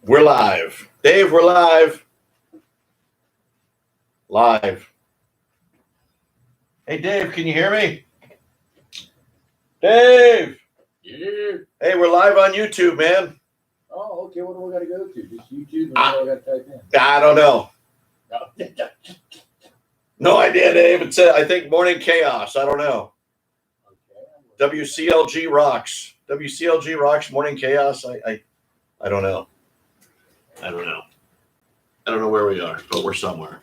We're live. Dave, we're live. Live. Hey, Dave, can you hear me? Dave! Yeah. Hey, we're live on YouTube, man. Oh, okay. What do we got to go to? Just YouTube? And what do I got to type in? I don't know. Oh, No idea, Dave. It's, I think Morning Chaos. I don't know. okay. WCLG rocks. WCLG rocks, Morning Chaos. I don't know. I don't know. I don't know where we are, but we're somewhere.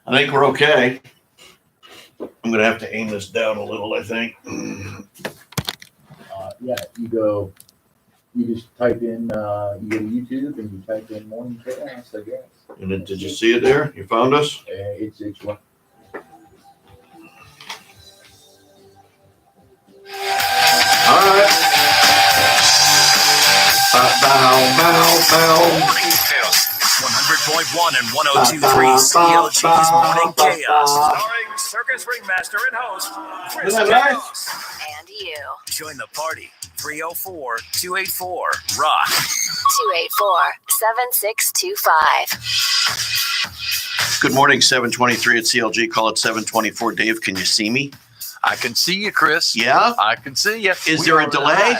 I think we're okay. I'm going to have to aim this down a little, I think. Yeah, you just type in, you go to YouTube and you type in Morning Chaos, I guess. And then, did you see it there? You found us? It's what? All right. Bow. Morning Chaos. 100.1 and 102.3 CLG's Morning Chaos. Starring Circus Ringmaster and host, Chris Isn't that Chaos. And you. Join the party. 304-284-ROCK. 284-7625. Good morning, 723 at CLG. Call it 724. Dave, can you see me? I can see you, Chris. Yeah? I can see you. Is there a delay?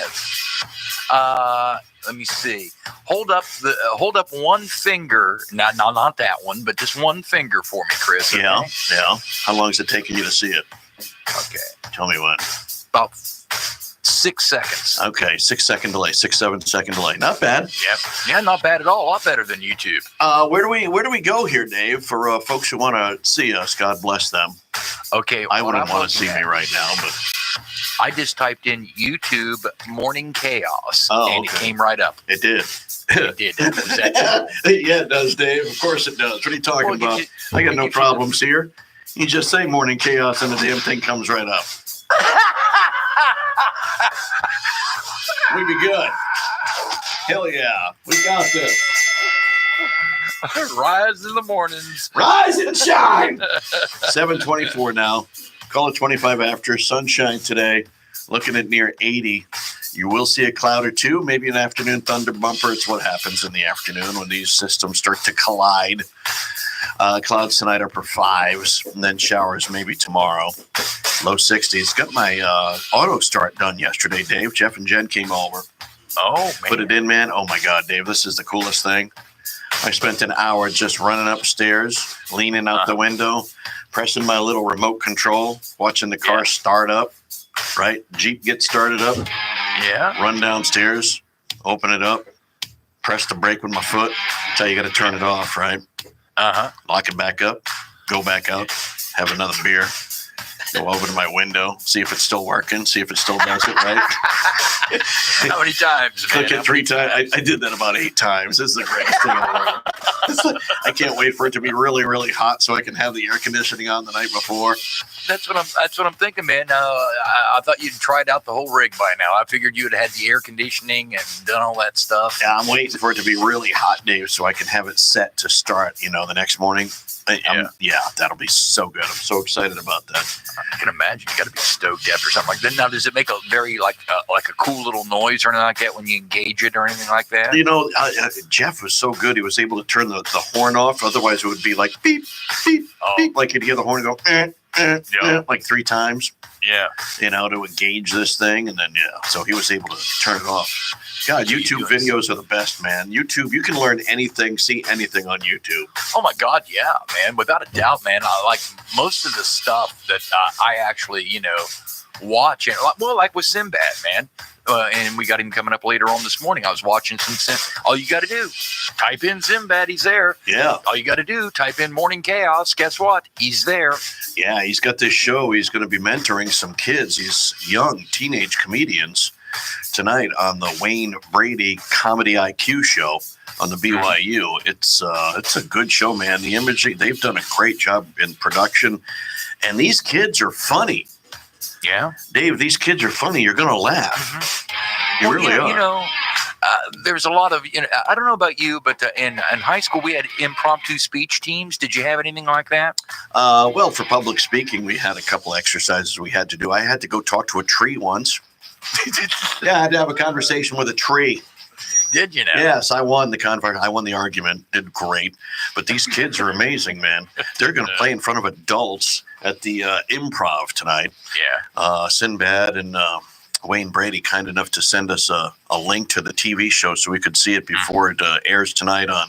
Let me see. Hold up one finger. Not that one, but just one finger for me, Chris. Okay? Yeah. How long is it taking you to see it? Okay. Tell me when. About 6 seconds. Okay, 6 second delay, 7 second delay. Not bad. Yep. Yeah, not bad at all. A lot better than YouTube. Where do we go here, Dave? For folks who want to see us, God bless them. Okay. I wouldn't what I'm want to see looking me at, right now, but I just typed in YouTube Morning Chaos, and it okay. came right up. it did. It did. Was that you? Yeah, it does, Dave. Of course it does. What are you talking Well, about? I got no problems here. You just say Morning Chaos and the damn thing comes right up. We'd be good. Hell yeah. We got this. Rise in the mornings. Rise and shine. 724 now. Call it 25 after. Sunshine today. Looking at near 80. You will see a cloud or two, maybe an afternoon thunder bumper. It's what happens in the afternoon when these systems start to collide. Clouds tonight are for 5s, and then showers maybe tomorrow. Low 60s. Got my auto start done yesterday, Dave. Jeff and Jen came over. Oh, man. Put it in, man. Oh, my God, Dave, this is the coolest thing. I spent an hour just running upstairs, leaning out the window, pressing my little remote control, watching the car start up, right? Jeep get started up. Yeah. Run downstairs, open it up, press the brake with my foot. That's how you got to turn it off, right? Uh-huh. Lock it back up, go back out, have another beer, go over to my window, see if it's still working, see if it still does it, right? How many times, man? Click it 3 times. I did that about 8 times. This is the greatest thing in the world. I can't wait for it to be really, really hot so I can have the air conditioning on the night before. That's what I'm thinking, man. I thought you'd tried out the whole rig by now. I figured you'd had the air conditioning and done all that stuff. Yeah, I'm waiting for it to be really hot, Dave, so I can have it set to start, the next morning. Yeah, that'll be so good. I'm so excited about that. I can imagine you got to be stoked after something like that. Now, does it make a very like a cool little noise or anything like that when you engage it or anything like that? Jeff was so good. He was able to turn the horn off. Otherwise, it would be like beep, beep, beep. Like you'd hear the horn go like 3 times. Yeah. To engage this thing, and then so he was able to turn it off. God, YouTube videos are the best, man. YouTube, you can learn anything, see anything on YouTube. Oh my God, yeah, man, without a doubt, man. I like most of the stuff that I actually, watch, and like with Sinbad, man. And we got him coming up later on this morning. I was watching some all you got to do, type in Sinbad, he's there. Yeah. All you got to do, type in Morning Chaos. Guess what? He's there. Yeah, he's got this show. He's going to be mentoring some kids. These young teenage comedians tonight on the Wayne Brady Comedy IQ show on the BYU. It's a good show, man. The imaging, they've done a great job in production, and these kids are funny. Yeah, Dave, these kids are funny. You're going to laugh. Mm-hmm. You really are. There's a lot of, I don't know about you, but in high school, we had impromptu speech teams. Did you have anything like that? Well, for public speaking, we had a couple exercises we had to do. I had to go talk to a tree once. Yeah, I had to have a conversation with a tree. Did you know? Yes, I won I won the argument. Did great. But these kids are amazing, man. They're going to play in front of adults at the Improv tonight. Yeah. Sinbad and Wayne Brady kind enough to send us a link to the TV show so we could see it before it airs tonight on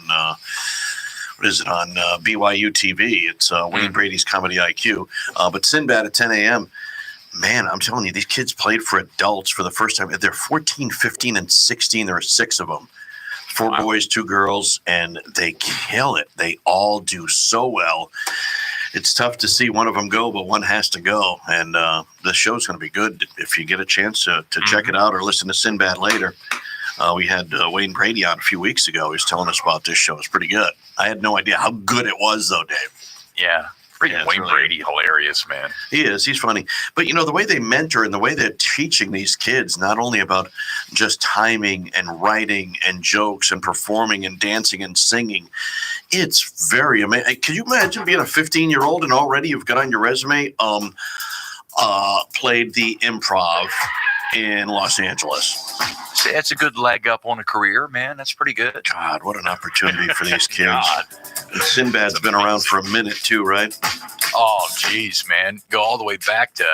what is it on BYU TV? It's Wayne Brady's Comedy IQ. But Sinbad at 10 a.m. Man, I'm telling you, these kids played for adults for the first time. They're 14, 15, and 16. There are 6 of them. 4 boys, 2 girls, and they kill it. They all do so well. It's tough to see one of them go, but one has to go. And the show's going to be good if you get a chance to check it out or listen to Sinbad later. We had Wayne Brady on a few weeks ago. He was telling us about this show. It's pretty good. I had no idea how good it was, though, Dave. Yeah. Freaking Wayne Brady, hilarious, man. He is. He's funny. But, you know, the way they mentor and the way they're teaching these kids, not only about just timing and writing and jokes and performing and dancing and singing, it's very amazing. Can you imagine being a 15-year-old and already you've got on your resume, played the Improv in Los Angeles? See, that's a good leg up on a career, man. That's pretty good. God, what an opportunity for these kids. God. And Sinbad's been around for a minute, too, right? Oh, geez, man. Go all the way back to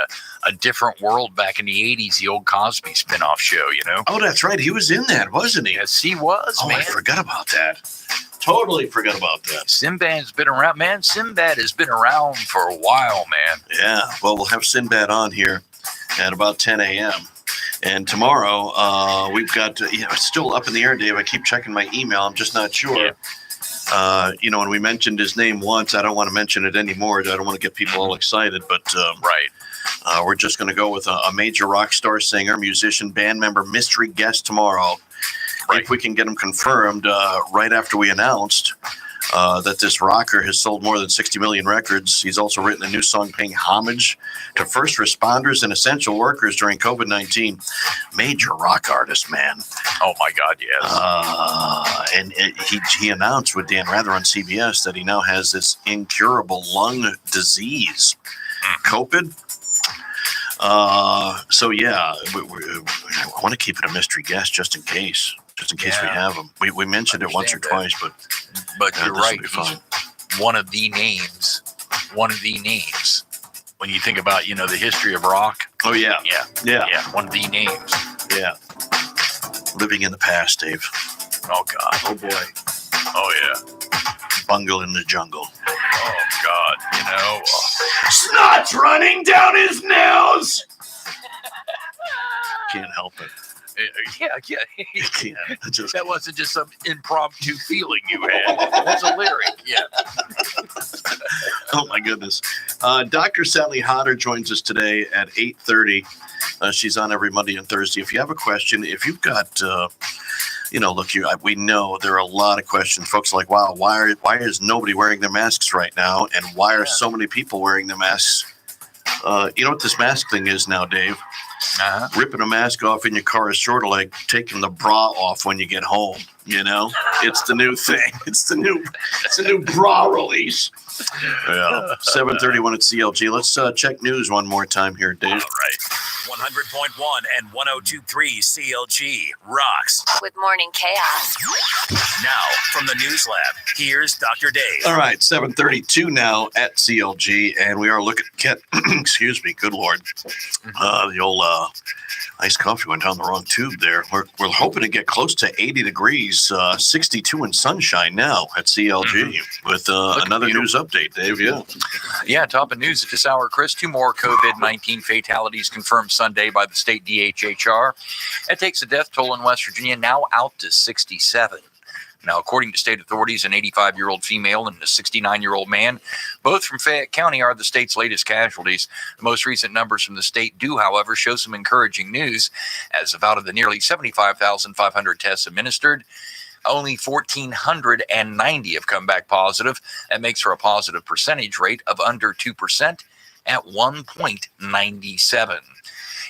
A Different World back in the 80s, the old Cosby spinoff show, you know? Oh, that's right. He was in that, wasn't he? Yes, he was, Oh, man. I forgot about that. Totally forgot about that. Sinbad's been around, man. Sinbad has been around for a while, man. Yeah. Well, we'll have Sinbad on here at about 10 a.m. And tomorrow, we've got, it's still up in the air, Dave. I keep checking my email. I'm just not sure. Yeah. You know, when we mentioned his name once, I don't want to mention it anymore. I don't want to get people all excited, but Right. we're just going to go with a major rock star, singer, musician, band member, mystery guest tomorrow. Right. If we can get him confirmed right after we announced that this rocker has sold more than 60 million records. He's also written a new song paying homage to first responders and essential workers during COVID-19. Major rock artist, man. Oh, my God, yes. And he announced with Dan Rather on CBS that he now has this incurable lung disease, COVID. So, yeah, I want to keep it a mystery guest just in case we have him. We mentioned it once or twice, but But you're this right. will be fun. He's one of the names. One of the names. When you think about, you know, the history of rock. Oh, yeah. Yeah. One of the names. Yeah. Living in the past, Dave. Oh, God. Oh, boy. Oh, yeah. Bungle in the jungle. Oh, God. You know. Snot's running down his nose. Can't help it. Yeah. You can't. It's just, That wasn't just some impromptu feeling you had. That's a lyric. Yeah. oh, my goodness. Dr. Sally Hodder joins us today at 8:30. She's on every Monday and Thursday. If you have a question, if you've got, look, we know there are a lot of questions. Folks are like, wow, why is nobody wearing their masks right now? And why are so many people wearing their masks? You know what this mask thing is now, Dave? Uh-huh. Ripping a mask off in your car is sort of like taking the bra off when you get home. You know, it's the new thing. It's the new bra release. Yeah. 7:31 at CLG. Let's check news one more time here, Dave. All right. 100.1 and 102.3 CLG rocks. With Morning Chaos. Now, from the News Lab, here's Dr. Dave. All right, 7:32 now at CLG, and we are looking at, excuse me, good Lord, the old iced coffee went down the wrong tube there. We're hoping to get close to 80 degrees, 62 in sunshine now at CLG with another news update, Dave. Yeah. Yeah, top of news at this hour, Chris. 2 more COVID-19 fatalities confirmed Sunday by the state DHHR. That takes the death toll in West Virginia now out to 67. Now, according to state authorities, an 85-year-old female and a 69-year-old man, both from Fayette County, are the state's latest casualties. The most recent numbers from the state do, however, show some encouraging news. As of out of the nearly 75,500 tests administered, only 1,490 have come back positive. That makes for a positive percentage rate of under 2% at 1.97.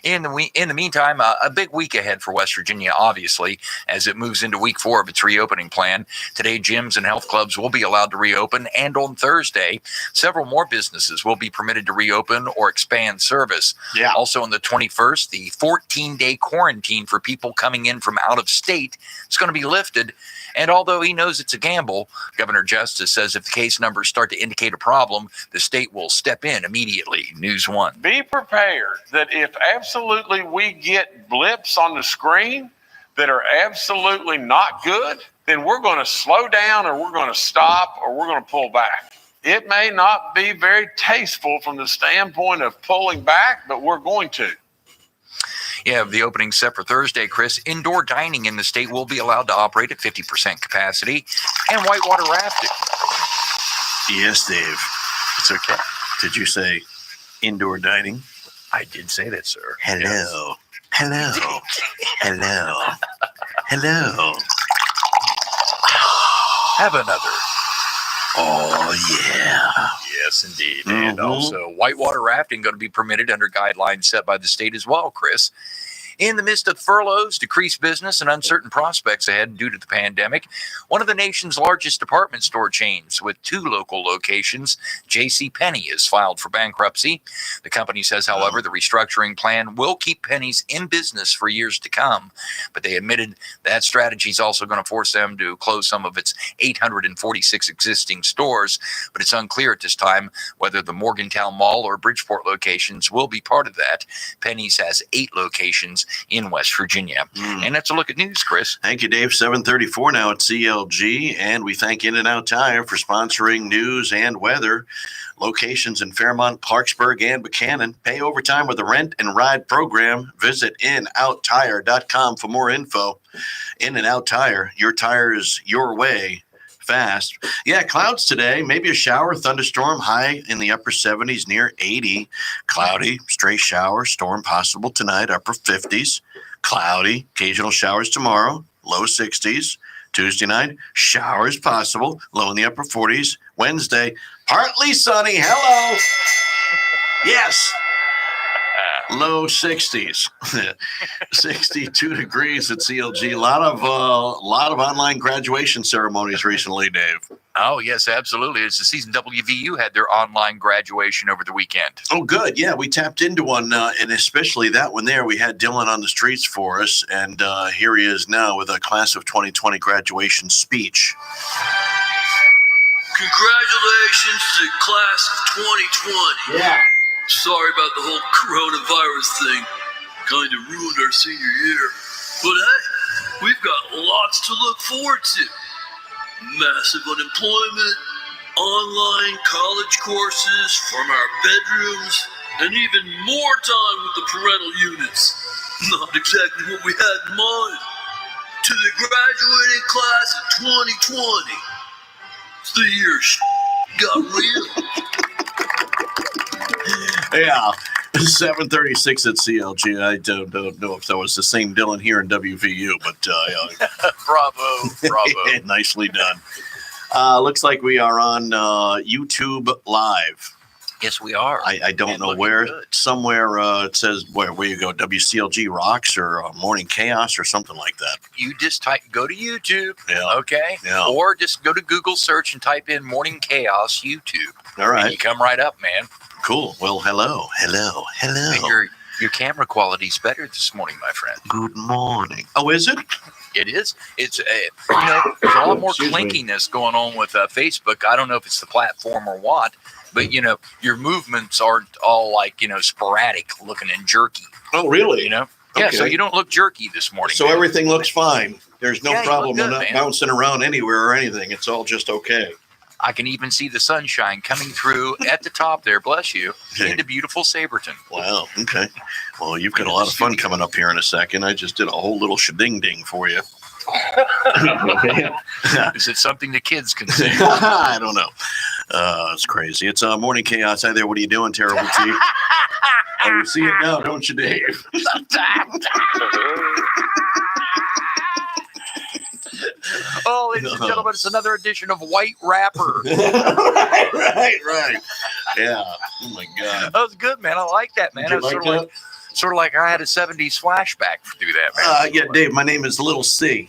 In the meantime, a big week ahead for West Virginia, obviously, as it moves into week 4 of its reopening plan. Today, gyms and health clubs will be allowed to reopen, and on Thursday, several more businesses will be permitted to reopen or expand service. Yeah. Also on the 21st, the 14-day quarantine for people coming in from out of state is going to be lifted. And although he knows it's a gamble, Governor Justice says if the case numbers start to indicate a problem, the state will step in immediately. News 1. Be prepared that if absolutely we get blips on the screen that are absolutely not good, then we're going to slow down or we're going to stop or we're going to pull back. It may not be very tasteful from the standpoint of pulling back, but we're going to. Yeah, the opening set for Thursday, Chris. Indoor dining in the state will be allowed to operate at 50% capacity, and whitewater rafting. Yes, Dave. It's okay. Did you say indoor dining? I did say that, sir. Hello. Hello. Hello. Hello. Have another. Oh, yeah. Yes, indeed. And Mhm. also, whitewater rafting going to be permitted under guidelines set by the state as well, Chris. In the midst of furloughs, decreased business, and uncertain prospects ahead due to the pandemic, one of the nation's largest department store chains with 2 local locations, JCPenney, is filed for bankruptcy. The company says, however, the restructuring plan will keep Penny's in business for years to come, but they admitted that strategy is also going to force them to close some of its 846 existing stores, but it's unclear at this time whether the Morgantown Mall or Bridgeport locations will be part of that. Penny's has 8 locations in West Virginia. And that's a look at news, Chris. Thank you, Dave. 7:34 now at CLG, and we thank In-N-Out Tire for sponsoring news and weather. Locations in Fairmont, Clarksburg, and Buchanan. Pay overtime with a rent and ride program. Visit inouttire.com for more info. In-N-Out Tire, your tire is your way. Fast. Yeah, clouds today. Maybe a shower, thunderstorm, high in the upper 70s, near 80. Cloudy, stray shower, storm possible tonight, upper 50s. Cloudy, occasional showers tomorrow, low 60s. Tuesday night, showers possible, low in the upper 40s. Wednesday, partly sunny. Hello. Yes. Low 60s, 62 degrees at CLG. A lot of online graduation ceremonies recently, Dave. Oh, yes, absolutely. It's the season. WVU had their online graduation over the weekend. Oh, good. Yeah, we tapped into one, and especially that one there. We had Dylan on the streets for us, and here he is now with a class of 2020 graduation speech. Congratulations to the class of 2020. Yeah. Sorry about the whole coronavirus thing. Kind of ruined our senior year. But hey, we've got lots to look forward to. Massive unemployment, online college courses from our bedrooms, and even more time with the parental units. Not exactly what we had in mind. To the graduating class of 2020. The year got real. Yeah, 7:36 at CLG. I don't know if that was the same Dylan here in WVU, but Bravo. nicely done. Looks like we are on YouTube Live. Yes, we are. I don't And know looking where. good. Somewhere it says where you go, WCLG Rocks or Morning Chaos or something like that. You just go to YouTube, Yeah. okay? Yeah. Or just go to Google search and type in Morning Chaos YouTube. All And right. you come right up, man. Cool. Well, hello. And your camera quality's better this morning, my friend. Good morning. Oh, is it? It is. It's there's a lot more Excuse me. clinkiness going on with Facebook. I don't know if it's the platform or what, but your movements aren't all like sporadic looking and jerky. Oh, really? Yeah. So Okay. you don't look jerky this morning. So everything looks fine. There's no Yeah, you problem. look We're good, not man. bouncing around anywhere or anything. It's all just okay. I can even see the sunshine coming through at the top there. Bless you. Okay. Into beautiful Saberton. Wow. Okay. Well, you've got a lot of fun coming up here in a second. I just did a whole little shading-ding for you. Is it something the kids can see? I don't know. It's crazy. It's Morning Chaos. Hi there. What are you doing, Terrible T? Oh, you see it now, don't you, Dave? Oh, ladies and gentlemen, it's another edition of White Rapper. right. Yeah. Oh, my God. That was good, man. I like that, man. Did you It was like sort of that? Sort of like I had a 70s flashback through that, man. Yeah, Dave, my name is Little C.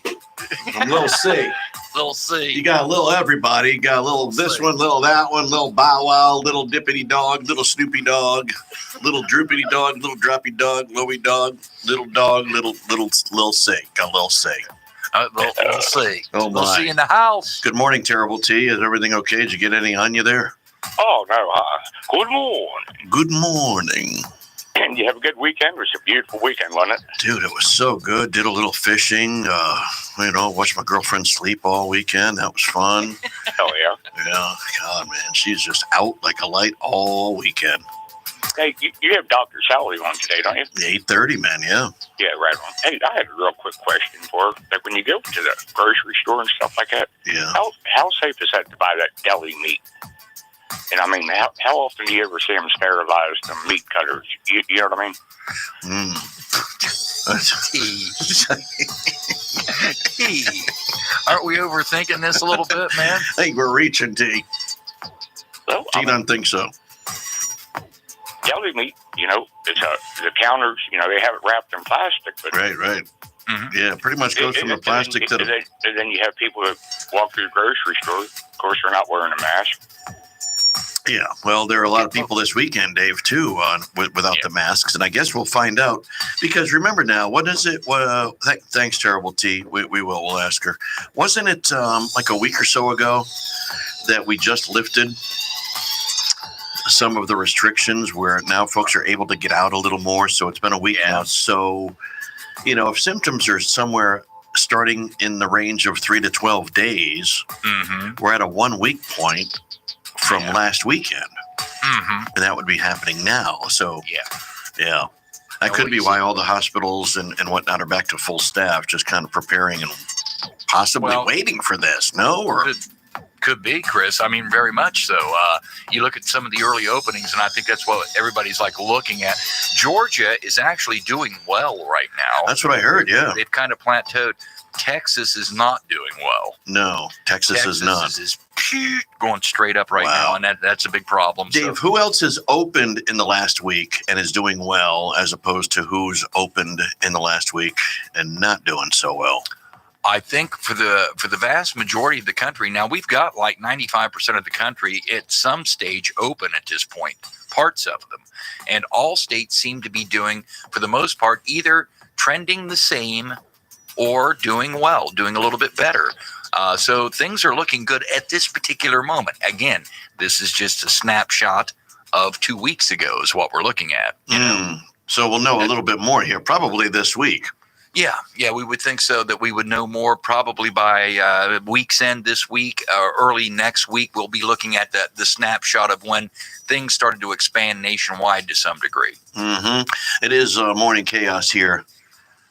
I'm Little C. Little C. You got a little everybody. You got a little this one, little that one, little Bow Wow, little Dippity Dog, little Snoopy Dog, little Droopity Dog, little Droppy Dog, Lowy Dog, little C. Got a little C. Little C. Oh, Little C my. in the house. Good morning, Terrible T. Is everything okay? Did you get any on you there? Oh, no. Good morning. Good morning. And you have a good weekend? It was a beautiful weekend, wasn't it? Dude, it was so good. Did a little fishing. Watched my girlfriend sleep all weekend. That was fun. Hell yeah. Yeah, God, man. She's just out like a light all weekend. Hey, you have Dr. Sally on today, don't you? 8:30, man, yeah. Yeah, right on. Hey, I had a real quick question for her. Like when you go to the grocery store and stuff like that, Yeah. how safe is that to buy that deli meat? And I mean, how often do you ever see them sterilize the meat cutters? You know what I mean? Aren't we overthinking this a little bit, man? I think we're reaching, T. Well, T doesn't think so. deli meat, it's the counters, they have it wrapped in plastic, but Right. Mhm. Yeah, pretty much goes from the plastic to the... And then you have people that walk through the grocery store. Of course, they're not wearing a mask. Yeah, well, there are a lot of people this weekend, Dave, too, without the masks, and I guess we'll find out. Because remember now, what is it? Thanks, Terrible T. We'll ask her. Wasn't it like a week or so ago that we just lifted some of the restrictions where now folks are able to get out a little more? So it's been a week now. So, if symptoms are somewhere starting in the range of 3 to 12 days, we're at a 1 week point from last weekend, and that would be happening now. So yeah, that could be why all the hospitals and whatnot are back to full staff, just kind of preparing and possibly waiting for this. No, or Could be, Chris. I mean, very much so. You look at some of the early openings, and I think that's what everybody's like looking at. Georgia is actually doing well right now. that's what I heard. Yeah, They've kind of plateaued. Texas is not doing well. no, Texas is not. is going straight up right now, and that's a big problem. Dave, who else has opened in the last week and is doing well, as opposed to who's opened in the last week and not doing so well? I think for the vast majority of the country, now we've got like 95% of the country at some stage open at this point, parts of them. And all states seem to be doing, for the most part, either trending the same or doing well, doing a little bit better. So things are looking good at this particular moment. Again, this is just a snapshot of 2 weeks ago is what we're looking at. So we'll know a little bit more here, probably this week. Yeah, we would think so, that we would know more probably by week's end this week or early next week. We'll be looking at the snapshot of when things started to expand nationwide to some degree. It is Morning Chaos here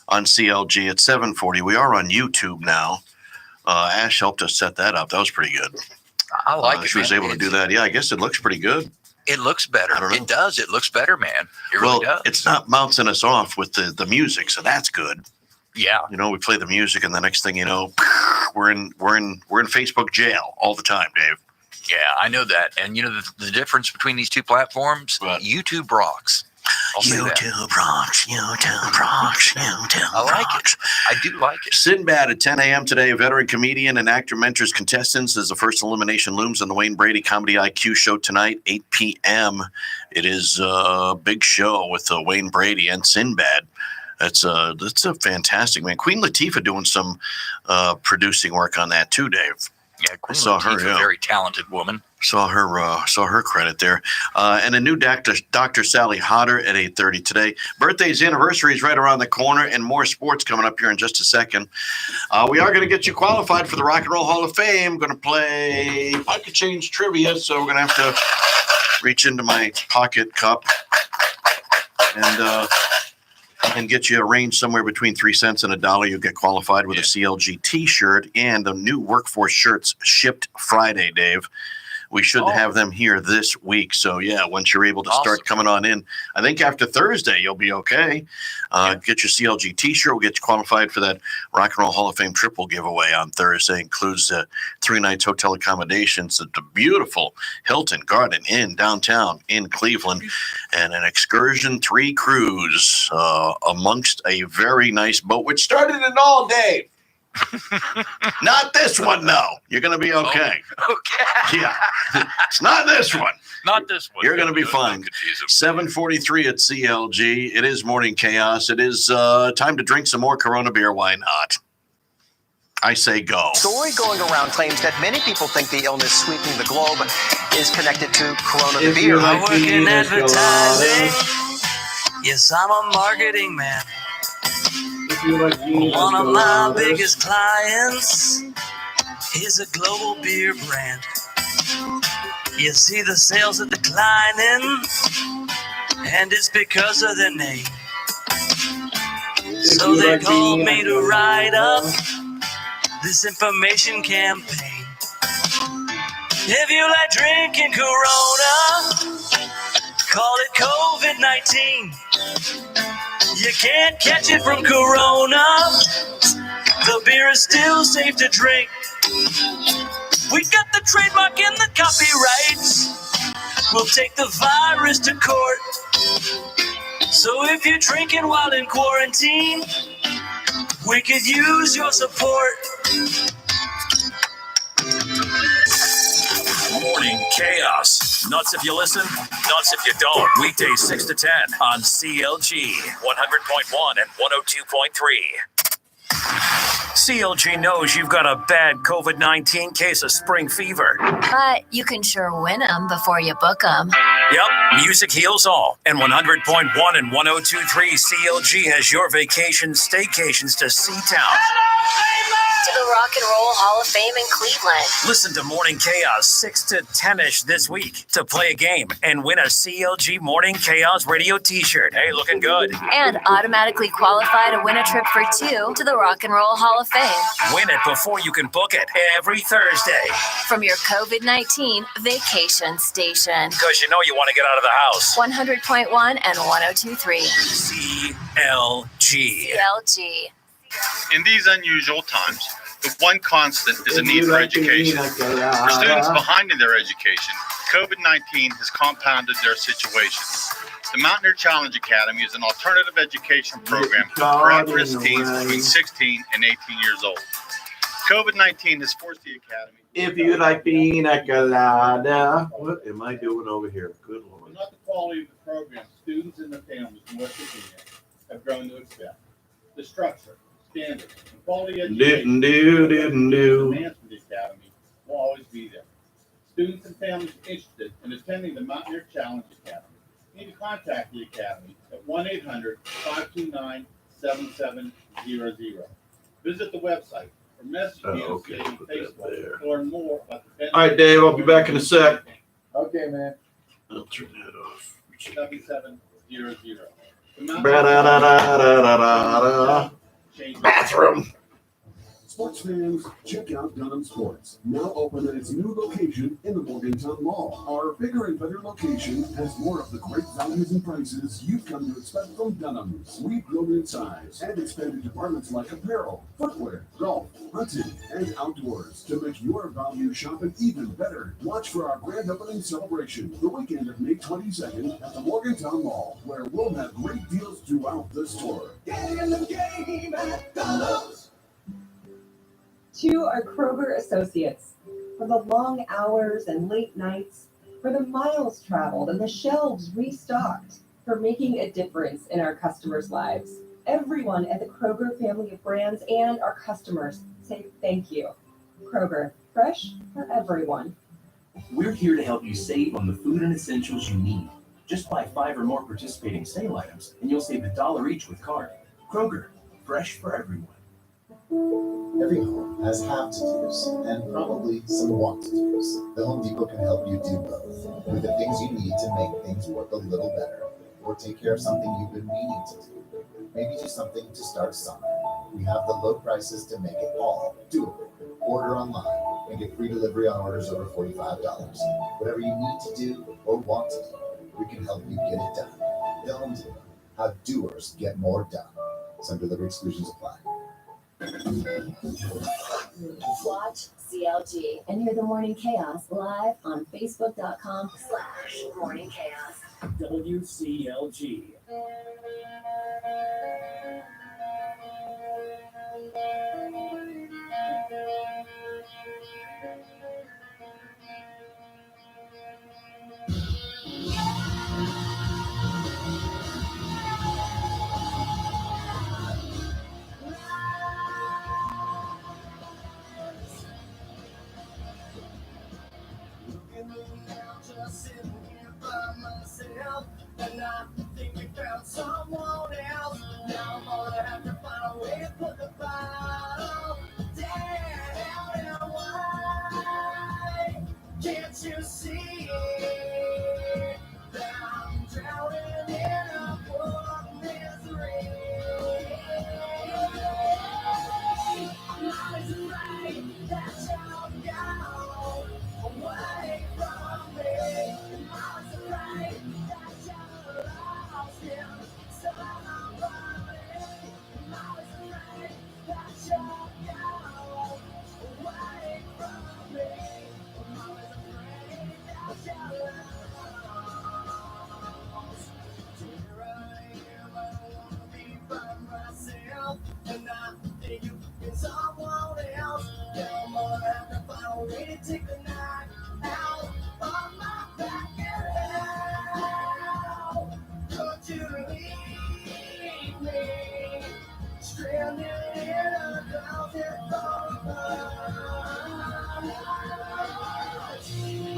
on CLG at 7:40. We are on YouTube now. Ash helped us set that up. That was pretty good. I like it. She was able to do that. Yeah, I guess it looks pretty good. It looks better. I don't know. It does. It looks better, man. It really does. It's not bouncing us off with the music, so that's good. Yeah. We play the music, and the next thing you know, we're in Facebook jail all the time, Dave. Yeah, I know that. And the difference between these two platforms, YouTube rocks. I'll say that. YouTube rocks. I like it. I do like it. Sinbad at 10 a.m. today. Veteran comedian and actor mentors contestants as the first elimination looms on the Wayne Brady Comedy IQ show tonight, 8 p.m. It is a big show with Wayne Brady and Sinbad. That's a fantastic, man. Queen Latifah doing some producing work on that too, Dave. Yeah, Queen Latifah, a very talented woman. Saw her credit there. And a new Dr. Sally Hodder at 8:30 today. Birthday's anniversary is right around the corner, and more sports coming up here in just a second. We are going to get you qualified for the Rock and Roll Hall of Fame. Going to play pocket change trivia, so we're going to have to reach into my pocket cup and get you a range somewhere between 3 cents and $1. You'll get qualified with a CLG T-shirt and the new workforce shirts shipped Friday, Dave. We should Oh. have them here this week. So yeah, once you're able to Awesome. start coming on in, I think after Thursday you'll be okay. Get your CLG T-shirt. We'll get you qualified for that Rock and Roll Hall of Fame triple giveaway on Thursday. Includes 3 nights hotel accommodations at the beautiful Hilton Garden Inn downtown in Cleveland, and an excursion 3 cruise amongst a very nice boat, which started it all, Dave. Not this one, though. You're going to be okay. Okay. Yeah, it's not this one. Not this one. You're gonna be Don't fine. confuse 'em. 7:43 at CLG. It is Morning Chaos. It is time to drink some more Corona beer. Why not? I say go. Story going around claims that many people think the illness sweeping the globe is connected to Corona the If beer. you like I work in pina advertising. coladas, Yes, I'm a marketing man. if you like pina One of my coladas, biggest clients is a global beer brand. You see the sales are declining, and it's because of their name. So you they like called pina me to write up coladas, this information campaign. If you like drinking Corona, call it COVID-19. You can't catch it from Corona. The beer is still safe to drink. We got the trademark and the copyrights. We'll take the virus to court. So if you're drinking while in quarantine, we could use your support. Morning Chaos. Nuts if you listen, nuts if you don't. Weekdays 6 to 10 on CLG 100.1 and 102.3. CLG knows you've got a bad COVID-19 case of spring fever. But you can sure win them before you book them. Yep, music heals all. And 100.1 and 102.3 CLG has your vacation staycations to Seatown. To the Rock and Roll Hall of Fame in Cleveland. Listen to Morning Chaos 6 to 10-ish this week to play a game and win a CLG Morning Chaos radio t-shirt. Hey, looking good. And automatically qualify to win a trip for 2 to the Rock and Roll Hall of Fame. Win it before you can book it every Thursday. From your COVID-19 vacation station. Because you know you want to get out of the house. 100.1 and 102.3. CLG. CLG. In these unusual times, the one constant is a if need you for like pina education. For students colada, behind in their education, COVID-19 has compounded their situation. The Mountaineer Challenge Academy is an alternative education program for at-risk teens between 16 and 18 years old. COVID-19 has forced the academy. if you like pina colada, what am I doing over here? Good Lord. Not the quality of the program students and their families in West Virginia have grown to expect. The structure, standards, and quality education Didn't do. demands for the academy will always be there. Students and families interested in attending the Mountaineer Challenge Academy need to contact the academy at 1-800-529-7700. Visit the website or message me on Okay, on put that Facebook there. to learn more about the benefits. All right, Dave, I'll be back in a sec. Okay, man. I'll turn that off. 7700. The Mountaineer Ba-da-da-da-da-da-da-da. Change- Bathroom. Sports fans, check out Dunham Sports, now open at its new location in the Morgantown Mall. Our bigger and better location has more of the great values and prices you've come to expect from Dunham's. We've grown in size and expanded departments like apparel, footwear, golf, hunting, and outdoors to make your value shopping even better. Watch for our grand opening celebration the weekend of May 22nd at the Morgantown Mall, where we'll have great deals throughout the store. Get in the game at Dunham's. To our Kroger associates, for the long hours and late nights, for the miles traveled and the shelves restocked, for making a difference in our customers' lives. Everyone at the Kroger family of brands and our customers say thank you. Kroger, fresh for everyone. We're here to help you save on the food and essentials you need. Just buy 5 or more participating sale items, and you'll save $1 each with card. Kroger, fresh for everyone. Every home has have-to-dos and probably some want-to-dos. The Home Depot can help you do both with the things you need to make things work a little better or take care of something you've been meaning to do. Maybe do something to start summer. We have the low prices to make it all doable. Order online and get free delivery on orders over $45. Whatever you need to do or want to do, we can help you get it done. The Home Depot. How doers get more done. Some delivery exclusions apply. Watch CLG and hear the Morning Chaos live on Facebook.com/Morning Chaos. WCLG. Just sitting here by myself, and I think we found someone else. Now I'm gonna have to find a way to put the bottle down. And why can't you see that I'm drowning in a pool of misery? I'm always afraid that you'll go away from me. I was afraid that you lost him somebody. I was afraid that you'll go away from me. I was afraid that you lost. Here I am, I wanna be by myself, and I think you in someone else. Now I'm gonna have to find a way to take the night out of my back and now. Could you leave me stranded in a closet for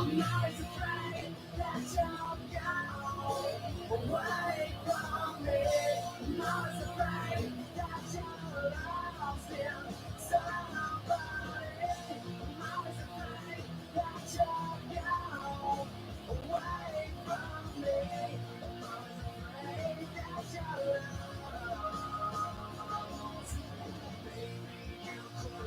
I'm always afraid that you'll go away from me. I'm always afraid that you'll lost him somebody. I'm always afraid that you'll go away from me. I'm always afraid that you'll lost. Baby, you could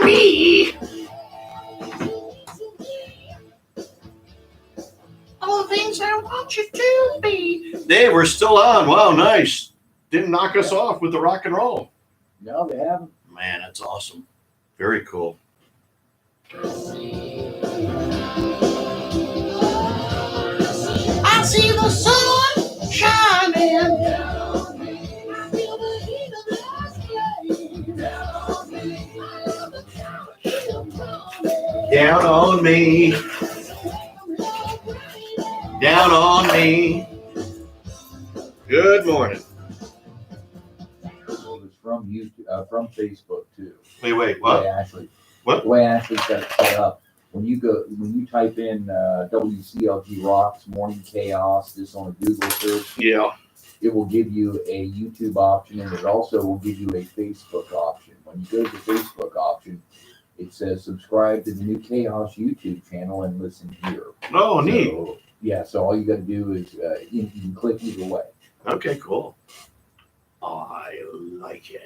me. All the things I want you to be. Dave, we're still on. Wow, nice. Didn't knock us off with the rock and roll. No, they haven't. Man, that's awesome. Very cool. I see the sun shining down on me. I feel the heat of the flame down on me. I love the power Down on me. Down on me. Good morning. It was from YouTube, from Facebook too. Wait, The way what? Ashley, What? The way Ashley's got it set up. When you type in WCLG Rocks Morning Chaos, this on a Google search, Yeah. it will give you a YouTube option, and it also will give you a Facebook option. When you go to the Facebook option, it says subscribe to the new Chaos YouTube channel and listen here. Oh, neat. So, yeah, so all you got to do is you can click either way. Okay, cool. I like it.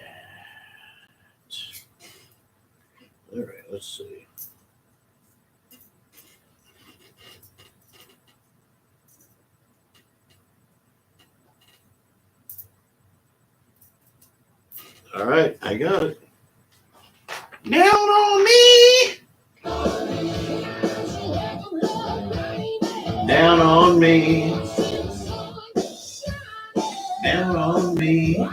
All right, let's see. All right, I got it. Down on me. Down on me. Down on me.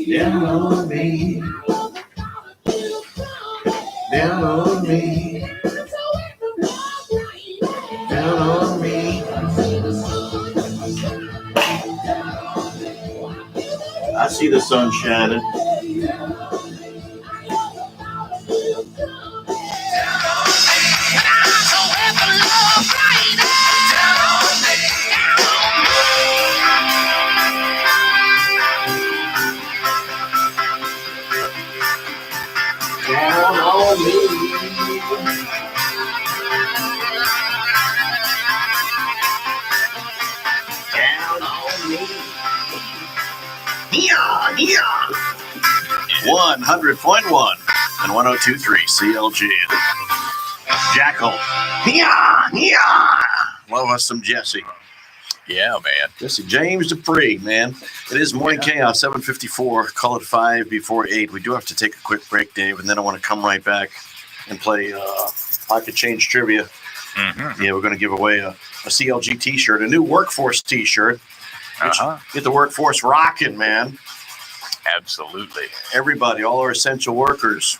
Down on me. Down on me. Down on me. I see the sun shining. Down on me. Down on me. Yeah, yeah. 100.1 and 102.3 CLG. Jackal. Yeah, yeah. Love us some Jesse. Yeah, man. Jesse James Dupree, man. It is Morning Chaos, 7:54. Call it 5 before 8. We do have to take a quick break, Dave, and then I want to come right back and play Pocket Change Trivia. Mm-hmm. Yeah, we're going to give away a CLG T-shirt, a new Workforce T-shirt. Get the workforce rocking, man. Absolutely. Everybody, all our essential workers.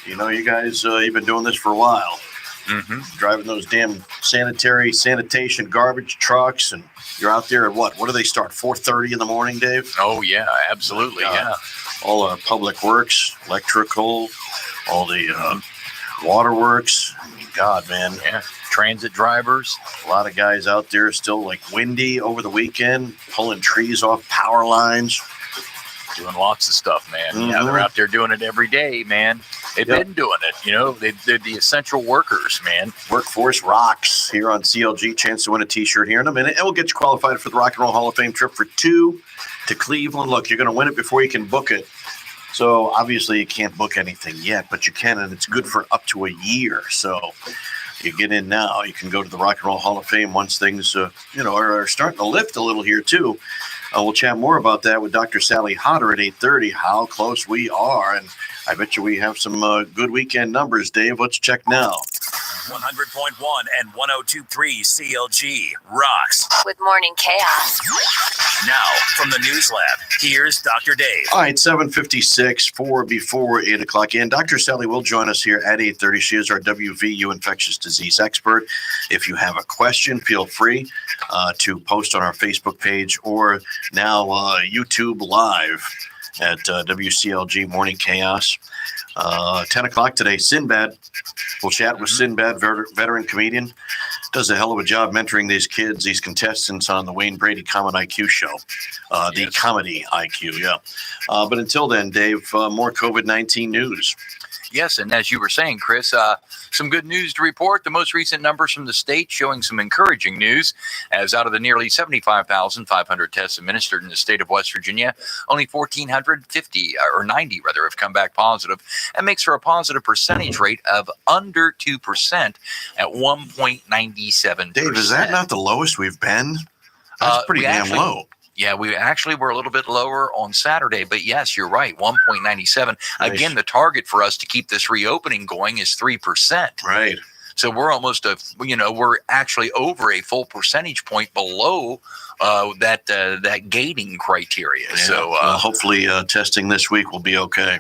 You know, you guys, you've been doing this for a while. Mm-hmm. Driving those damn sanitation garbage trucks, and you're out there at what do they start, 4:30 in the morning, Dave? Oh yeah, absolutely. Yeah. All our public works, electrical, all the waterworks. I mean, God, man. Yeah. Transit drivers. A lot of guys out there still like windy over the weekend, pulling trees off power lines. Doing lots of stuff, man. Mm-hmm. Yeah, they're out there doing it every day, man. They've been doing it. You know, they're the essential workers, man. Workforce rocks here on CLG. Chance to win a T-shirt here in a minute, and we'll get you qualified for the Rock and Roll Hall of Fame trip for 2 to Cleveland. Look, you're going to win it before you can book it. So obviously you can't book anything yet, but you can, and it's good for up to a year. So you get in now. You can go to the Rock and Roll Hall of Fame once things, are starting to lift a little here too. We'll chat more about that with Dr. Sally Hodder at 8:30, how close we are. And I bet you we have some good weekend numbers, Dave. Let's check now. 100.1 and 102.3 CLG rocks. With Morning Chaos. Now, from the News Lab, here's Dr. Dave. All right, 7:56, 4 before 8 o'clock. And Dr. Sally will join us here at 8:30. She is our WVU infectious disease expert. If you have a question, feel free to post on our Facebook page or now YouTube Live at WCLG Morning Chaos. 10 o'clock today, Sinbad. We'll chat with Sinbad, veteran comedian. Does a hell of a job mentoring these kids, these contestants on the Wayne Brady Common IQ show. The Comedy IQ, yeah. But until then, Dave, more COVID-19 news. Yes, and as you were saying, Chris, some good news to report. The most recent numbers from the state showing some encouraging news, as out of the nearly 75,500 tests administered in the state of West Virginia, only 150 or 90 rather have come back positive, and makes for a positive percentage rate of under 2% at 1.97%. Dave, is that not the lowest we've been? That's pretty damn low. Yeah, we actually were a little bit lower on Saturday, but yes, you're right, 1.97. Nice. Again, the target for us to keep this reopening going is 3%. Right. So we're almost we're actually over a full percentage point below that gating criteria. Yeah. So hopefully testing this week will be okay.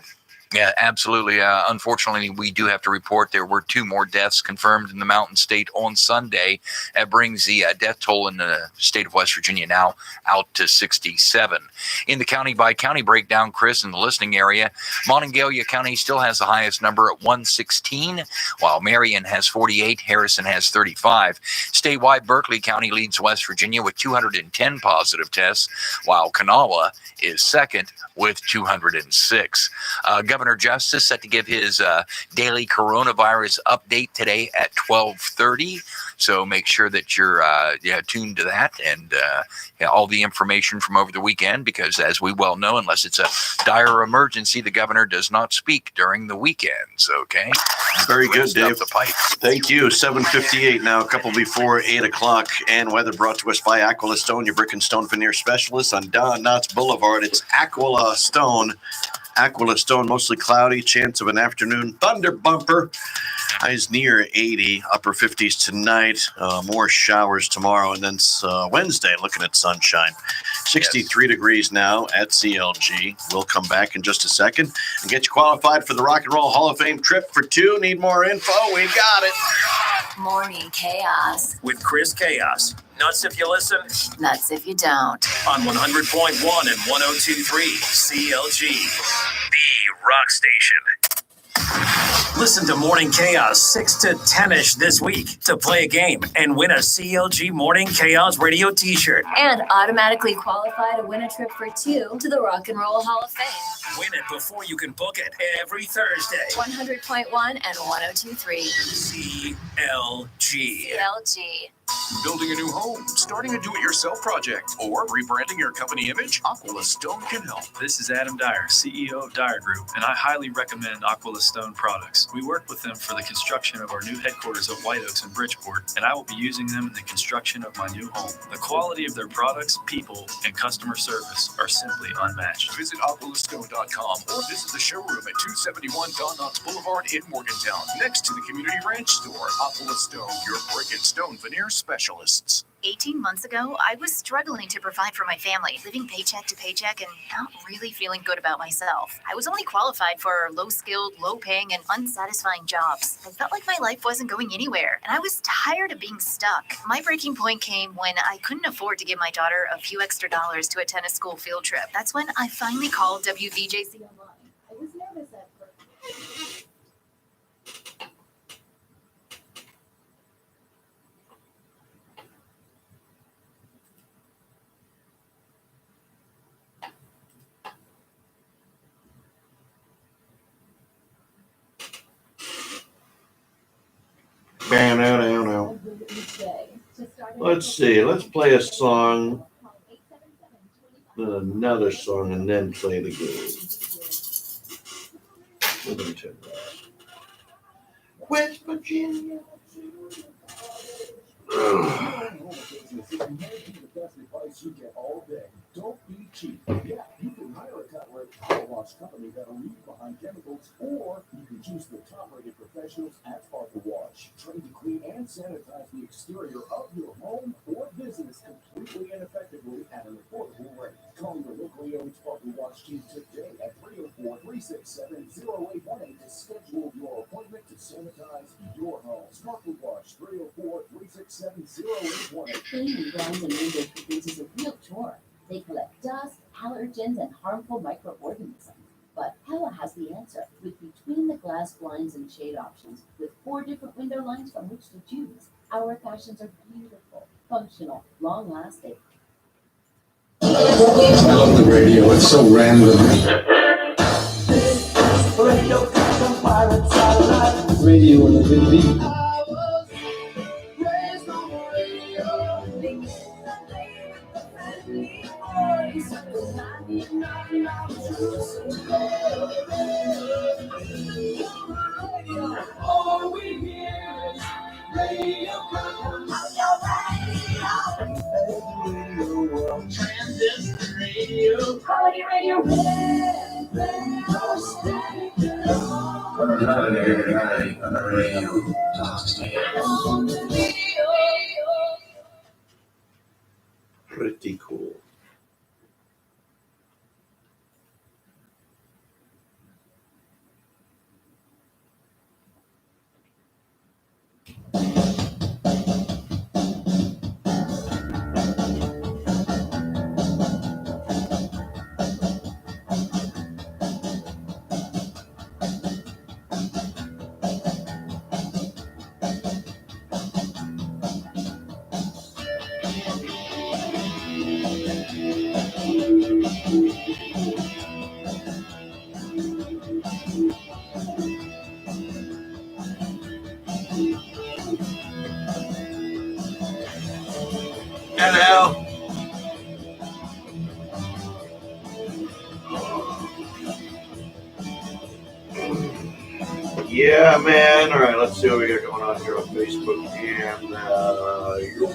Yeah, absolutely. Unfortunately, we do have to report there were 2 more deaths confirmed in the Mountain State on Sunday. That brings the death toll in the state of West Virginia now out to 67. In the county-by-county breakdown, Chris, in the listening area, Monongalia County still has the highest number at 116, while Marion has 48, Harrison has 35. Statewide, Berkeley County leads West Virginia with 210 positive tests, while Kanawha is second with 206. Governor Justice set to give his daily coronavirus update today at 12:30. So make sure that you're tuned to that and all the information from over the weekend, because as we well know, unless it's a dire emergency, the governor does not speak during the weekends. Okay. Very good, Dave. The pipe. Thank you. 7:58 now, a couple before 8 o'clock. And weather brought to us by Aquila Stone, your brick and stone veneer specialist on Don Knotts Boulevard. It's Aquila Stone. Aquila Stone, mostly cloudy, chance of an afternoon thunder bumper. Highs near 80, upper 50s tonight. More showers tomorrow, and then Wednesday, looking at sunshine. 63 degrees now at CLG. We'll come back in just a second and get you qualified for the Rock and Roll Hall of Fame trip for 2. Need more info? We got it. Morning Chaos. With Chris Chaos. Nuts if you listen, Nuts if you don't. on 100.1 and 102.3 CLG, the rock station. Listen to Morning Chaos 6 to 10ish this week to play a game and win a CLG Morning Chaos radio t-shirt. And automatically qualify to win a trip for 2 to the Rock and Roll Hall of Fame. Win it before you can book it every Thursday. 100.1 and 102.3 CLG. CLG. Building a new home, starting a do-it-yourself project, or rebranding your company image? Aquila Stone can help. This is Adam Dyer, CEO of Dyer Group, and I highly recommend Aquila Stone products. We worked with them for the construction of our new headquarters at White Oaks in Bridgeport, and I will be using them in the construction of my new home. The quality of their products, people, and customer service are simply unmatched. Visit aquilastone.com or visit the showroom at 271 Don Knotts Boulevard in Morgantown, next to the Community Ranch Store. Aquila Stone, your brick and stone veneer specialists. 18 months ago, I was struggling to provide for my family, living paycheck to paycheck and not really feeling good about myself. I was only qualified for low-skilled, low-paying, and unsatisfying jobs. I felt like my life wasn't going anywhere, and I was tired of being stuck. My breaking point came when I couldn't afford to give my daughter a few extra dollars to attend a school field trip. That's when I finally called WVJC Online. I was nervous at first. Let's see. Let's play a song, then another song, and then play the game. West Virginia. You get all day. Don't be cheap. Yeah, you can hire a top-rated power wash company that'll leave behind chemicals, or you can choose the top-rated professionals at Sparkle Wash, trained to clean and sanitize the exterior of your home or business completely and effectively at an affordable rate. Call your locally owned Sparkle Wash team today at 304-367-0818 to schedule your appointment to sanitize your home. Sparkle Wash, 304-367-0818. Cleaning grinds and window coupons is a real chore. They collect dust, allergens, and harmful microorganisms. But Pella has the answer with between the glass blinds and shade options with 4 different window lines from which to choose. Our fashions are beautiful, functional, long-lasting. I love the radio. It's so random. Radio and a good beat. All we hear is radio. Transistor radio. Quality radio. Pretty cool. Hello. Yeah, man. All right, let's see what we got going on here on Facebook and YouTube.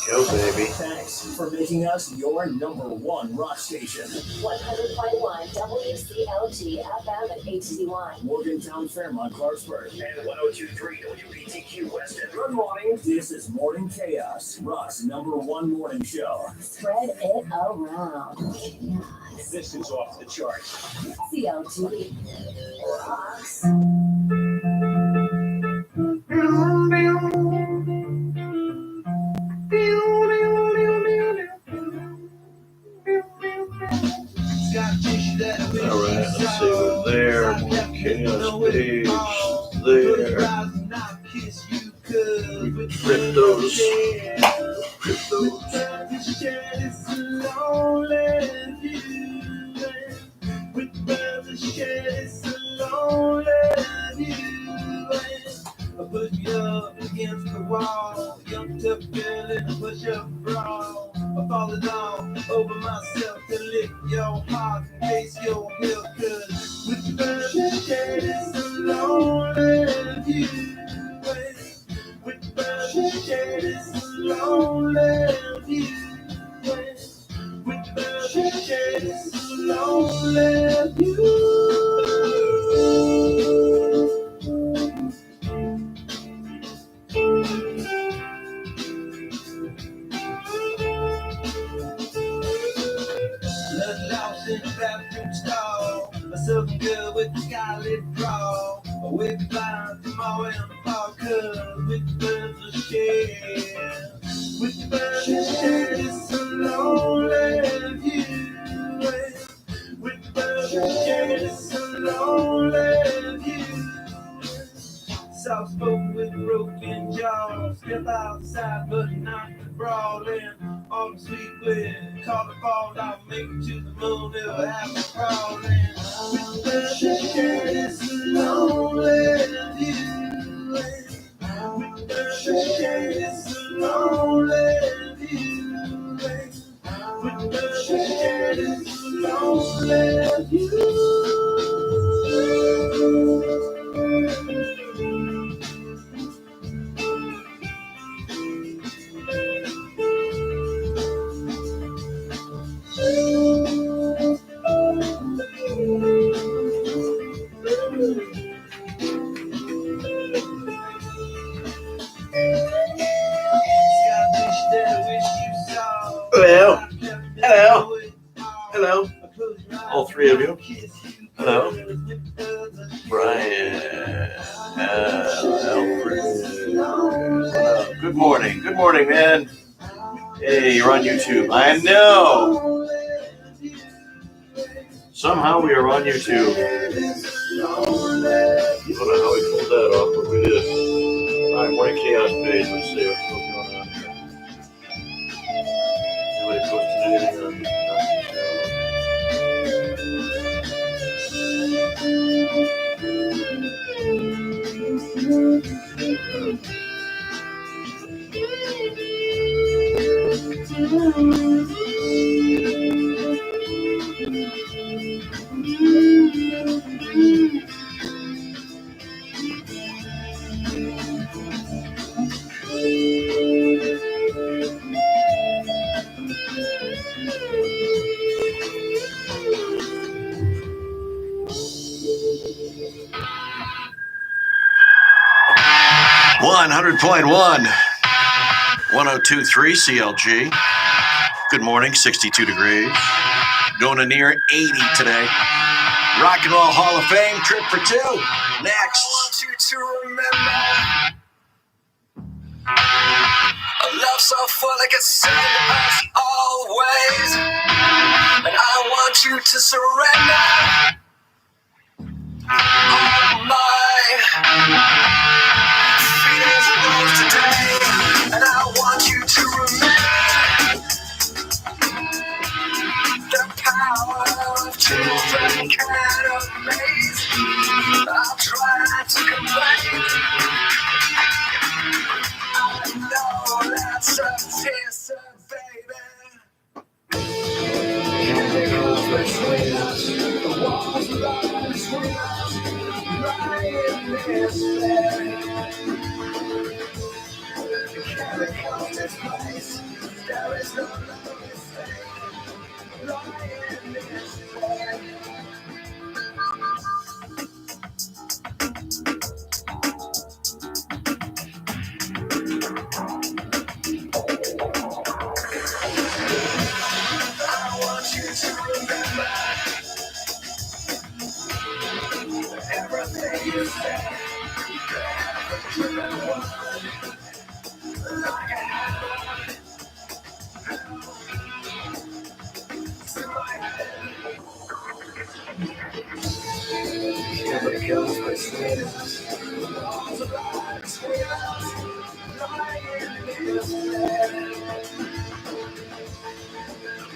Go, baby. Thanks for making us your #1 rock station. 100.1 WCLG FM and HD1. Morgantown, Fairmont, Clarksburg. And 102.3 WPTQ Weston. Good morning. This is Morning Chaos, Rock's #1 morning show. Spread it around. This is off the charts. CLG rocks. All right, let's see what's there. More chaos page there. We can rip those myself to lift your heart and face your hill, cause with the birthday it's a lonely view. With the birthday it's a lonely view. With the birthday it's a lonely view. Blood lost in a bathroom stall. A southern girl with a scarlet draw. Away behind tomorrow in the park, cause with the birds of share. With the birds of share, it's a lonely view. With the birds of share, it's a lonely view. Soft spoken with broken jaws. Step outside, but not to brawl in. On the sweet wind, call the ball, I'll make it to the moon, it'll have me crawling. With the share, it's a lonely view. With the share, it's a lonely view. With the share, it's a lonely view. 3 of you. Hello. Brian. Alfred. Good morning. Good morning, man. Hey, you're on YouTube. I know. Somehow we are on YouTube. I don't know how we pulled that off, but we did. All right, Morning Chaos page. Let's see what's going on here. Anybody posted anything on this? .1, 102.3 CLG. Good morning, 62 degrees. Going to near 80 today. Rock and Roll Hall of Fame, trip for 2. Next. I want you to remember a love so full it can send us always. And I want you to surrender all my feelings rose today. And I want you to remember the power of children can amaze. I'll try to complain. I know that's a test, baby. The walls rise between us, right in this bed. Can it come this place? There is no mistake. Right in this bed. I want you to remember everything you said. Every word, like a hammer, to my head. Never goes between us. The walls of life between us. Lying in this bed.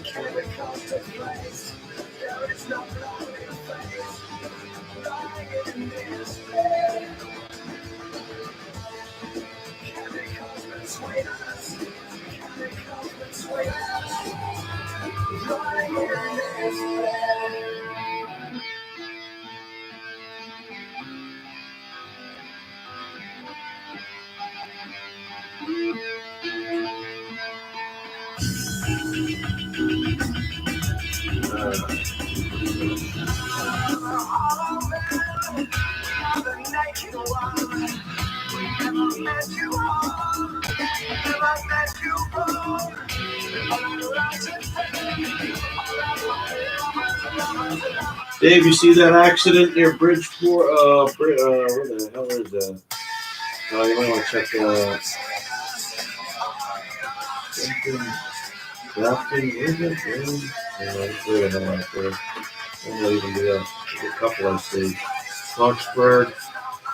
Can we come to place? There is no lonely face. Lying in this bed. Can we come between us? Can we come between us? Dave, you see that accident near Bridgeport? Where the hell is that? You might want to check Grafton, where is it? Wait a minute out there. I'm not even do that. There's a couple I see. Clarksburg,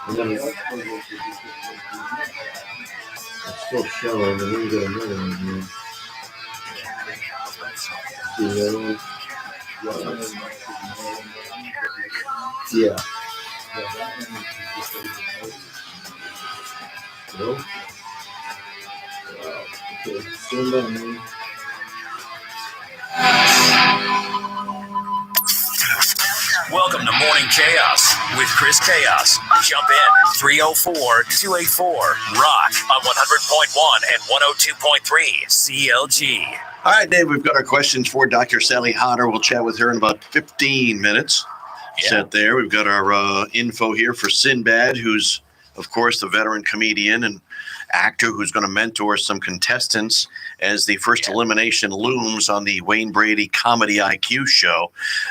and then it's still showing, and then you got another one here. See that one? Yeah. No? Wow. Okay, still done. Welcome to Morning Chaos with Chris Chaos. Jump in 304-284-ROCK on 100.1 and 102.3 CLG. All right, Dave, we've got our questions for Dr. Sally Hodder. We'll chat with her in about 15 minutes. Set there. We've got our info here for Sinbad, who's, of course, the veteran comedian and actor who's going to mentor some contestants as the first elimination looms on the Wayne Brady Comedy IQ show,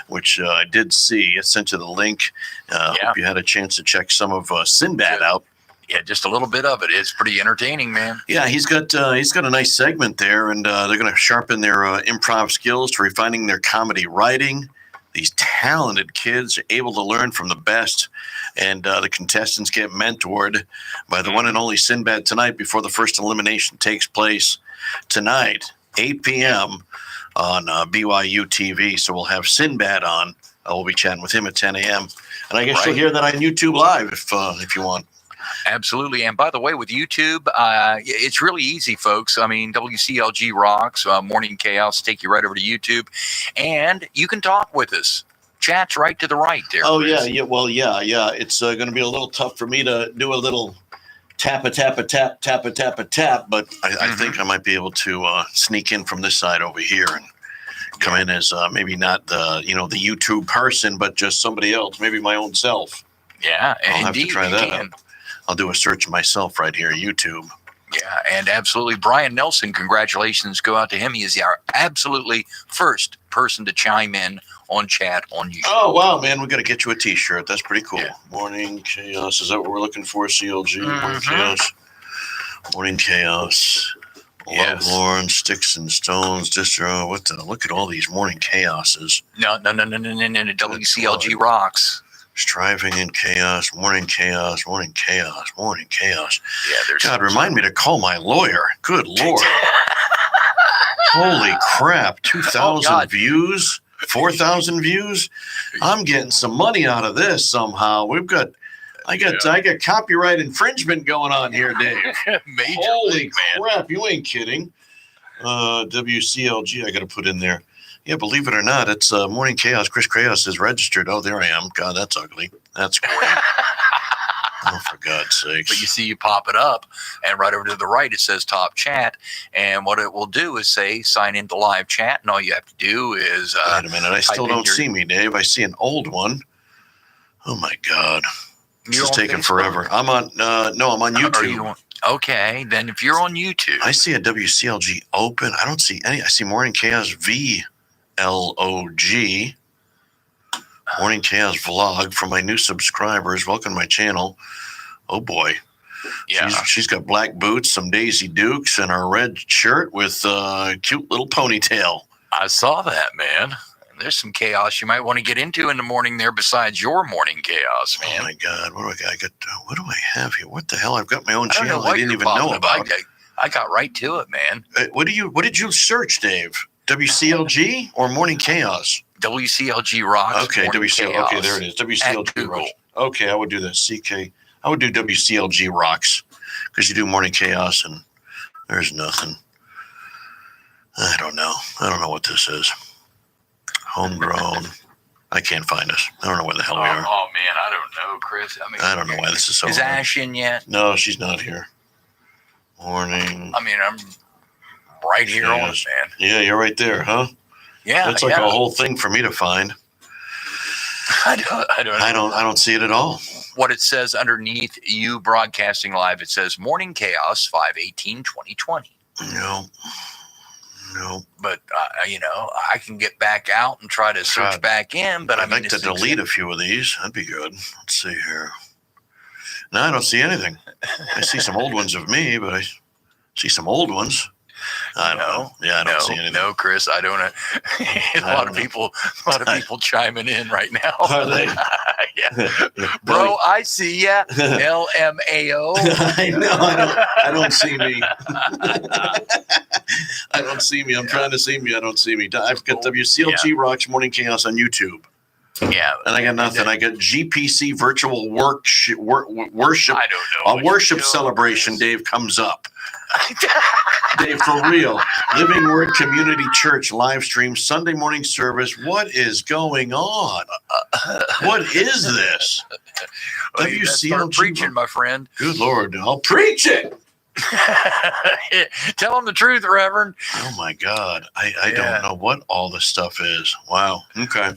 which I did see. I sent you the link. Hope you had a chance to check some of Sinbad out. Yeah, just a little bit of it. It's pretty entertaining, man. Yeah, he's got a nice segment there, and they're going to sharpen their improv skills to refining their comedy writing. These talented kids are able to learn from the best, and the contestants get mentored by the one and only Sinbad tonight before the first elimination takes place tonight, 8 p.m. on BYU TV. So we'll have Sinbad on. We'll be chatting with him at 10 a.m. And I guess you'll hear that on YouTube Live if you want. Absolutely. And by the way, with YouTube, it's really easy, folks. I mean, WCLG rocks. Morning Chaos take you right over to YouTube, and you can talk with us. Chat's right to the right there. Oh, Chris. yeah. Well, yeah. It's going to be a little tough for me to do a little tap, but I think I might be able to sneak in from this side over here and come in as maybe not the YouTube person, but just somebody else, maybe my own self. Yeah, I'll have to indeed, try you that can. out. I'll do a search of myself right here, YouTube. Yeah, and absolutely. Brian Nelson, congratulations go out to him. He is our absolutely first person to chime in on chat on YouTube. Oh, wow, man. We got to get you a T-shirt. That's pretty cool. Yeah. Morning Chaos. Is that what we're looking for, CLG? Morning Chaos. Morning Chaos. Love Lauren, Sticks and Stones, Distro. Look at all these Morning Chaoses. No. WCLG rocks. Striving in chaos, morning chaos, morning chaos, morning chaos. Yeah, there's God, remind me to call my lawyer. Good Lord. Holy crap. 2,000 views, 4,000 views. I'm getting some money out of this somehow. I got copyright infringement going on here, Dave. Holy crap. You ain't kidding. WCLG, I got to put in there. Yeah, believe it or not, it's Morning Chaos. Chris Chaos is registered. Oh, there I am. God, that's ugly. That's great. Oh, for God's sakes. But you see, you pop it up, and right over to the right, it says top chat. And what it will do is say sign into live chat. And all you have to do is. Wait a minute. I still don't see me, Dave. I see an old one. Oh, my God. This is taking forever. I'm on YouTube. Okay, then if you're on YouTube. I see a WCLG open. I don't see any. I see Morning Chaos VLOG. Morning Chaos vlog from my new subscribers. Welcome to my channel. Oh, boy. Yeah. She's got black boots, some Daisy Dukes, and her red shirt with a cute little ponytail. I saw that, man. There's some chaos you might want to get into in the morning there besides your morning chaos, man. Oh, my God. What do I have here? What the hell? I've got my own channel I didn't even know about. I got right to it, man. What did you search, Dave? WCLG or Morning Chaos? WCLG rocks. Okay, WCLG. Okay, there it is. WCLG rocks. Okay, I would do that. I would do WCLG rocks because you do Morning Chaos and there's nothing. I don't know what this is. Homegrown. I can't find us. I don't know where the hell we are. Oh man, I don't know, Chris. I mean, I don't know why this is so Is hard. Ash in yet? No, she's not here. Morning. I mean, I'm right here on it, Yes. man. Yeah, you're right there, huh? Yeah, That's like yeah. a whole thing for me to find. I don't see it at all. What it says underneath you broadcasting live, it says Morning Chaos 5/18/2020. No. But I can get back out and try to search God. back in. But I'd like to delete a few of these. That'd be good. Let's see here. No, I don't see anything. I see some old ones of me, but I see some old ones. I don't know. Yeah, I don't see anything. No, Chris, I don't. A lot of people chiming in right now. Are they? Yeah, bro, I see ya. LMAO. I know. I don't see me. I don't see me. I'm trying to see me. I don't see me. I've got WCLG Rocks Morning Chaos on YouTube. Yeah, and I got nothing. I got GPC Virtual Worship. I don't know. A worship celebration. Dave comes up. Dave, for real. Living Word Community Church live stream Sunday morning service. What is going on? What is this? Well, you gotta start preaching, my friend. Good Lord, I'll preach it. Tell them the truth, Reverend. Oh my God, I don't know what all this stuff is. Wow. Okay.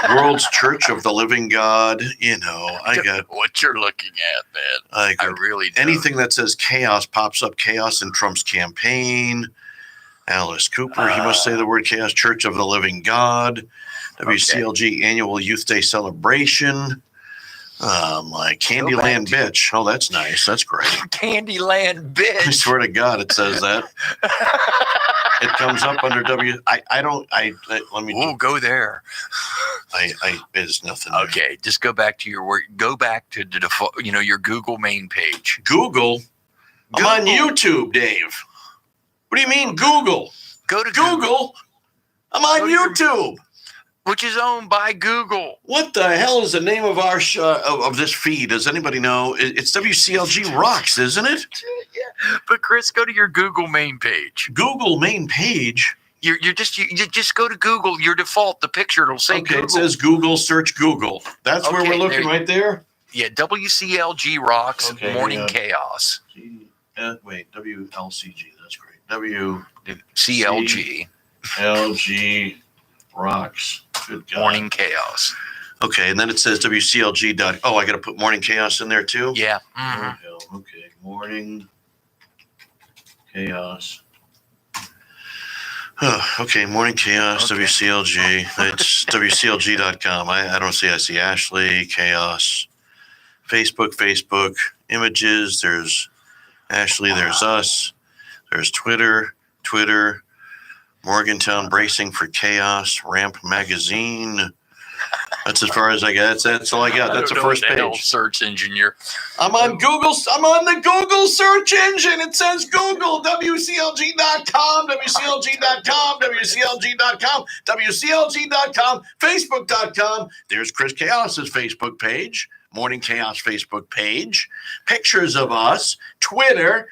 World's Church of the Living God. I got what you're looking at, man. I really do. Anything that says chaos pops up. Chaos in Trump's campaign. Alice Cooper. He must say the word chaos. Church of the Living God. WCLG Annual Youth Day Celebration. Like Candyland Bitch. Oh, that's nice. That's great. Candyland Bitch. I swear to God, it says that. It comes up under let me. We'll go there. There's nothing. Okay, just go back to your work. Go back to the default. Your Google main page. Google. I'm on YouTube, Dave. What do you mean Google? Go to Google. I'm on YouTube. Which is owned by Google. What the hell is the name of our of this feed? Does anybody know? It's WCLG Rocks, isn't it? Yeah. But Chris, go to your Google main page. Google main page. You just go to Google. Your default, the picture it'll say. Okay, Google. it says Google. Search Google. That's where we're looking right there. Yeah, WCLG Rocks Okay, Morning Chaos. Wait, WLCG. That's great. CLG. LG Rocks. Good God. Morning Chaos. Okay, and then it says WCLG. Oh, I got to put Morning Chaos in there too? Yeah. Mm-hmm. Okay, Morning Chaos. Okay, Morning Chaos, okay. WCLG. It's WCLG.com. I don't see. I see Ashley, Chaos, Facebook, images. There's Ashley, there's us. There's Twitter, Morgantown Bracing for Chaos, Ramp Magazine. That's as far as I got. That's all I got. That's the first page. Search engine. I'm on Google. I'm on the Google search engine. It says Google. WCLG.com. WCLG.com. WCLG.com. WCLG.com. Facebook.com. There's Chris Chaos's Facebook page. Morning Chaos Facebook page. Pictures of us. Twitter.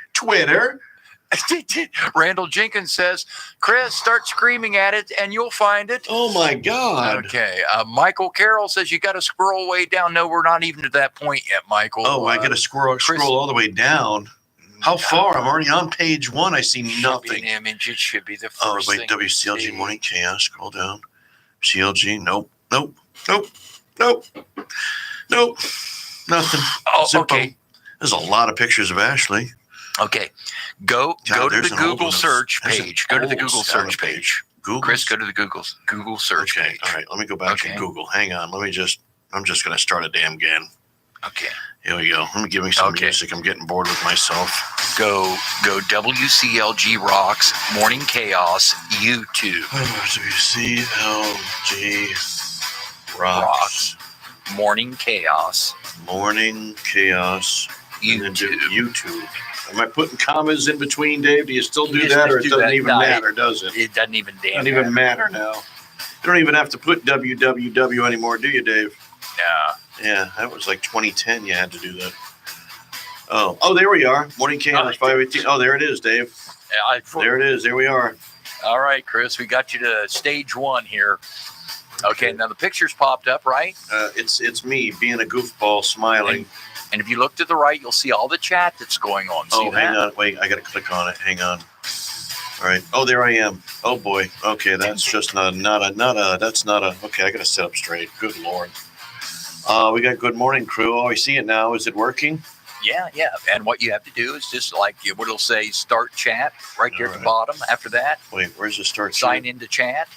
Randall Jenkins says, Chris, start screaming at it and you'll find it. Oh my God. Okay. Michael Carroll says you got to scroll way down. No, we're not even to that point yet, Michael. Oh, I got to scroll all the way down. How far? I'm already on page 1. I see nothing. An image. It should be the first thing. WCLG Morning Chaos. Scroll down. CLG. Nope. Nothing. Oh, Zippo. okay. There's a lot of pictures of Ashley. Okay. Go to the Google search page. Go to the Google search page. Chris, go to the Google search page. All right. Let me go back to Google. Hang on. I'm just going to start a damn game. Okay. Here we go. Let me give me some music. I'm getting bored with myself. Go WCLG Rocks Morning Chaos YouTube. WCLG Rocks Morning Chaos YouTube. Am I putting commas in between, Dave? Do you still do that, or it doesn't even matter, does it? It doesn't even matter now. You don't even have to put www anymore, do you, Dave? No. Yeah, that was like 2010. You had to do that. Oh, there we are. Morning Chaos 518. Oh, there it is, Dave. There it is. There we are. All right, Chris, we got you to stage 1 here. Okay, now the picture's popped up, right? It's me being a goofball, smiling. And if you look to the right, you'll see all the chat that's going on. See that? Hang on. Wait, I got to click on it. Hang on. All right. Oh, there I am. Oh boy. Okay, that's just not a. Okay, I got to sit up straight. Good Lord. We got good morning crew. Oh, I see it now. Is it working? Yeah. And what you have to do is just like what it'll say, start chat right there at the bottom. After that, wait, where's the start? Sign into chat.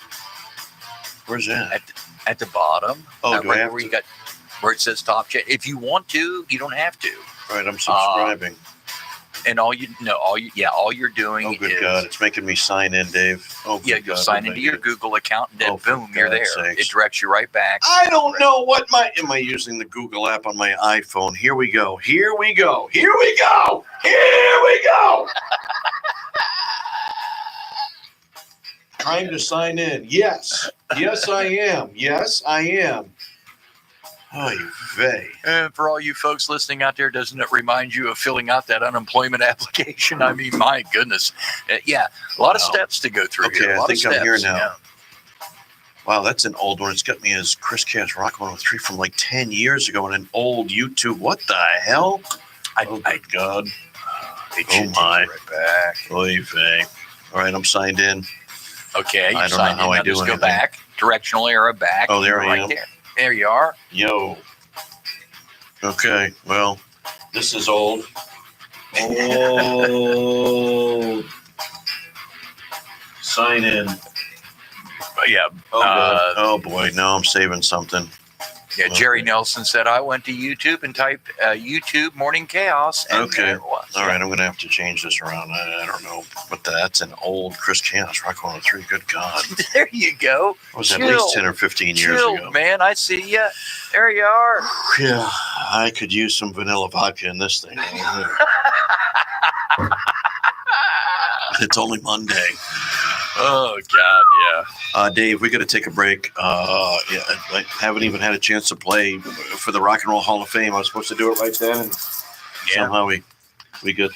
Where's that? At the bottom. Oh, do I have where to? you got where it says top chat. If you want to, you don't have to. All right, I'm subscribing. And all you're doing Oh, good is God. It's making me sign in, Dave. Oh, yeah, good you'll God, sign oh, into my your God. Google account, and then for boom, you're there. God's sakes. It directs you right back. I don't know what am I using the Google app on my iPhone. Here we go. Here we go. Here we go. Here we go. Trying to sign in. Yes. Yes, I am. Yes, I am. Oy vey. And for all you folks listening out there, doesn't it remind you of filling out that unemployment application? I mean, my goodness. Yeah, a lot of steps to go through Okay, here. A I lot think of I'm here steps, now. yeah. Wow, that's an old one. It's got me as Chris Cass Rock 103 from like 10 years ago on an old YouTube. What the hell? Oh, good God. Oh, my. Right back. Oy vey. All right, I'm signed in. Okay, you I don't know signed how in. I Now do just go anything. back. Directional arrow back. Oh, there You're I right am. There you are. Yo. Okay, well, this is old. Oh. Sign in. Yeah. Oh, God. Oh, boy. Now I'm saving something. Yeah, Jerry Nelson said, I went to YouTube and typed YouTube Morning Chaos. And Okay. there it was. All right, I'm going to have to change this around. I don't know. But that's an old Chris Chaos Rock 103. Good God. There you go. It was at least 10 or 15 years Chill, ago. man. I see you. There you are. Yeah, I could use some vanilla vodka in this thing. It's only Monday. Oh, God, yeah. Dave, we got to take a break. Yeah, I haven't even had a chance to play for the Rock and Roll Hall of Fame. I was supposed to do it right then, and somehow we got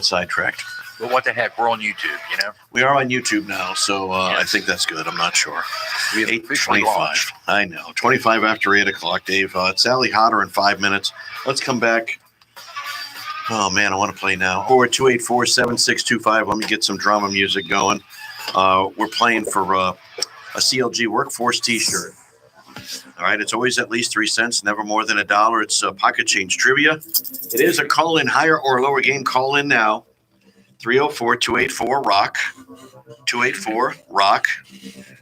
sidetracked. But what the heck? We're on YouTube, you know? We are on YouTube now, so I think that's good. I'm not sure. We have officially 8:25. launched. I know. 25 after 8 o'clock, Dave. It's Sally Hodder in 5 minutes. Let's come back. Oh, man, I want to play now. 4-284-7625. Let me get some drama music going. We're playing for a CLG Workforce t-shirt. All right, it's always at least 3 cents, never more than $1. It's pocket change trivia. It is a call-in, higher or lower game. Call in now. 304-284-ROCK. 284-ROCK.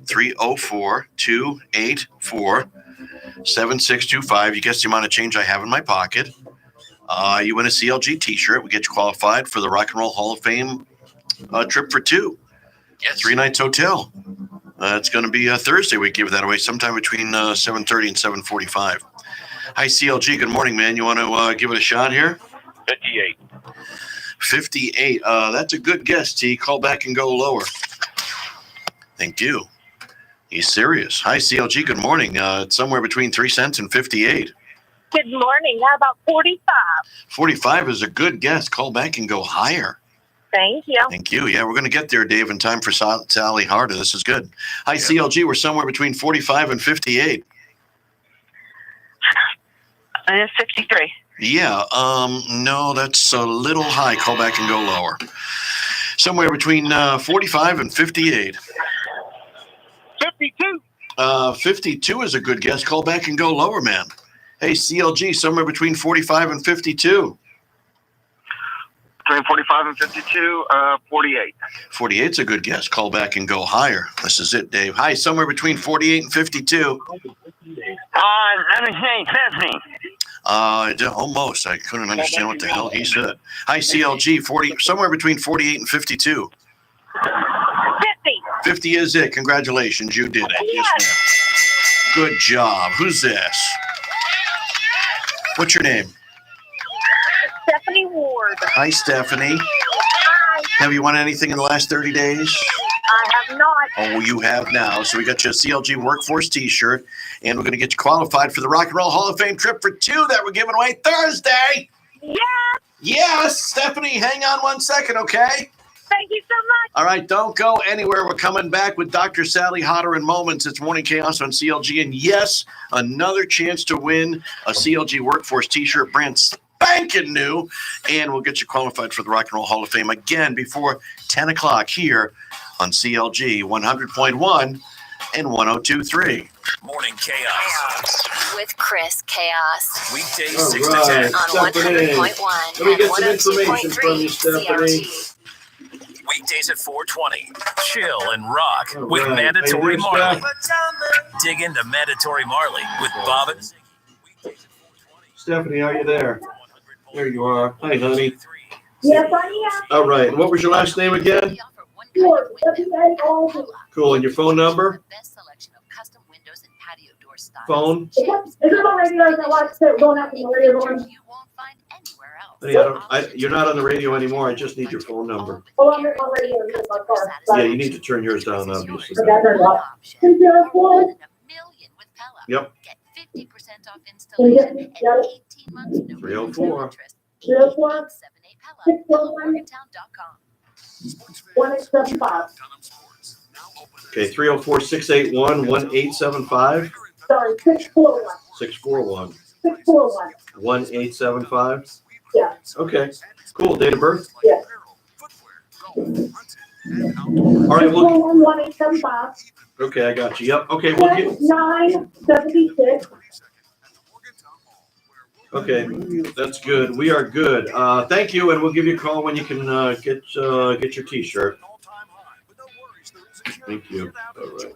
304-284-7625. You guess the amount of change I have in my pocket. You win a CLG t-shirt. We get you qualified for the Rock and Roll Hall of Fame trip for 2. Yes. 3 nights hotel. It's going to be Thursday. We give that away sometime between 7:30 and 7:45. Hi, CLG. Good morning, man. You want to give it a shot here? 58. 58. That's a good guess, T. Call back and go lower. Thank you. He's serious. Hi, CLG. Good morning. It's somewhere between 3 cents and 58. Good morning. How about 45? 45 is a good guess. Call back and go higher. Thank you. Thank you. Yeah, we're going to get there, Dave, in time for Sally Harder. This is good. Hi, CLG. We're somewhere between 45 and 58. 53. Yeah. No, that's a little high. Call back and go lower. Somewhere between 45 and 58. 52. 52 is a good guess. Call back and go lower, man. Hey, CLG, somewhere between 45 and 52. Between 45 and 52, 48. 48 is a good guess. Call back and go higher. This is it, Dave. Hi, somewhere between 48 and 52. Let me say 50. Almost. I couldn't understand what the hell he said. Hi, CLG, 40, somewhere between 48 and 52. 50. 50 is it. Congratulations. You did it. Yes, ma'am. Good job. Who's this? What's your name? Stephanie Ward. Hi, Stephanie. Hi. Have you won anything in the last 30 days? I have not. Oh, you have now. So we got you a CLG Workforce t-shirt, and we're going to get you qualified for the Rock and Roll Hall of Fame trip for 2 that we're giving away Thursday. Yes. Yes, Stephanie, hang on 1 second, okay? Thank you so much. All right, don't go anywhere. We're coming back with Dr. Sally Hodder in moments. It's Morning Chaos on CLG. And yes, another chance to win a CLG Workforce t-shirt, brand spanking new. And we'll get you qualified for the Rock and Roll Hall of Fame again before 10 o'clock here on CLG 100.1 and 102.3. Morning Chaos. With Chris Chaos. Weekdays All 6 right, to 10. On Stephanie. 100.1 Let me and get some information from you, 102.3 Stephanie. CLG. Weekdays at 4:20. Chill and rock All with right. Mandatory How you doing, Marley. Dig into Mandatory Marley with Bob and Stephanie, are you there? There you are. Hi, honey. Yes, I am. All right. What was your last name again? Sure. W-A-O-D. Cool. And your phone number? Phone? Is it on radio? Is it like going out from the radio? Honey, you're not on the radio anymore. I just need your phone number. Oh, I'm on radio. In my car. Yeah, you need to turn yours down, obviously. Okay, I turned it off. 204. Yep. Can you get me? Got it? 304. 304. 641. 1875. Okay, 304-681-1875. Sorry, 641. 641. 641. 1875. Yeah. Okay. Cool. Date of birth? Yeah. All right. Well, 641, 1875. okay, I got you. Yep. Okay. We'll get. 976. Okay, that's good. We are good. Thank you, and we'll give you a call when you can get your T-shirt. Thank you. All right.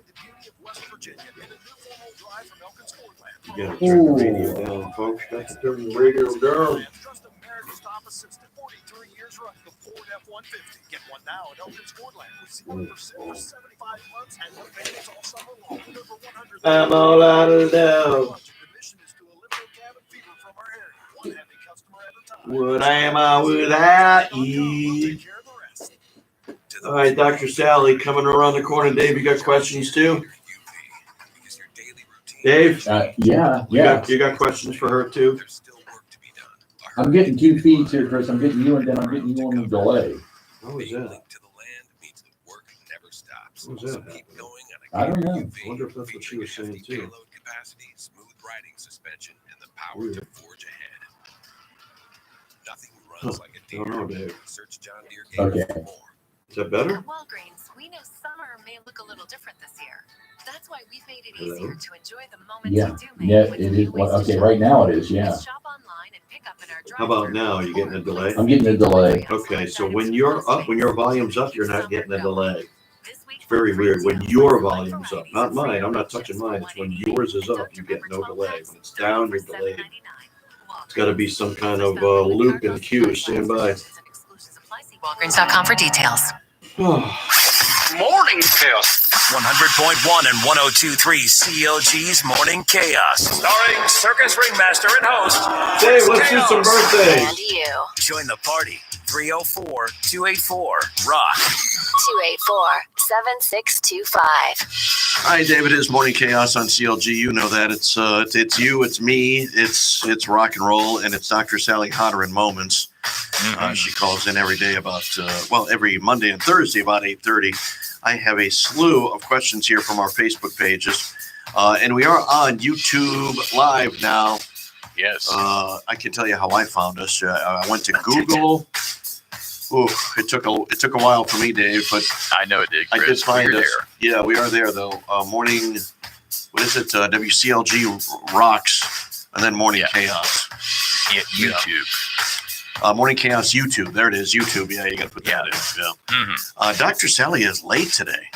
You gotta turn the radio down, folks. Got to turn the radio down. I'm all out of love. What am I without you? All right, Dr. Sally coming around the corner. Dave, you got questions too? Dave? Yeah. You got questions for her too? I'm getting two feeds here, Chris. I'm getting you, and then I'm getting you on the delay. What was that? What was that? I don't know. I wonder if that's what she was saying too. Weird. Huh. I don't know, Dave. Okay. Is that better? At Walgreens, we know summer may look a little different this year. That's why we've made it Hello? easier to enjoy the moments Yeah. you do make. Yeah, with it new is. ways to Okay, shop. right now it is. Yeah. Just shop online and pick up in our How about now? Are you getting a delay? I'm getting a delay. Okay, so when you're up, when your volume's up, you're not getting a delay. It's very weird. When your volume's up, not mine. I'm not touching mine. It's when yours is up, you get no delay. When it's down, you're delayed. It's got to be some kind of loop in the queue. Stand by. Walgreens.com for details. Morning Chaos. 100.1 and 102.3 CLG's Morning Chaos. Starring Circus Ringmaster and host. Hey, let's do some birthdays. And you. Join the party. 304-284-ROCK. 284-7625. Hi, David. It's Morning Chaos on CLG. You know that. It's you, it's me, it's rock and roll, and it's Dr. Sally Hodder in moments. She calls in every day about, every Monday and Thursday about 8:30. I have a slew of questions here from our Facebook pages, and we are on YouTube Live now. Yes. I can tell you how I found us. I went to Google. Ooh, it took a while for me, Dave, but I know it did, Chris. I did find We're us. there. Yeah, we are there though. Morning, what is it? WCLG Rocks, and then Morning Chaos. Yeah, YouTube. Morning Chaos YouTube. There it is. YouTube. Yeah, you got to put that in. Yeah. Dr. Sally is late today.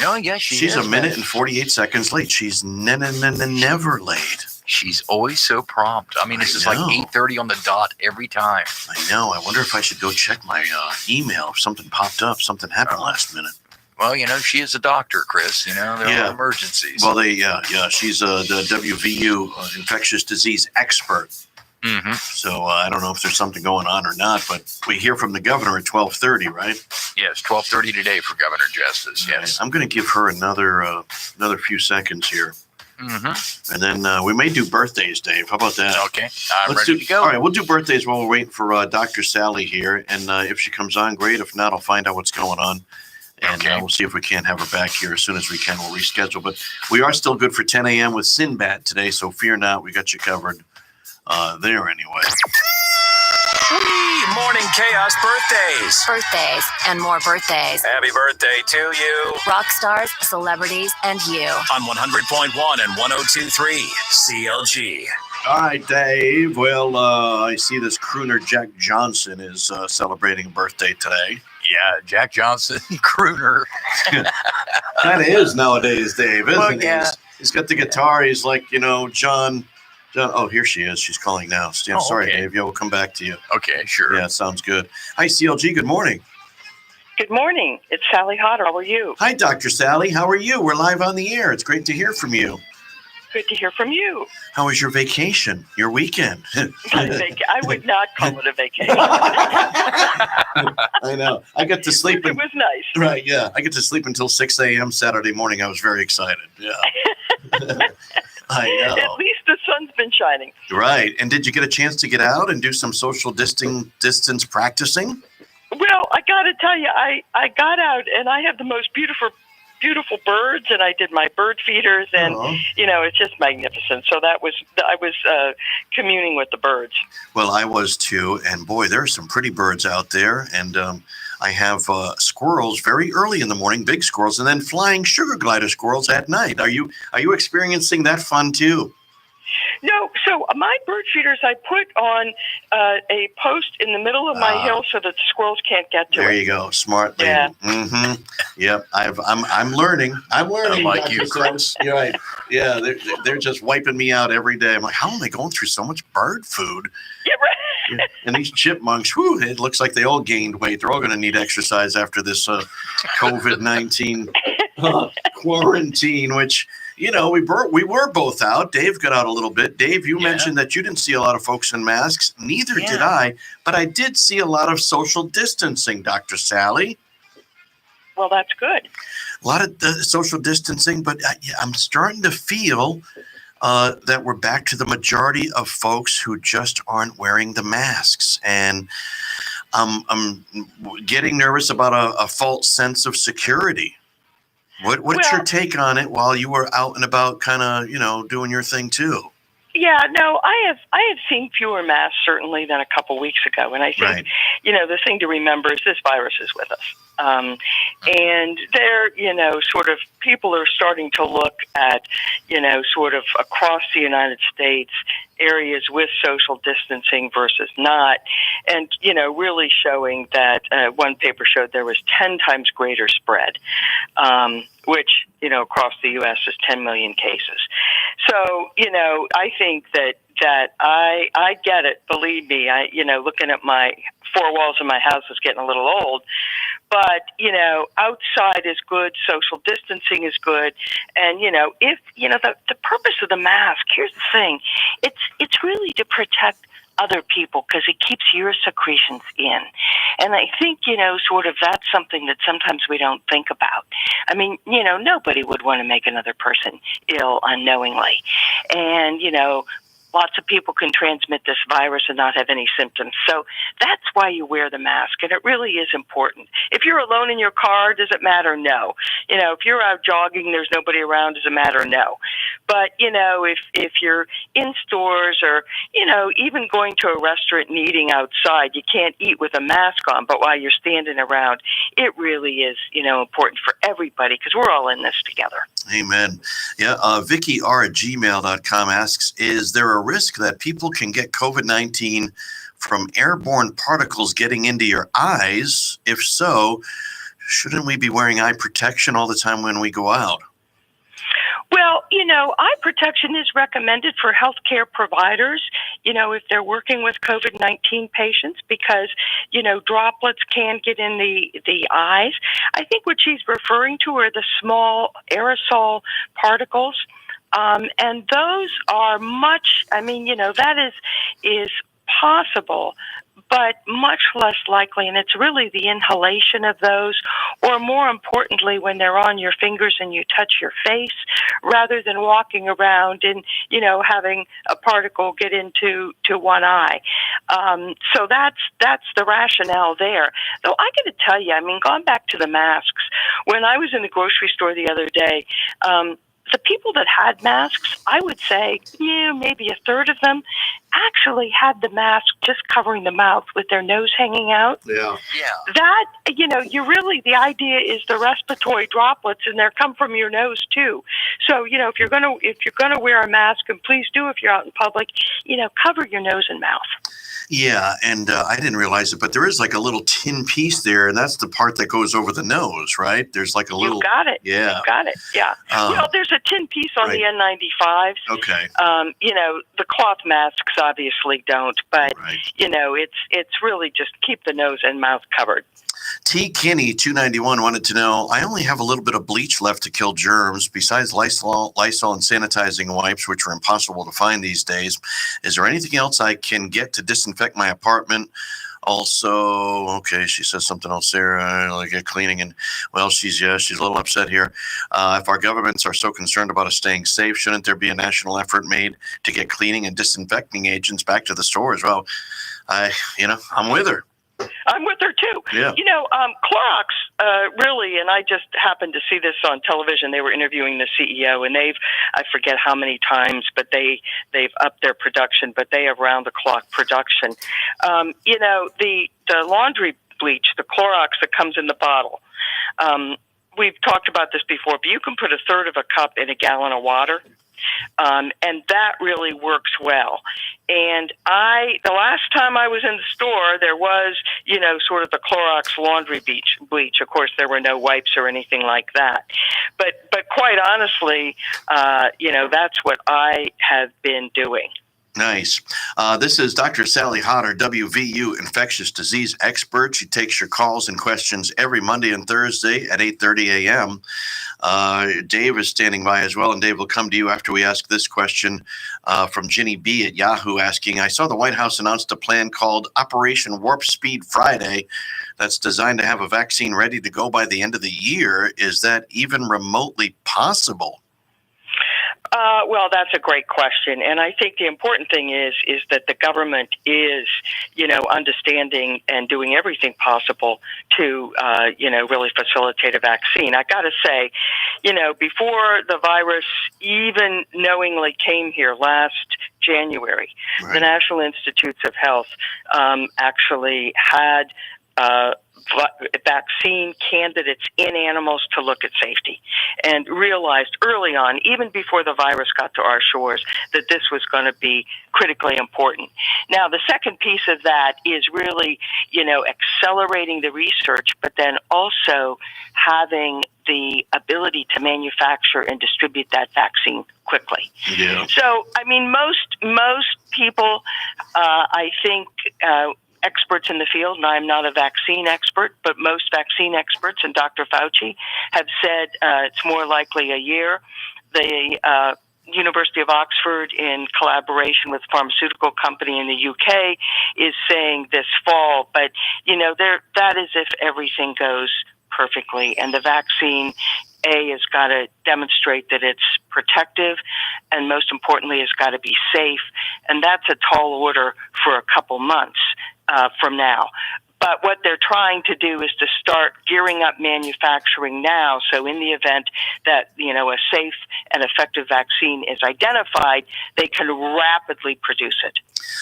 Oh, yeah, she's a minute and 48 seconds late. She's never late. She's always so prompt. I mean, it's just like 8:30 on the dot every time. I know. I wonder if I should go check my email. If something popped up, something happened last minute. Well, she is a doctor, Chris. There are emergencies. Well, she's the WVU infectious disease expert. Mm-hmm. So I don't know if there's something going on or not, but we hear from the governor at 12:30, right? Yes, 12:30 today for Governor Justice. Yes. I'm going to give her another few seconds here. Mm-hmm. And then we may do birthdays, Dave. How about that? Okay, I'm Let's ready to go. All right, we'll do birthdays while we're waiting for Dr. Sally here. And if she comes on, great. If not, I'll find out what's going on. And we'll see if we can't have her back here as soon as we can. We'll reschedule. But we are still good for 10 a.m. with Sinbad today, so fear not. We got you covered there anyway. Morning Chaos birthdays. Birthdays and more birthdays. Happy birthday to you. Rock stars, celebrities, and you. On 100.1 and 102.3 CLG. All right, Dave. Well, I see this crooner Jack Johnson is celebrating a birthday today. Yeah, Jack Johnson, crooner. Kind of is nowadays, Dave, isn't Well, he? yeah. He's got the guitar. He's like, John. Oh, here she is. She's calling now. I'm sorry, okay. Dave. Yeah, we'll come back to you. Okay, sure. Yeah, sounds good. Hi, CLG. Good morning. Good morning. It's Sally Hodder. How are you? Hi, Dr. Sally. How are you? We're live on the air. It's great to hear from you. Good to hear from you. How was your vacation? Your weekend? I would not call it a vacation. I know. I got to sleep. It was nice. Right, yeah. I get to sleep until 6 a.m. Saturday morning. I was very excited. Yeah. I know. At least the sun's been shining. Right. And did you get a chance to get out and do some social distance practicing? Well, I got to tell you, I got out and I have the most beautiful birds, and I did my bird feeders, and it's just magnificent. So I was communing with the birds. Well, I was too, and boy, there are some pretty birds out there, and I have squirrels very early in the morning, big squirrels, and then flying sugar glider squirrels at night. Are you experiencing that fun too? No, so my bird feeders I put on a post in the middle of my hill so that the squirrels can't get to it. There you go, smart lady. Yeah. Mm-hmm. Yep. I'm learning. I'm learning. Like Dr. you, Chris. You're right. Yeah, they're just wiping me out every day. I'm like, how am I going through so much bird food? Yeah, right. Yeah. And these chipmunks, it looks like they all gained weight. They're all going to need exercise after this COVID-19 quarantine, which. We were both out. Dave got out a little bit. Dave, you mentioned that you didn't see a lot of folks in masks. Neither did I, but I did see a lot of social distancing, Dr. Sally. Well, that's good. A lot of social distancing, but I'm starting to feel that we're back to the majority of folks who just aren't wearing the masks. And I'm getting nervous about a false sense of security. What's your take on it while you were out and about kind of, doing your thing too? Yeah, no, I have seen fewer masks certainly than a couple weeks ago. And I think, the thing to remember is this virus is with us. And there, sort of people are starting to look at, sort of across the United States, areas with social distancing versus not. And, really showing that one paper showed there was 10 times greater spread, which, across the U.S. is 10 million cases. So, I think that I get it. Believe me, looking at my four walls of my house is getting a little old. But, outside is good. Social distancing is good. And, if, the purpose of the mask, here's the thing. It's really to protect other people because it keeps your secretions in. And I think, sort of that's something that sometimes we don't think about. I mean, nobody would want to make another person ill unknowingly. And, lots of people can transmit this virus and not have any symptoms. So that's why you wear the mask, and it really is important. If you're alone in your car, does it matter? No. If you're out jogging, there's nobody around, does it matter? No. But, if you're in stores or, even going to a restaurant and eating outside, you can't eat with a mask on, but while you're standing around, it really is, important for everybody because we're all in this together. Amen. Yeah. Vicky R at gmail.com asks, is there a risk that people can get COVID-19 from airborne particles getting into your eyes? If so, shouldn't we be wearing eye protection all the time when we go out? Well, eye protection is recommended for healthcare providers, if they're working with COVID-19 patients because, droplets can get in the eyes. I think what she's referring to are the small aerosol particles. And those are that is possible. but much less likely, and it's really the inhalation of those, or more importantly, when they're on your fingers and you touch your face, rather than walking around and, having a particle get into one eye. So that's the rationale there. Though I got to tell you, going back to the masks, when I was in the grocery store the other day, the people that had masks, I would say, maybe a third of them actually had the mask just covering the mouth with their nose hanging out. Yeah. That, the idea is the respiratory droplets, and they come from your nose too. So, if you're gonna wear a mask, and please do if you're out in public, cover your nose and mouth. Yeah, and I didn't realize it, but there is like a little tin piece there, and that's the part that goes over the nose, right? There's like a little. You got it. Yeah. You got it. Yeah. There's a tin piece on the N95s. Okay. The cloth masks obviously don't, but it's really just keep the nose and mouth covered. T. Kinney 291 wanted to know, I only have a little bit of bleach left to kill germs. Besides Lysol and sanitizing wipes, which are impossible to find these days, is there anything else I can get to disinfect my apartment? Also, okay, she says something else there, like cleaning, and well, she's a little upset here. If our governments are so concerned about us staying safe, shouldn't there be a national effort made to get cleaning and disinfecting agents back to the stores? Well, I'm with her. I'm with her too. Yeah. Clorox, really, and I just happened to see this on television. They were interviewing the CEO, and I forget how many times, but they've upped their production, but they have round-the-clock production. The laundry bleach, the Clorox that comes in the bottle, we've talked about this before, but you can put a third of a cup in a gallon of water. And that really works well. And the last time I was in the store, there was, sort of the Clorox laundry bleach. Of course, there were no wipes or anything like that. But quite honestly, that's what I have been doing. Nice. This is Dr. Sally Hodder, WVU infectious disease expert. She takes your calls and questions every Monday and Thursday at 8:30 a.m. Dave is standing by as well, and Dave will come to you after we ask this question from Ginny B at Yahoo asking, I saw the White House announced a plan called Operation Warp Speed Friday that's designed to have a vaccine ready to go by the end of the year. Is that even remotely possible? Well, that's a great question, and I think the important thing is that the government is, understanding and doing everything possible to, really facilitate a vaccine. I got to say, before the virus even knowingly came here last January, the National Institutes of Health actually had vaccine candidates in animals to look at safety, and realized early on, even before the virus got to our shores, that this was going to be critically important. Now, the second piece of that is really, accelerating the research, but then also having the ability to manufacture and distribute that vaccine quickly. Yeah. So, most people, I think, experts in the field, and I'm not a vaccine expert, but most vaccine experts and Dr. Fauci have said it's more likely a year. The University of Oxford, in collaboration with a pharmaceutical company in the UK, is saying this fall. But, that is if everything goes perfectly. And the vaccine, has got to demonstrate that it's protective, and most importantly, it's got to be safe. And that's a tall order for a couple months from now. But what they're trying to do is to start gearing up manufacturing now. So in the event that, a safe and effective vaccine is identified, they can rapidly produce it.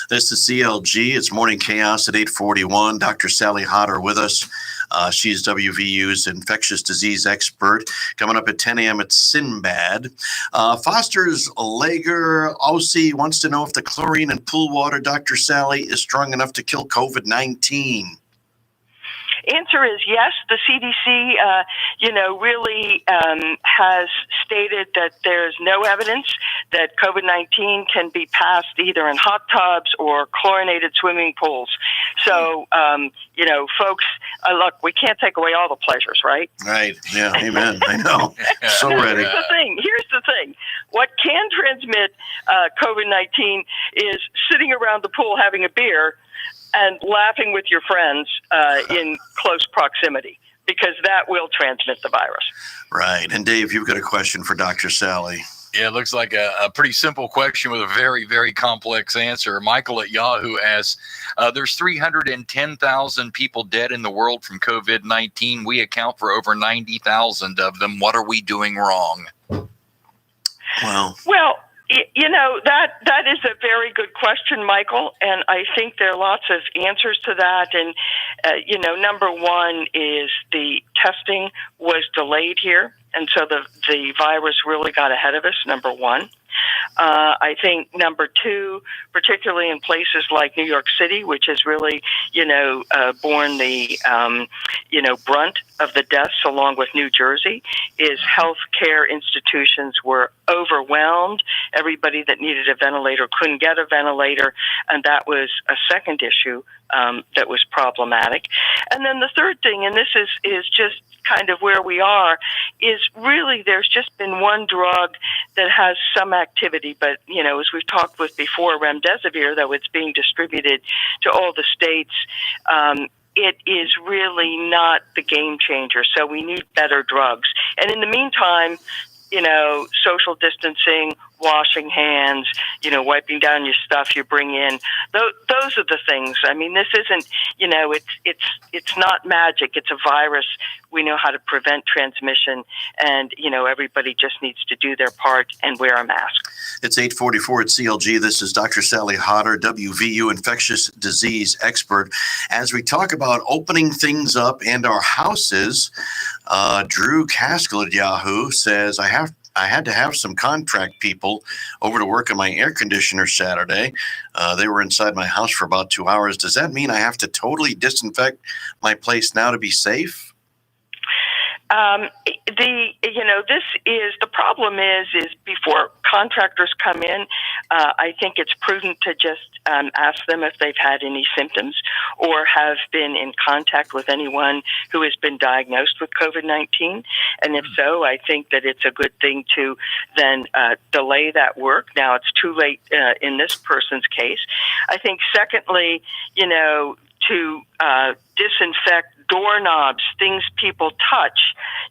This is CLG. It's Morning Chaos at 8:41. Dr. Sally Hodder with us. She's WVU's infectious disease expert. Coming up at 10 a.m. at Sinbad. Foster's Lager OC wants to know if the chlorine in pool water, Dr. Sally, is strong enough to kill COVID-19. Answer is yes. The CDC, really has stated that there's no evidence that COVID-19 can be passed either in hot tubs or chlorinated swimming pools. So, folks, look, we can't take away all the pleasures, right? Right. Yeah. Amen. I know. So ready. Here's the thing. What can transmit COVID-19 is sitting around the pool having a beer and laughing with your friends in close proximity, because that will transmit the virus. Right. And Dave, you've got a question for Dr. Sally. Yeah, it looks like a pretty simple question with a very, very complex answer. Michael at Yahoo asks, there's 310,000 people dead in the world from COVID-19. We account for over 90,000 of them. What are we doing wrong? Well, that is a very good question, Michael, and I think there are lots of answers to that. And, number one is the testing was delayed here, and so the virus really got ahead of us, number one. I think number two, particularly in places like New York City, which has really, borne the, brunt of the deaths along with New Jersey, is healthcare institutions were overwhelmed. Everybody that needed a ventilator couldn't get a ventilator, and that was a second issue that was problematic. And then the third thing, and this is just kind of where we are, is really there's just been one drug that has some activity, but, as we've talked with before, remdesivir, though it's being distributed to all the states, it is really not the game changer. So we need better drugs. And in the meantime, social distancing, washing hands, wiping down your stuff you bring in. Those are the things. I mean, this isn't, it's not magic. It's a virus. We know how to prevent transmission, and, everybody just needs to do their part and wear a mask. It's 8:44 at CLG. This is Dr. Sally Hodder, WVU infectious disease expert. As we talk about opening things up and our houses, Drew Caskell at Yahoo says, I had to have some contract people over to work on my air conditioner Saturday. They were inside my house for about 2 hours. Does that mean I have to totally disinfect my place now to be safe? This is the problem is before contractors come in, I think it's prudent to just ask them if they've had any symptoms or have been in contact with anyone who has been diagnosed with COVID-19. And if so, I think that it's a good thing to then delay that work. Now it's too late in this person's case. I think secondly, to disinfect doorknobs, things people touch.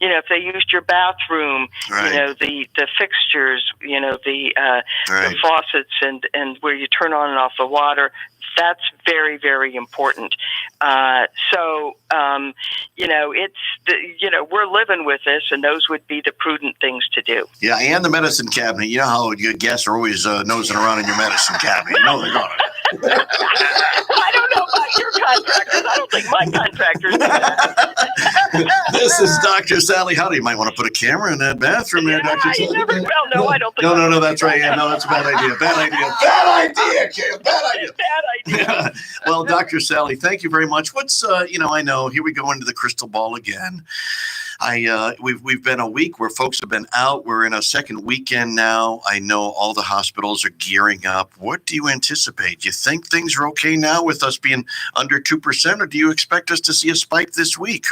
If they used your bathroom, right. The fixtures, the faucets and where you turn on and off the water. That's very, very important. We're living with this, and those would be the prudent things to do. Yeah, and the medicine cabinet. You know how your guests are always nosing around in your medicine cabinet. You know they're going to. I don't know about your contractors. I don't think my contractors do that. This is Dr. Sally Hodder. You might want to put a camera in that bathroom there, Dr. Sally. I don't think. No, that's right. Yeah, no, that's a bad idea. Bad idea, Kim. Bad idea. Well, Dr. Sally, thank you very much. What's I know here we go into the crystal ball again. We've been a week where folks have been out. We're in a second weekend now. I know all the hospitals are gearing up. What do you anticipate? Do you think things are okay now with us being under 2%, or do you expect us to see a spike this week?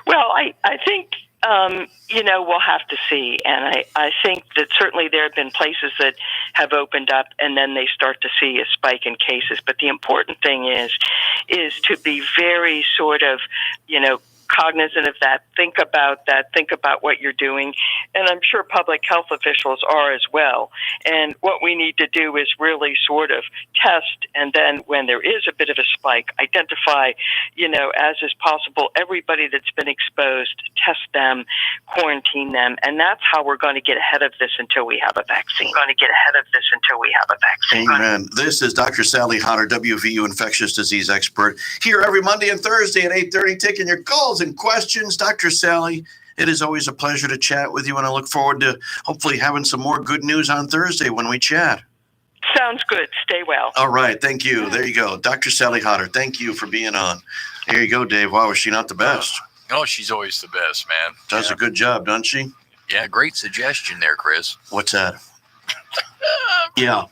Well, I think we'll have to see. And I think that certainly there have been places that have opened up and then they start to see a spike in cases. But the important thing is to be very sort of, cognizant of that, think about what you're doing. And I'm sure public health officials are as well. And what we need to do is really sort of test, and then when there is a bit of a spike, identify, as is possible, everybody that's been exposed, test them, quarantine them. And that's how we're going to get ahead of this until we have a vaccine. Amen. This is Dr. Sally Hodder, WVU infectious disease expert, here every Monday and Thursday at 8:30, taking your calls and questions. Dr. Sally, it is always a pleasure to chat with you, and I look forward to hopefully having some more good news on Thursday when we chat. Sounds good. Stay well. All right. Thank you. There you go. Dr. Sally Hodder, thank you for being on. Here you go, Dave. Wow, is she not the best? Oh, she's always the best, man. Does a good job, doesn't she? Yeah, great suggestion there, Chris. What's that? Yeah.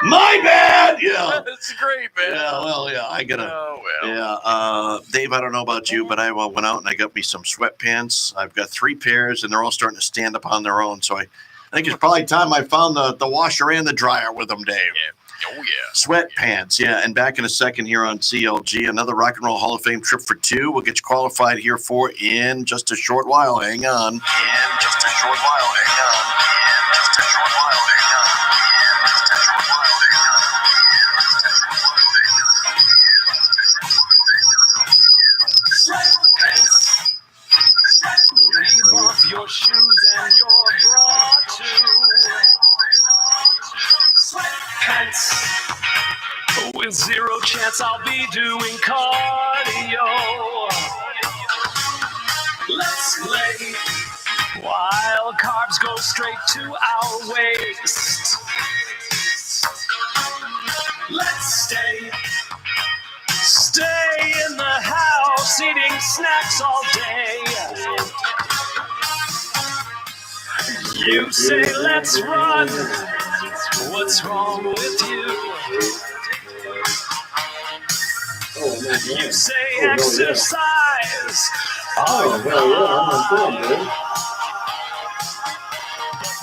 My bad. Yeah. That's great, man. Yeah, well, yeah, I gotta. Oh, well. Yeah, Dave, I don't know about you, but I went out and I got me some sweatpants. I've got 3 pairs, and they're all starting to stand up on their own. So I think it's probably time I found the washer and the dryer with them, Dave. Oh, yeah. Sweatpants, yeah. And back in a second here on CLG, another Rock and Roll Hall of Fame trip for 2. We'll get you qualified here for in just a short while. Hang on. In just a short while. Hang on. In just a short while. Hang on. In just a short while. Hang on. Leave off your shoes and your bra too. Sweatpants. With zero chance I'll be doing cardio. Let's lay while carbs go straight to our waist. Let's stay in the house eating snacks all day. You say let's run. What's wrong with you? You say exercise. Oh,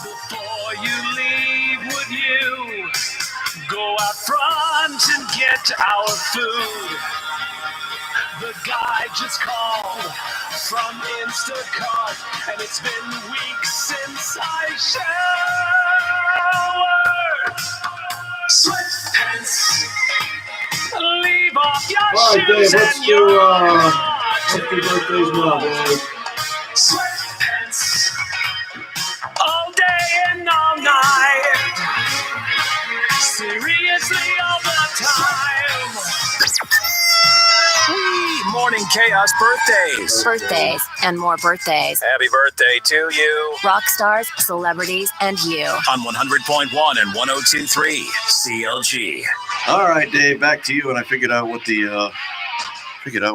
before you leave, would you go out front and get our food? The guy just called from Instacart, and it's been weeks since I showered. Sweatpants. Leave off your shoes and your happy birthdays now, Dave. Sweatpants. All day and all night. Seriously all the time. Morning Chaos birthdays. Birthdays and more birthdays. Happy birthday to you. Rock stars, celebrities, and you. On 100.1 and 102.3 CLG. All right, Dave, back to you. And I figured out what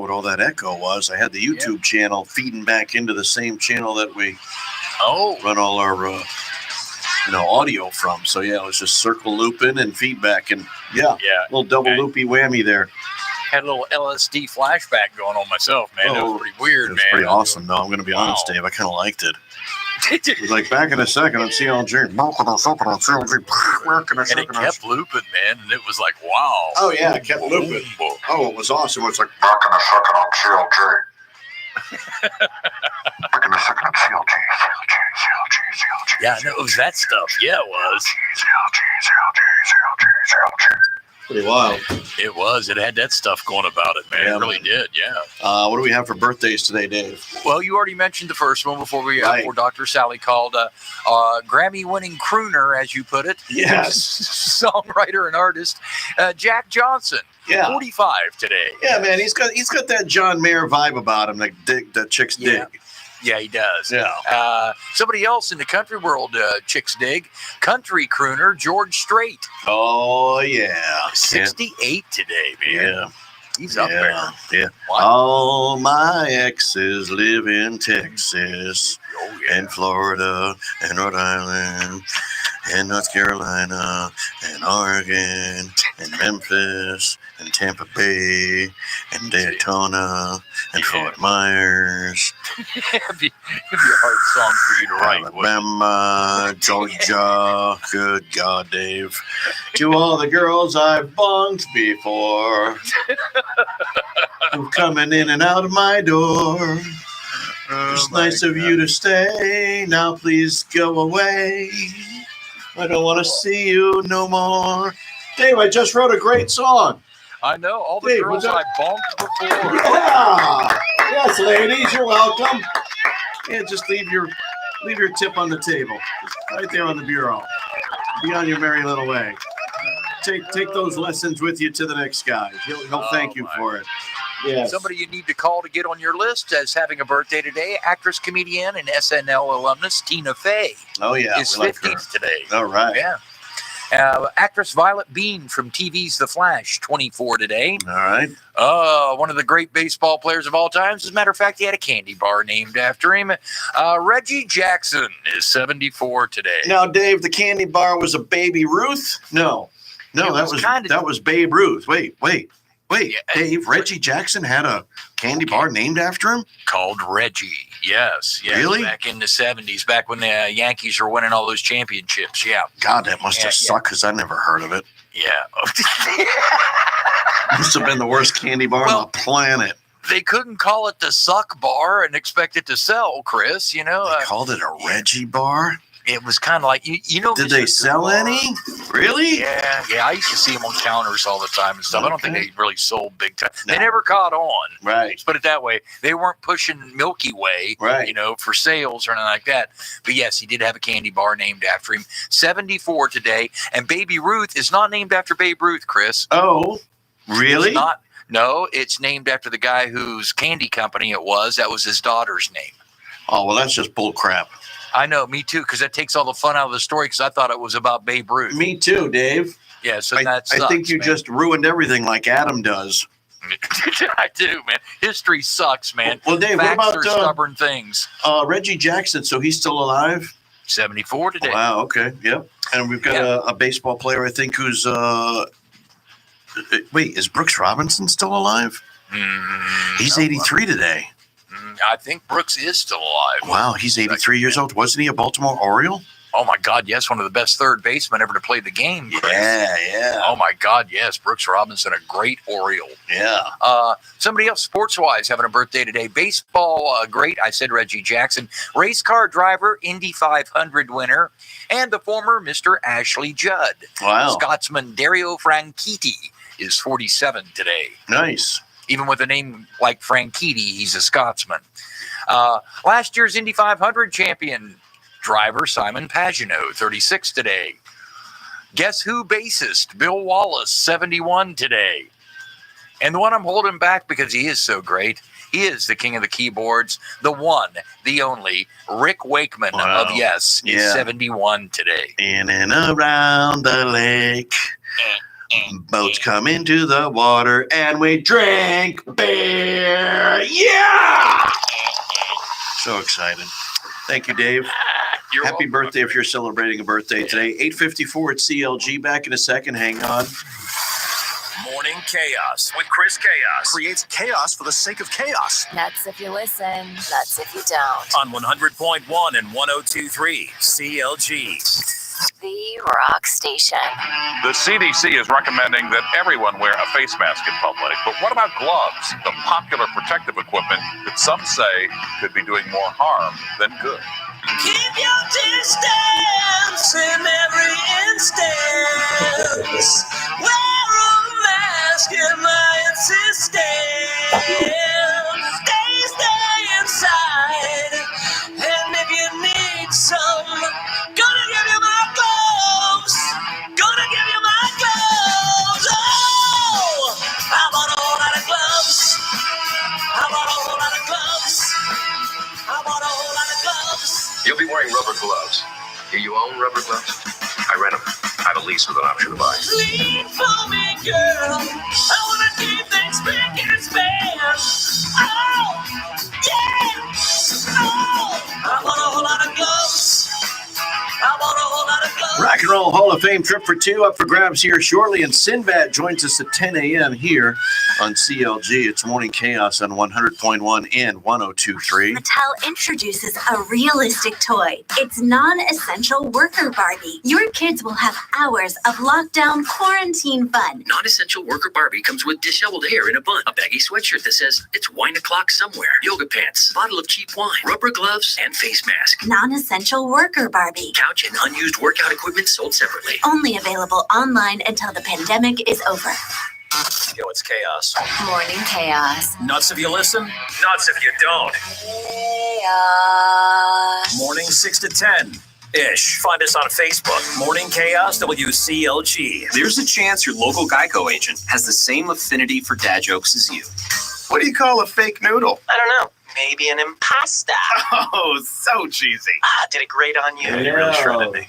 all that echo was. I had the YouTube channel feeding back into the same channel that we run all our audio from. So yeah, it was just circle looping and feedback, and a little double loopy whammy there. Had a little LSD flashback going on myself, man. That was pretty weird, man. It was pretty awesome. No, I'm going to be honest, Dave. I kind of liked it. It was like back in a second on CLG. And it kept looping, man. And it was like, wow. Oh, yeah, it kept looping. Oh, it was awesome. It was like, back in a second on CLG. Back in a second on CLG. Yeah, no, it was that stuff. Yeah, it was. Pretty wild. It was. It had that stuff going about it, man. It really did, yeah. What do we have for birthdays today, Dave? Well, you already mentioned the first one before Dr. Sally called Grammy-winning crooner, as you put it. Yes. Songwriter and artist, Jack Johnson. Yeah. 45 today. Yeah, man. He's got that John Mayer vibe about him that chicks dig. Yeah, he does. Yeah. Somebody else in the country world chicks dig. Country crooner George Strait. Oh, yeah. 68 today, man. Yeah. He's up there. Yeah. All my exes live in Texas and Florida and Rhode Island and North Carolina and Oregon and Memphis and Tampa Bay and Daytona and Fort Myers. It'd be a hard song for you to write. Alabama, Georgia. Good God, Dave. To all the girls I've bonged before, who've coming in and out of my door. It's nice of you to stay. Now please go away. I don't want to see you no more. Dave, I just wrote a great song. I know. All the girls I bonked before. Yeah. Yes, ladies, you're welcome. Yeah, just leave your tip on the table. Just right there on the bureau. Be on your merry little way. Take those lessons with you to the next guy. He'll thank you for it. Yes. Somebody you need to call to get on your list as having a birthday today, actress, comedian, and SNL alumnus Tina Fey. Oh, yeah. Is 50th today. All right. Yeah. Actress Violet Bean from TV's The Flash, 24 today. All right. One of the great baseball players of all times. As a matter of fact, he had a candy bar named after him. Reggie Jackson is 74 today. Now, Dave, the candy bar was a Baby Ruth? No, that was Babe Ruth. Wait. Wait, Dave, Reggie Jackson had a candy bar named after him? Called Reggie. Yes. Really? Back in the 70s, back when the Yankees were winning all those championships. Yeah. God, that must have sucked because I never heard of it. Yeah. Must have been the worst candy bar on the planet. They couldn't call it the Suck Bar and expect it to sell, Chris. They called it a Reggie bar? It was kind of like, Did they sell any? Really? Yeah. I used to see them on counters all the time and stuff. I don't think they really sold big time. They never caught on. Right. Let's put it that way. They weren't pushing Milky Way, for sales or anything like that. But yes, he did have a candy bar named after him. 74 today. And Baby Ruth is not named after Babe Ruth, Chris. Oh, really? It's not. No, it's named after the guy whose candy company it was. That was his daughter's name. Oh, well, that's just bull crap. I know, me too, because that takes all the fun out of the story because I thought it was about Babe Ruth. Me too, Dave. Yeah, so that sucks, I think you man. just ruined everything like Adam does. I do, man. History sucks, man. Well, Dave, Facts what about are stubborn things. Reggie Jackson? So he's still alive? 74 today. Wow, okay, yep. And we've got a baseball player, I think, who's wait, is Brooks Robinson still alive? He's 83 today. I think Brooks is still alive. Wow, he's 83 years old. Wasn't he a Baltimore Oriole? Oh, my God, yes. One of the best third basemen ever to play the game. Chris. Yeah. Oh, my God, yes. Brooks Robinson, a great Oriole. Yeah. Somebody else sports-wise having a birthday today. Baseball, great. I said Reggie Jackson. Race car driver, Indy 500 winner, and the former Mr. Ashley Judd. Wow. Scotsman Dario Franchitti is 47 today. Nice. Even with a name like Franchitti, he's a Scotsman. Last year's Indy 500 champion driver Simon Pagenaud, 36 today. Guess who bassist? Bill Wallace, 71 today. And the one I'm holding back because he is so great, he is the king of the keyboards, the one, the only, Rick Wakeman of Yes, is 71 today. In and around the lake. Boats come into the water and we drink beer. Yeah! So excited. Thank you, Dave. Happy birthday if you're celebrating a birthday today. 8:54 at CLG. Back in a second. Hang on. Morning Chaos with Chris Chaos creates chaos for the sake of chaos. Nuts if you listen, nuts if you don't. On 100.1 and 102.3 CLG. The Rock Station. The CDC is recommending that everyone wear a face mask in public. But what about gloves, the popular protective equipment that some say could be doing more harm than good? Keep your distance in every instance. Wear a mask in my insistence. Stay inside. And if you need some, gonna give you my gloves. Gonna give you my gloves. Oh, I bought a whole lot of gloves. I bought a whole lot of gloves. I bought a whole lot of gloves. You'll be wearing rubber gloves. Do you own rubber gloves? I rent them. I have a lease with an option to buy. Lean for me, girl. I wanna keep things big and span. Oh, yeah. Oh, I want a whole lot of gloves. I want a whole lot of gloves. Rock and Roll Hall of Fame trip for two up for grabs here shortly. And Sinbad joins us at 10 a.m. here on CLG. It's Morning Chaos on 100.1 and 102.3. Mattel introduces a realistic toy. It's non-essential worker Barbie. Your kids will have hours of lockdown quarantine fun. Non-essential worker Barbie comes with disheveled hair in a bun, a baggy sweatshirt that says it's wine o'clock somewhere, yoga pants, bottle of cheap wine, rubber gloves, and face mask. Non-essential worker Barbie. Couch and unused workout equipment sold separately. Only available online until the pandemic is over. Yo, it's chaos. Morning Chaos. Nuts if you listen, nuts if you don't. Chaos. Morning 6 to 10 ish. Find us on Facebook. Morning Chaos WCLG. There's a chance your local Geico agent has the same affinity for dad jokes as you. What do you call a fake noodle? I don't know. Maybe an impasta. Oh, so cheesy. Did it grate on you? You really shredded me.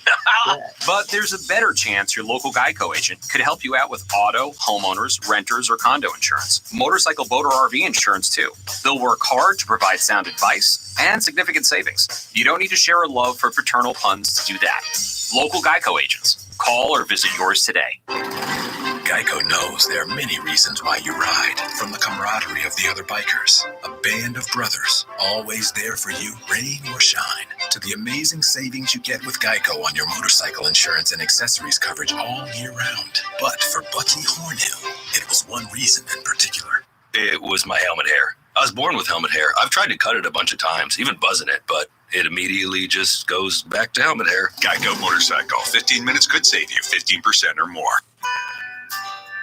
But there's a better chance your local Geico agent could help you out with auto, homeowners, renters, or condo insurance. Motorcycle, boat, or RV insurance, too. They'll work hard to provide sound advice and significant savings. You don't need to share a love for fraternal puns to do that. Local Geico agents. Call or visit yours today. Geico knows there are many reasons why you ride. From the camaraderie of the other bikers, a band of brothers, always there for you, rain or shine, to the amazing savings you get with Geico on your motorcycle insurance and accessories coverage all year round. But for Bucky Hornhill, it was one reason in particular. It was my helmet hair. I was born with helmet hair. I've tried to cut it a bunch of times, even buzzing it, but it immediately just goes back to helmet hair. Geico Motorcycle. 15 minutes could save you 15% or more.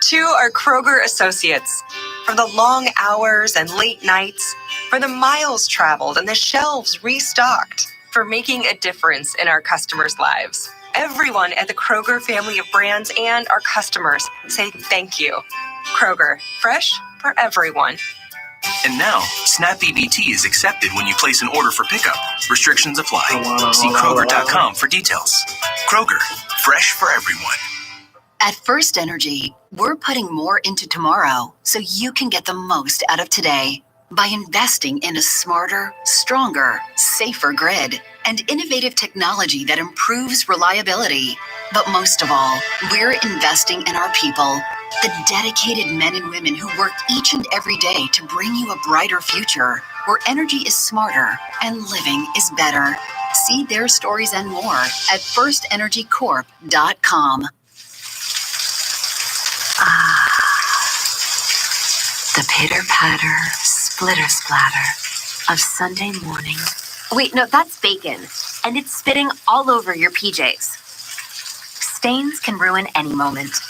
To our Kroger associates, for the long hours and late nights, for the miles traveled and the shelves restocked, for making a difference in our customers' lives. Everyone at the Kroger family of brands and our customers say thank you. Kroger, fresh for everyone. And now, Snap EBT is accepted when you place an order for pickup. Restrictions apply. See Kroger.com for details. Kroger, fresh for everyone. At First Energy, we're putting more into tomorrow so you can get the most out of today by investing in a smarter, stronger, safer grid and innovative technology that improves reliability. But most of all, we're investing in our people, the dedicated men and women who work each and every day to bring you a brighter future where energy is smarter and living is better. See their stories and more at firstenergycorp.com. The pitter-patter, splitter-splatter of Sunday morning. Wait, no, that's bacon. And it's spitting all over your PJs. Stains can ruin any moment.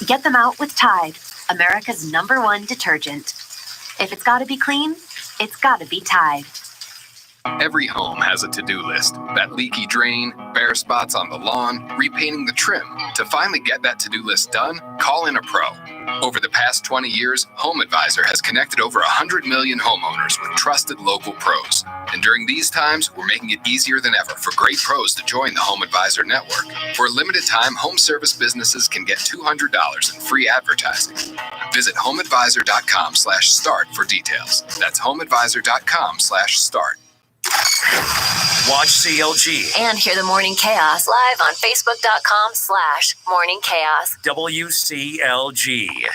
Get them out with Tide, America's #1 detergent. If it's gotta be clean, it's gotta be Tide. Every home has a to-do list. That leaky drain, bare spots on the lawn, repainting the trim. To finally get that to-do list done, call in a pro. Over the past 20 years, Home Advisor has connected over 100 million homeowners with trusted local pros. And during these times, we're making it easier than ever for great pros to join the Home Advisor network. For a limited time, home service businesses can get $200 in free advertising. Visit homeadvisor.com/start for details. That's homeadvisor.com/start. Watch CLG. And hear the Morning Chaos live on Facebook.com/Morning Chaos. WCLG.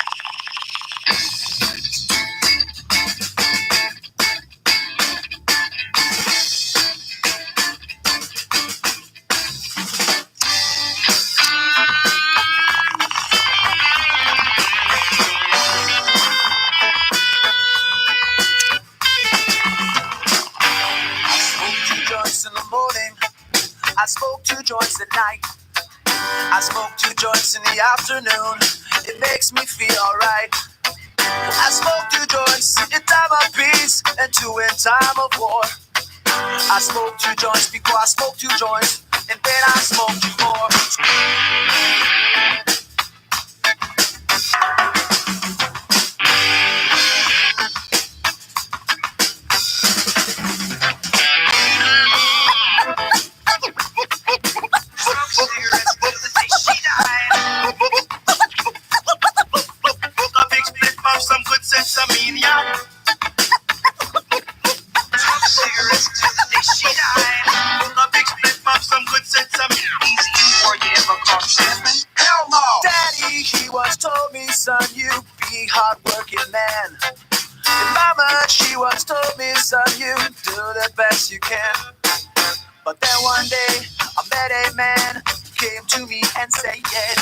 In the morning, I smoke 2 joints at night. I smoke 2 joints in the afternoon. It makes me feel alright. I smoke 2 joints in time of peace and 2 in time of war. I smoke 2 joints before I smoke 2 joints, and then I smoke 2 more. Some good sense of media. Cigarettes till the day she died. A big split of some good sense of media. Before you ever caught champagne? Hell no! Daddy, he once told me, son, you be hard-working man. And mama, she once told me, son, you do the best you can. But then one day, I met a man who came to me and said, yeah,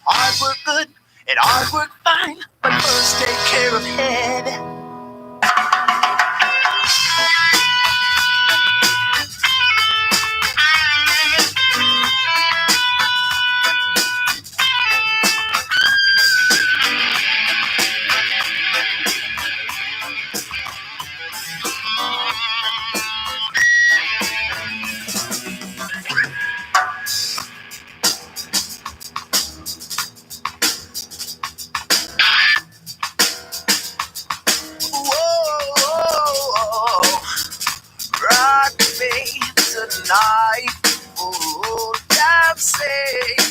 hard work good and hard work fine, but first take care of head. Tonight, oh, dancing.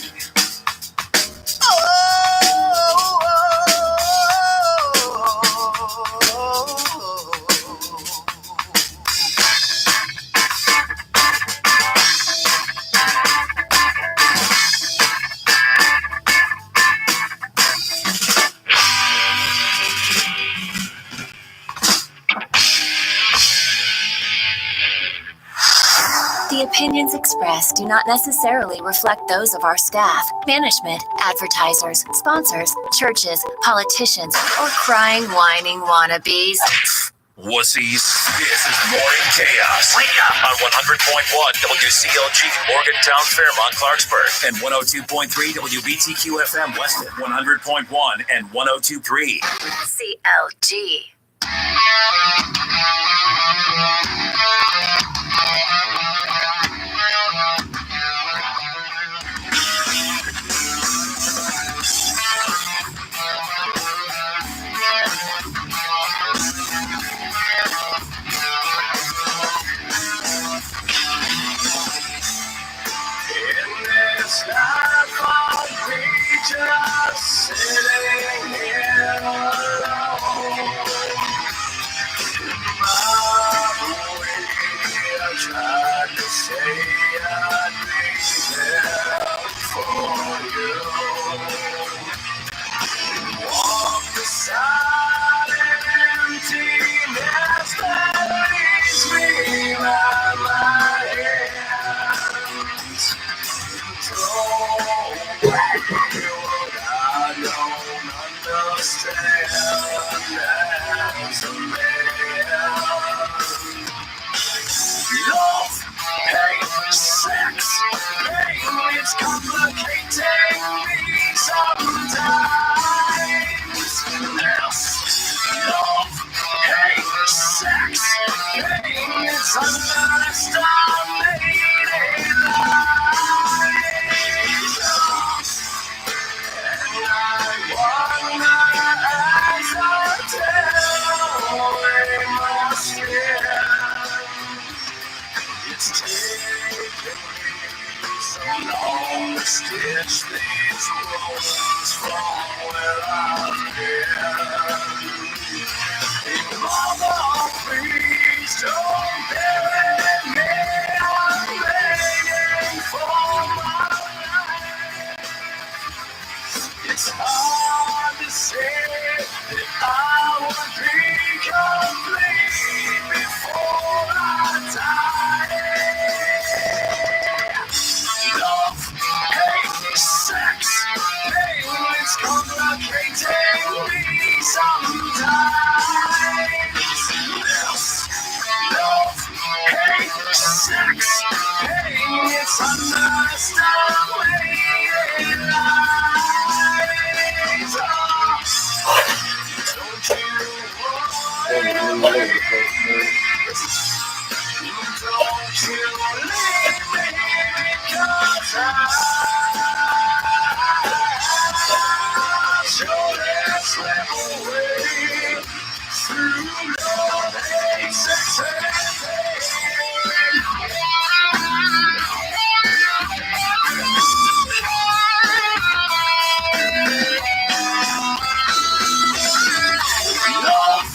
The opinions expressed do not necessarily reflect those of our staff, management, advertisers, sponsors, churches, politicians, or crying, whining wannabes. Wussies. This is Morning Chaos. Wake up on 100.1 WCLG, Morgantown, Fairmont, Clarksburg, and 102.3 WBTQ FM Weston, 100.1 and 102.3 CLG. Sitting here alone. I tried to say I'd be there for you. Walk beside an emptiness that leaves me by my hands. Don't worry what I don't understand as a man. Love, hate, sex, pain, it's complicating me sometimes. Yes, love, hate, sex, pain, it's underestimated lies. And I wonder as I tell away my skin. It's taken me so long to stitch these wounds from where I've been. Mama, please don't bury me. I'm begging for my life. It's hard to say that I would be complete before I die. Love, hate, sex, pain, it's complicating me sometimes. Yes, love, hate, sex, pain, it's underestimated lies. Don't you worry, don't you leave me, because I surely slip away through love, hate, sex, and pain. Love,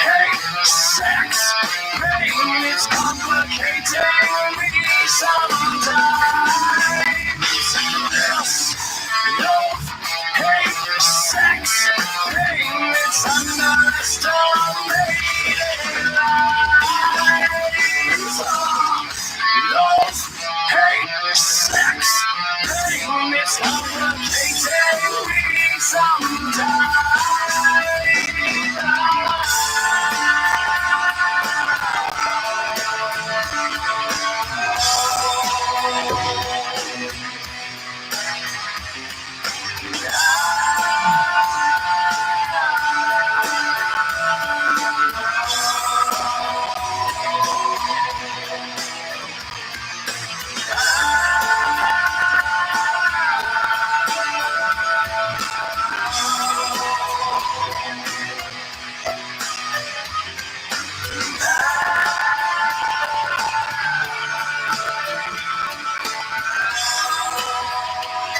hate, sex, pain, it's complicating me sometimes. Yes, love, hate, sex, pain, it's underestimated lies. Love, hate, sex, pain, it's complicating me sometimes.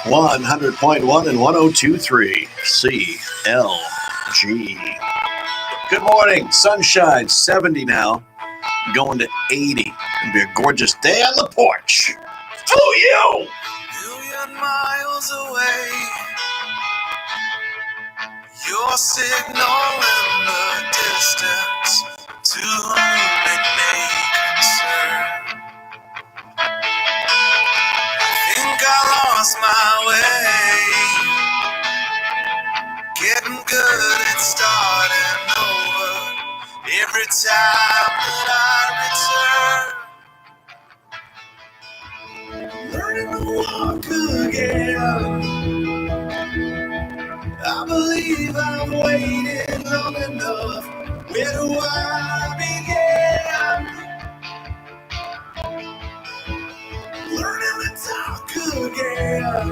One 100.1 and 102.3 CLG. Good morning. Sunshine, 70 now. Going to 80. It'll be a gorgeous day on the porch. For you! Million miles away, your signal in the distance, to whom it may concern. every time that I return. Learning to walk again. I believe I've waited long enough. Where do I begin? Learning to talk again.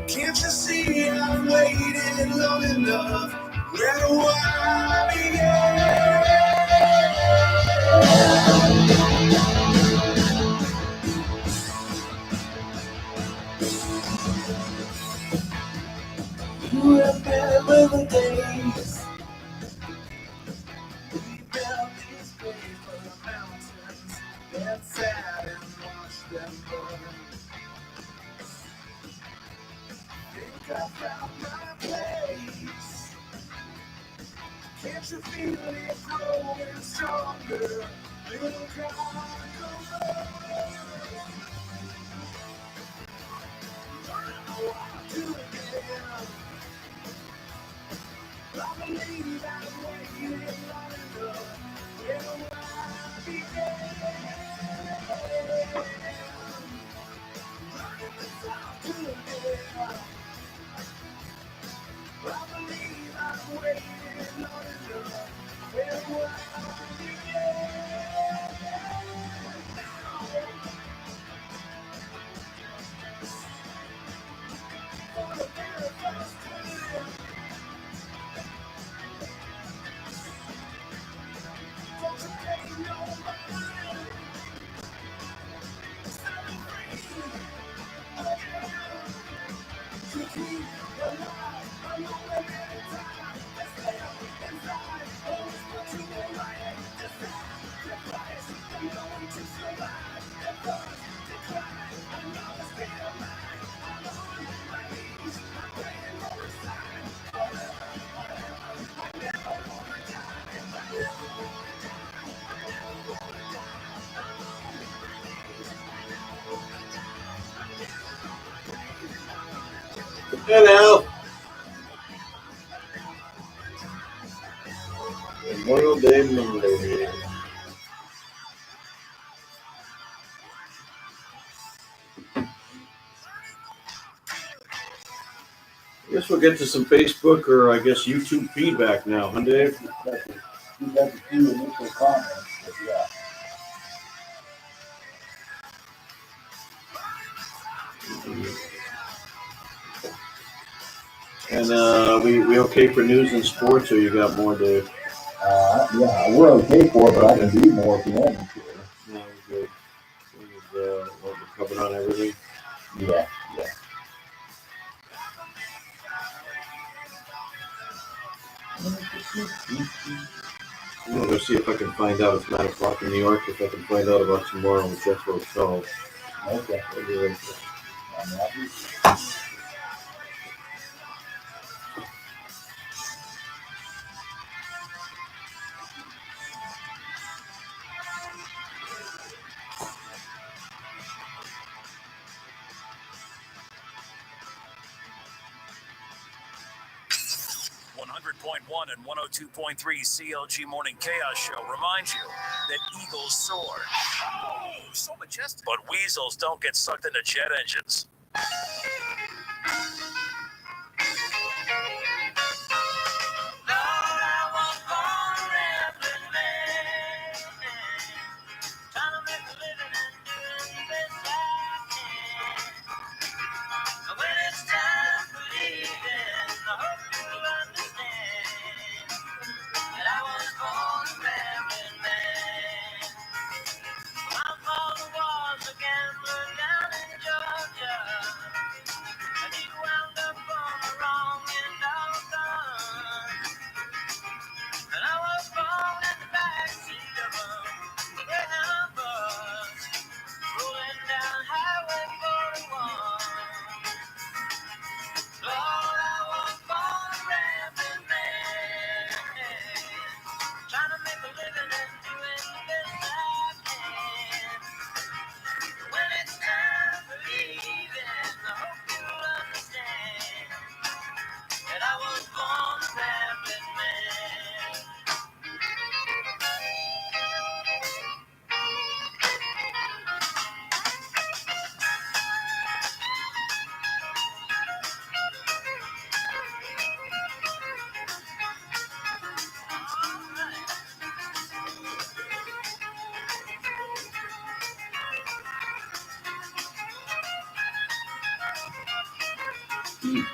Can't you see I've waited long enough? Where do I begin? You remember the days we built these paper mountains and sat and watched them burn. Think I found my place. Can't you feel it growing stronger? Little conqueror. Do again. I believe I've waited long enough. Where do I begin? Learning to talk again. I believe I've waited long enough. Where do I begin? For the very first time. For today, nobody. Set free again. To keep alive, I'm only in time. To stay up inside, always put you in right. To sacrifice, I'm going to survive. At first, decline, I know it's still mine. I'm on my knees, I'm praying for a sign. Forever, I never wanna die. I never wanna die. I never wanna die. I'm on my knees, I never wanna die. I'm getting on my knees, I'm running to the Hello. Memorial Day Monday. I guess we'll get to some Facebook or I guess YouTube feedback now, huh, Dave? We've got a few initial comments, but yeah. And we okay for news and sports, or you got more, Dave? Yeah, we're okay for it, but I can do more if you want me to. No, we're good. We're covered on everything. Yeah. I'm gonna go see if I can find out. It's 9 o'clock in New York. If I can find out about tomorrow with Jethro Tull. Okay. I'm happy. .1 and 102.3 CLG Morning Chaos Show reminds you that eagles soar. Oh, so majestic. But weasels don't get sucked into jet engines. Keith.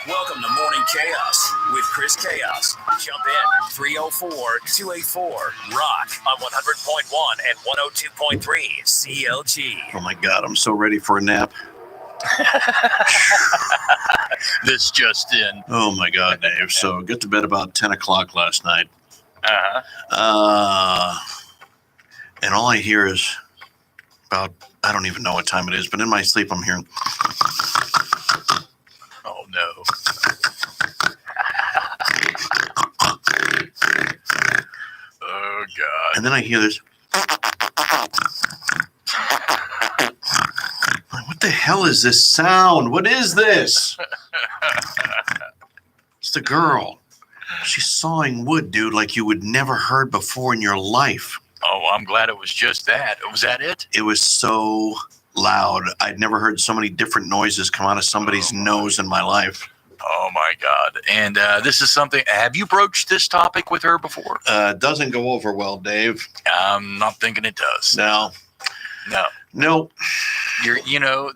Welcome to Morning Chaos with Chris Chaos. Jump in 304-284-ROCK on 100.1 and 102.3 CLG. Oh my God, I'm so ready for a nap. This just in. Oh my God, Dave. So get to bed about 10 o'clock last night. And all I hear is about, I don't even know what time it is, but in my sleep I'm hearing. Oh no. Oh God. And then I hear this. What the hell is this sound? What is this? It's the girl. She's sawing wood, dude, like you would never heard before in your life. Oh, I'm glad it was just that. Was that it? It was so loud. I'd never heard so many different noises come out of somebody's nose in my life. Oh my God. And this is something, have you broached this topic with her before? Doesn't go over well, Dave. I'm not thinking it does. No.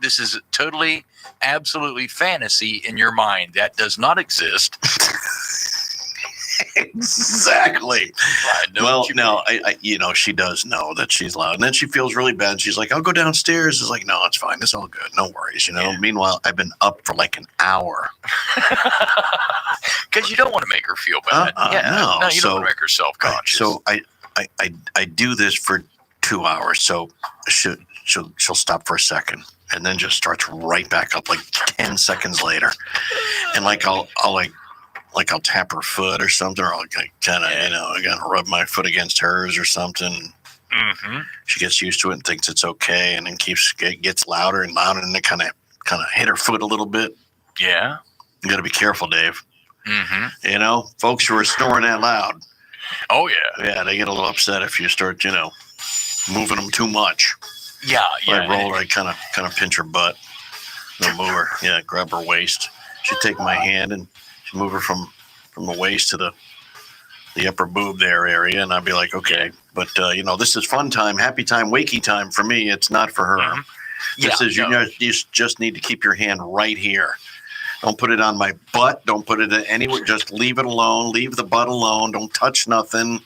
This is totally, absolutely fantasy in your mind. That does not exist. Exactly. Well, no, I she does know that she's loud, and then she feels really bad. She's like, "I'll go downstairs." It's like, "No, it's fine. It's all good. No worries." Yeah. Meanwhile, I've been up for like an hour because you don't want to make her feel bad. No, you don't want to make her self-conscious. So I do this for 2 hours. So she'll stop for a second, and then just starts right back up like 10 seconds later, and I'll tap her foot or something, or I'll kind of, I gotta rub my foot against hers or something. Mm-hmm. She gets used to it and thinks it's okay, and then gets louder and louder, and it kind of hit her foot a little bit. Yeah. You got to be careful, Dave. Mm-hmm. You know, folks who are snoring that loud. Oh, yeah. Yeah, they get a little upset if you start, moving them too much. Yeah, yeah. I roll her, I kind of pinch her butt. Then move her. Yeah, grab her waist. She'd take my hand and she'd move her from the waist to the upper boob there area, and I'd be like, okay. But, this is fun time, happy time, wakey time for me. It's not for her. Mm-hmm. This is, you just need to keep your hand right here. Don't put it on my butt. Don't put it anywhere. Just leave it alone. Leave the butt alone. Don't touch nothing.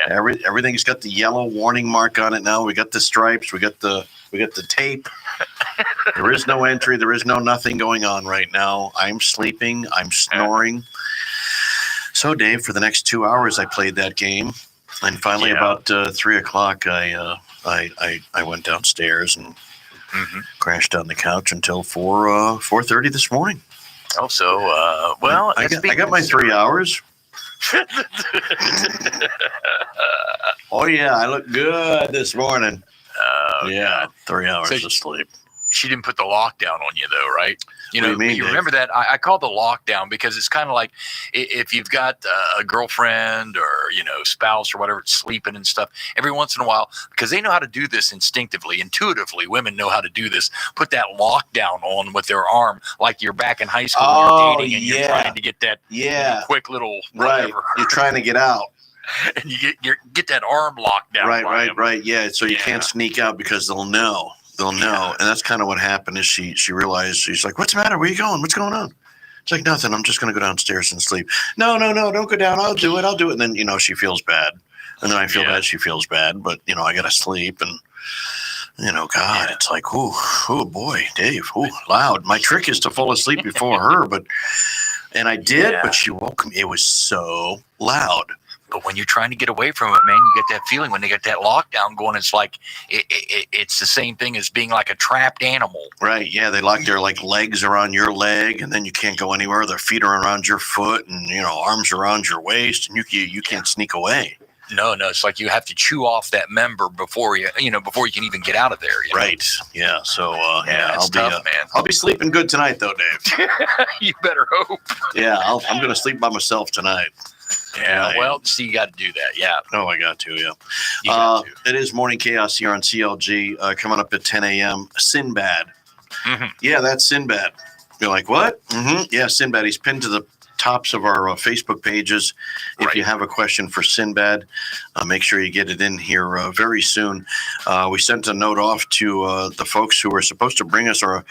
Yeah. Everything's got the yellow warning mark on it now. We got the stripes. We got the tape. There is no entry. There is no nothing going on right now. I'm sleeping. I'm snoring. So, Dave, for the next 2 hours, I played that game, and finally, about 3 o'clock, I went downstairs and crashed on the couch until 4:30 this morning. Oh, so well, I got my 3 hours. Oh yeah, I look good this morning. Yeah, 3 hours of sleep. She didn't put the lockdown on you, though, right? What do you mean, you Dave? remember that? I call the lockdown because it's kind of like if you've got a girlfriend or, spouse or whatever sleeping and stuff, every once in a while, because they know how to do this instinctively, intuitively, women know how to do this, put that lockdown on with their arm like you're back in high school and you're dating and you're trying to get that quick little whatever. Right, you're trying to get out. And you get that arm locked down. Right. Yeah, so you can't sneak out because they'll know. They'll know. And that's kind of what happened is she realized, she's like, what's the matter? Where are you going? What's going on? It's like, nothing. I'm just going to go downstairs and sleep. No, don't go down. I'll do it. And then, she feels bad. And then I feel bad. She feels bad. But, I got to sleep. And, God, it's like, oh, boy, Dave, loud. My trick is to fall asleep before her. And I did, but she woke me. It was so loud. But when you're trying to get away from it, man, you get that feeling when they get that lockdown going. It's like it's the same thing as being like a trapped animal. Right. Yeah. They lock their legs around your leg, and then you can't go anywhere. Their feet are around your foot, and arms around your waist, and you can't sneak away. No. It's like you have to chew off that member before you can even get out of there. Right. Yeah. So it's tough, man. I'll be sleeping good tonight, though, Dave. You better hope. Yeah. I'm going to sleep by myself tonight. Yeah, well, see, you got to do that. Yeah. Oh, I got to, yeah. It is Morning Chaos here on CLG, coming up at 10 a.m. Sinbad. Mm-hmm. Yeah, that's Sinbad. You're like, what? Mm-hmm. Yeah, Sinbad. He's pinned to the tops of our Facebook pages. If you have a question for Sinbad, make sure you get it in here very soon. We sent a note off to the folks who are supposed to bring us our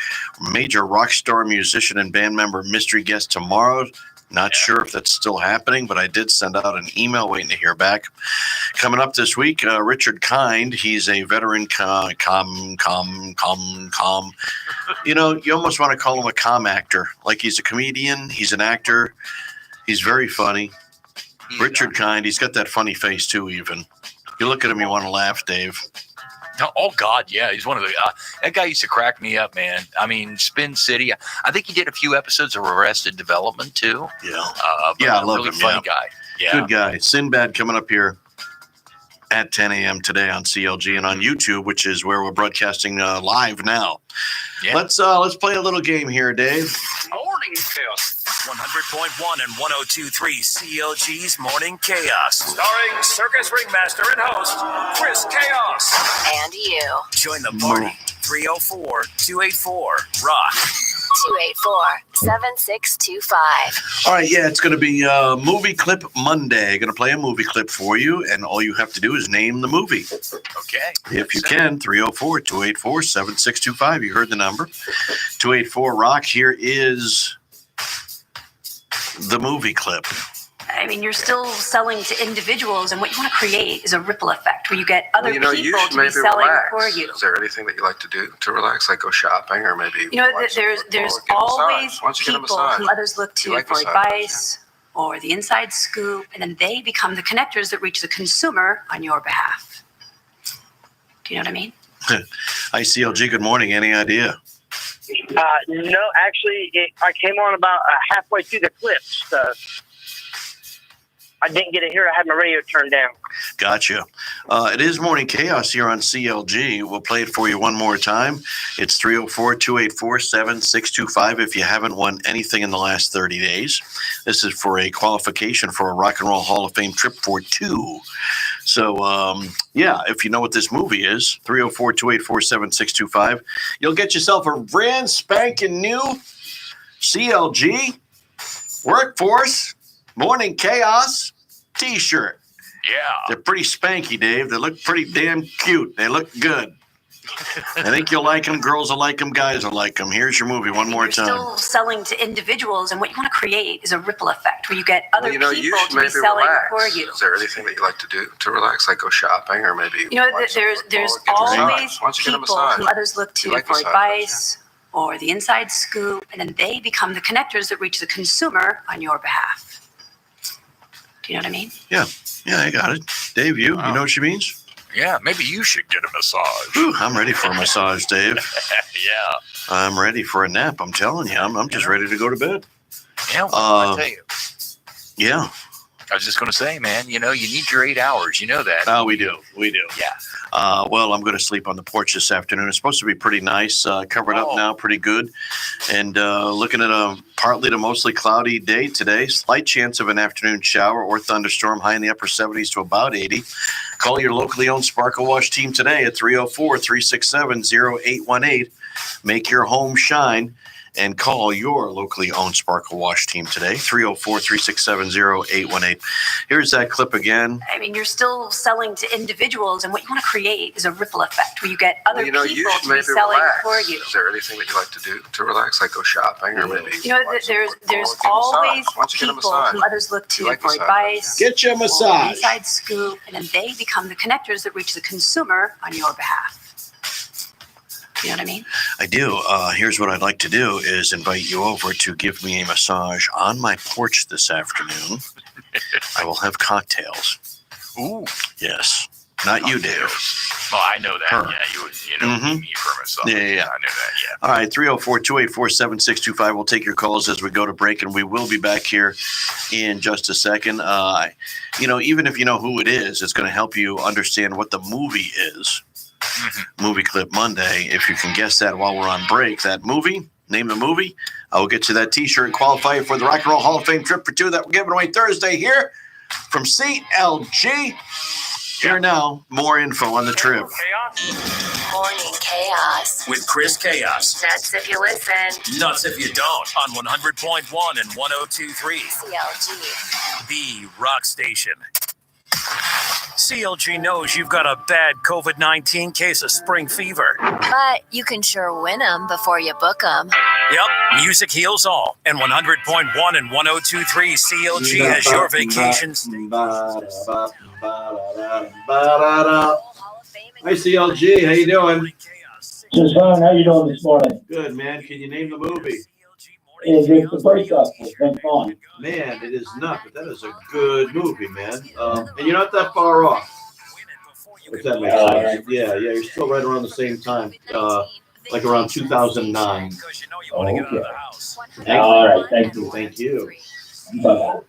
major rock star musician and band member mystery guest tomorrow. Not sure if that's still happening, but I did send out an email waiting to hear back. Coming up this week, Richard Kind. He's a veteran you almost want to call him a com actor. Like he's a comedian, he's an actor, he's very funny. Richard Kind, he's got that funny face too even. You look at him, you want to laugh, Dave. Oh, God, yeah. He's one of the that guy used to crack me up, man. I mean, Spin City. I think he did a few episodes of Arrested Development, too. Yeah. I love really him. Funny guy. Yeah. Good guy. Sinbad coming up here at 10 a.m. today on CLG and on YouTube, which is where we're broadcasting live now. Yeah. Let's play a little game here, Dave. Morning Chaos. 100.1 and 102.3 CLG's Morning Chaos. Starring Circus Ringmaster and host Chris Chaos. And you. Join the party. 304-284-ROCK. 284-7625. All right, yeah, it's going to be Movie Clip Monday. Going to play a movie clip for you, and all you have to do is name the movie. Okay. If you can, 304-284-7625. You heard the number. 284-ROCK. Here is the movie clip. I mean, you're still selling to individuals, and what you want to create is a ripple effect where you get other people you to should be maybe selling relax. for you. Is there anything that you like to do to relax, like go shopping or maybe? There's always Once you get a people massage, who others look to you like for massage, advice or the inside scoop, and then they become the connectors that reach the consumer on your behalf. Do you know what I mean? ICLG, good morning. Any idea? No, actually, I came on about halfway through the clips. I didn't get to hear. I had my radio turned down. Gotcha. It is Morning Chaos here on CLG. We'll play it for you one more time. It's 304-284-7625 if you haven't won anything in the last 30 days. This is for a qualification for a Rock and Roll Hall of Fame trip for two. So, yeah, if you know what this movie is, 304-284-7625, you'll get yourself a brand spanking new CLG Workforce Morning Chaos t-shirt. Yeah. They're pretty spanky, Dave. They look pretty damn cute. They look good. I think you'll like them. Girls will like them. Guys will like them. Here's your movie one more time. Still selling to individuals, and what you want to create is a ripple effect where you get other you people should to be maybe selling relax. for you. Is there anything that you like to do to relax, like go shopping or maybe? You know, watch there's football, get a always massage? Why don't you get a people massage? who others look to You like for massage, advice or the inside scoop, and then they become the connectors that reach the consumer on your behalf. Do you know what I mean? Yeah, I got it. Dave, you know what she means? Yeah, maybe you should get a massage. Whew, I'm ready for a massage, Dave. Yeah. I'm ready for a nap. I'm telling you, I'm just ready to go to bed. Yeah, well, I tell you. Yeah. I was just going to say, man, you need your 8 hours. You know that. Oh, we do. Yeah. Well, I'm going to sleep on the porch this afternoon. It's supposed to be pretty nice, covered up now, pretty good. And looking at a partly to mostly cloudy day today. Slight chance of an afternoon shower or thunderstorm, high in the upper 70s to about 80. Call your locally owned Sparkle Wash team today at 304-367-0818. Make your home shine. And call your locally owned Sparkle Wash team today, 304-367-0818. Here's that clip again. I mean, you're still selling to individuals, and what you want to create is a ripple effect where you get other you people should to be maybe selling relax. for you. Is there anything that you like to do to relax, like go shopping or maybe? You know, there's always Why don't you get a people massage? who others look to You like for massage, advice. Get your or massage. inside scoop, and then they become the connectors that reach the consumer on your behalf. You know what I mean? I do. Here's what I'd like to do is invite you over to give me a massage on my porch this afternoon. I will have cocktails. Ooh. Yes. Not you, Dave. Well, I know that. Her. Yeah, you need me for a massage. Yeah. I knew that. Yeah. All right, 304-284-7625. We'll take your calls as we go to break, and we will be back here in just a second. Even if you know who it is, it's going to help you understand what the movie is. Movie Clip Monday. If you can guess that while we're on break, that movie, name the movie, I will get you that t-shirt and qualify you for the Rock and Roll Hall of Fame trip for two that we're giving away Thursday here from CLG. Here now, more info on the trip. Morning Chaos. With Chris Chaos. Nuts if you listen. Nuts if you don't. On 100.1 and 102.3. CLG. The Rock Station. CLG knows you've got a bad COVID-19 case of spring fever. But you can sure win them before you book them. Yep, music heals all. And 100.1 and 102.3 CLG has your vacation. Hi, CLG. How you doing? Just fine. How you doing this morning? Good, man. Can you name the movie? It's the breakup. It's been fun. Man, it is not, but that is a good movie, man. And you're not that far off. If that makes sense. Yeah, you're still right around the same time, like around 2009. Oh, okay. All right. Thank you. Thank you. Bye-bye.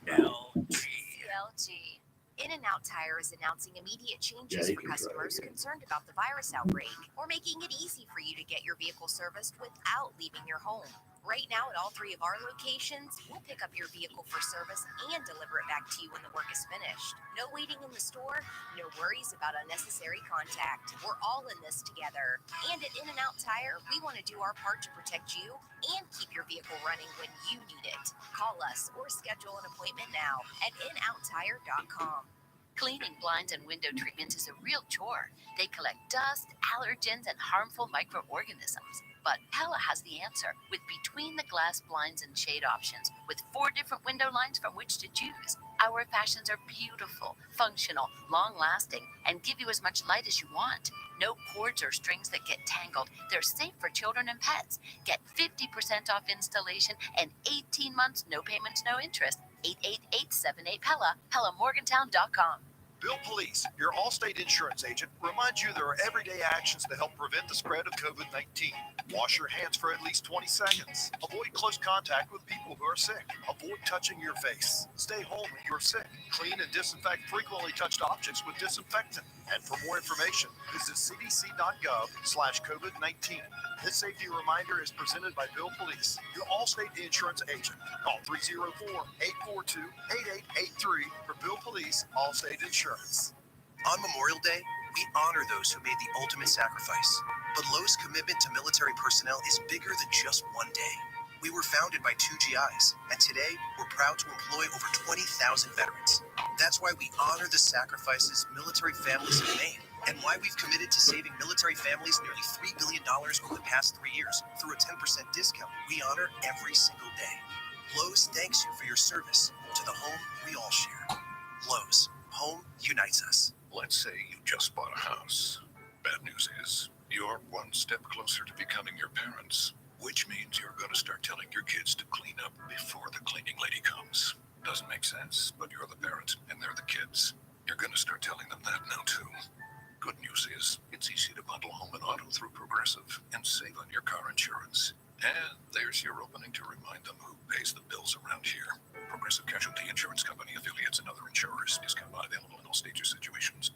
In-N-Out Tire is announcing immediate changes for customers concerned about the virus outbreak or making it easy for you to get your vehicle serviced without leaving your home. Right now at all three of our locations, we'll pick up your vehicle for service and deliver it back to you when the work is finished. No waiting in the store, no worries about unnecessary contact. We're all in this together. And at In-N-Out Tire, we want to do our part to protect you and keep your vehicle running when you need it. Call us or schedule an appointment now at inouttire.com. Cleaning blinds and window treatments is a real chore. They collect dust, allergens, and harmful microorganisms. But Pella has the answer with between the glass blinds and shade options with 4 different window lines from which to choose. Our fashions are beautiful, functional, long-lasting, and give you as much light as you want. No cords or strings that get tangled. They're safe for children and pets. Get 50% off installation and 18 months, no payments, no interest. 888-78-PELLA, PellaMorgantown.com. Bill Police, your Allstate insurance agent, reminds you there are everyday actions to help prevent the spread of COVID-19. Wash your hands for at least 20 seconds. Avoid close contact with people who are sick. Avoid touching your face. Stay home when you're sick. Clean and disinfect frequently touched objects with disinfectant. And for more information, visit cdc.gov/COVID-19. This safety reminder is presented by Bill Police, your Allstate insurance agent. Call 304-842-8883 for Bill Police Allstate Insurance. On Memorial Day, we honor those who made the ultimate sacrifice. But Lowe's commitment to military personnel is bigger than just one day. We were founded by 2 GIs, and today we're proud to employ over 20,000 veterans. That's why we honor the sacrifices military families have made, and why we've committed to saving military families nearly $3 billion over the past 3 years through a 10% discount. We honor every single day. Lowe's thanks you for your service to the home we all share. Lowe's, home unites us. Let's say you just bought a house. Bad news is, you're one step closer to becoming your parents, which means you're going to start telling your kids to clean up before the cleaning lady comes. Doesn't make sense, but you're the parent and they're the kids. You're going to start telling them that now too. Good news is, it's easy to bundle home and auto through Progressive and save on your car insurance. And there's your opening to remind them who pays the bills around here. Progressive Casualty Insurance Company, affiliates, and other insurers. Discount not available in all states or situations.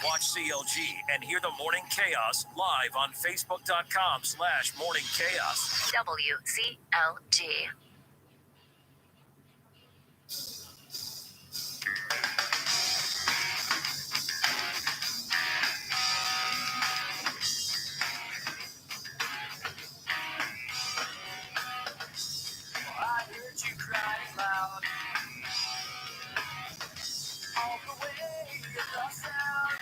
Watch CLG and hear the Morning Chaos live on Facebook.com/Morning Chaos. WCLG. I heard you crying loud. All the way to the sound.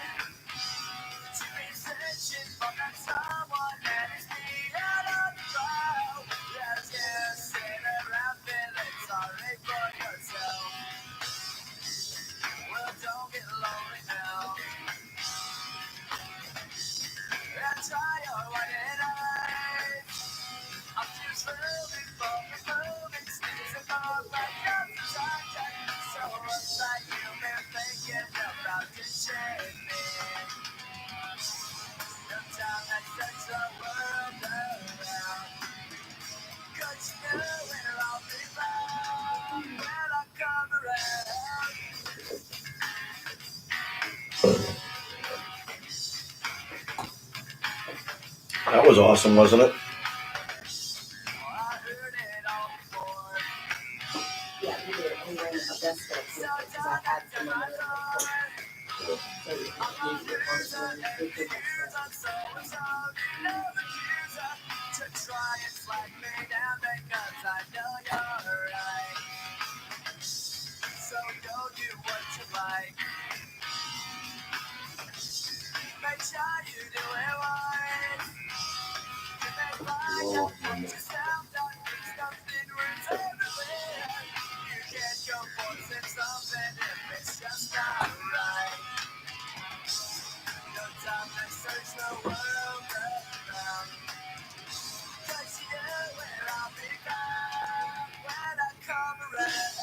You've been searching for that someone that is beat out of the crowd. Yeah, just sit around feeling sorry for yourself. Well, don't get lonely now. And try your white eyes. I'm just moving for the moving sneaks and all like nothing sunshine. So what's like you've been thinking about ditching me? No time that sets the world around. 'Cause you know where I'll be found when I come around. That was awesome, wasn't it? Yeah, we did. We ran a best because I had some of the To try and flag me down because I know you're right. So go do what you like. Make sure you do it right. You may find out what yourself done. Something words everywhere. You can't go forcing something if it's just not right. No time to search the world around. 'Cause you know where I'll be found when I come around.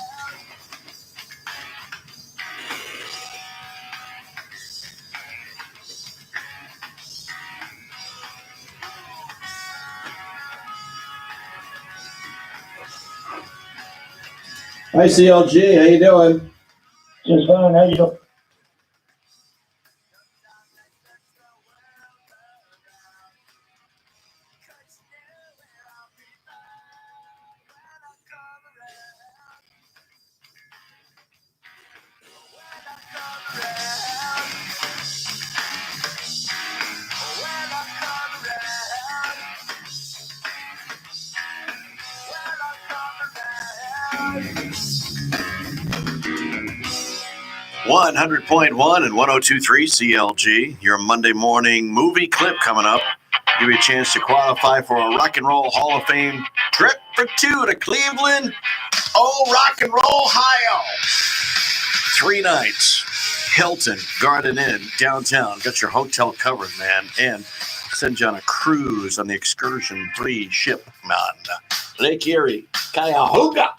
Hi, CLG. How you doing? Just fine. How you doing? When I come around. 100.1 and 102.3 CLG. Your Monday morning movie clip coming up. Give you a chance to qualify for a Rock and Roll Hall of Fame trip for two to Cleveland. Oh, Rock and Roll, Ohio. 3 nights. Hilton Garden Inn downtown. Got your hotel covered, man. And send you on a cruise on the Excursion 3 ship, man. Lake Erie, Cuyahoga.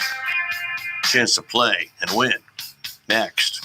Chance to play and win. Next.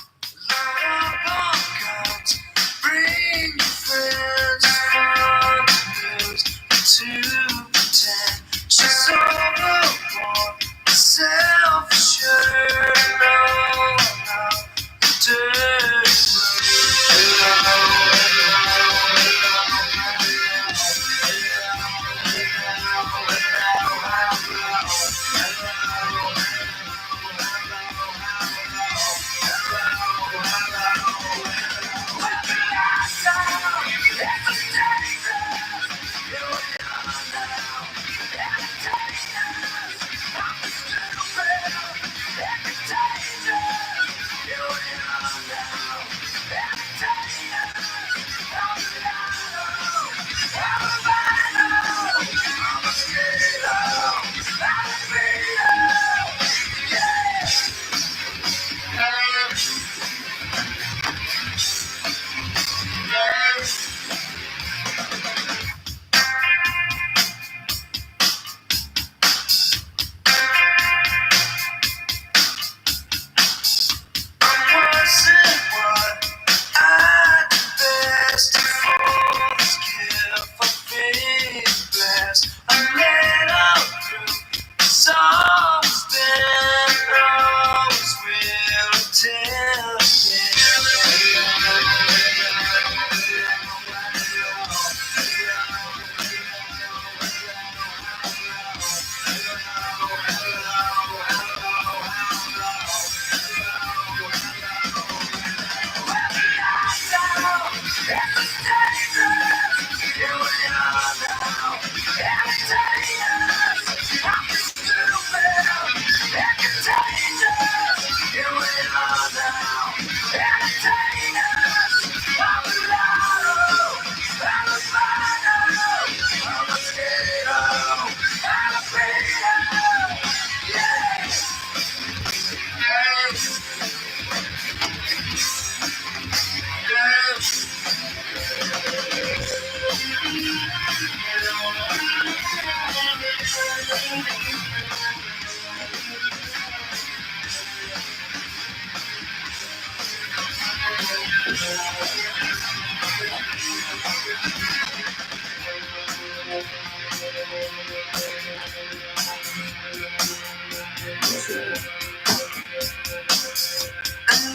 And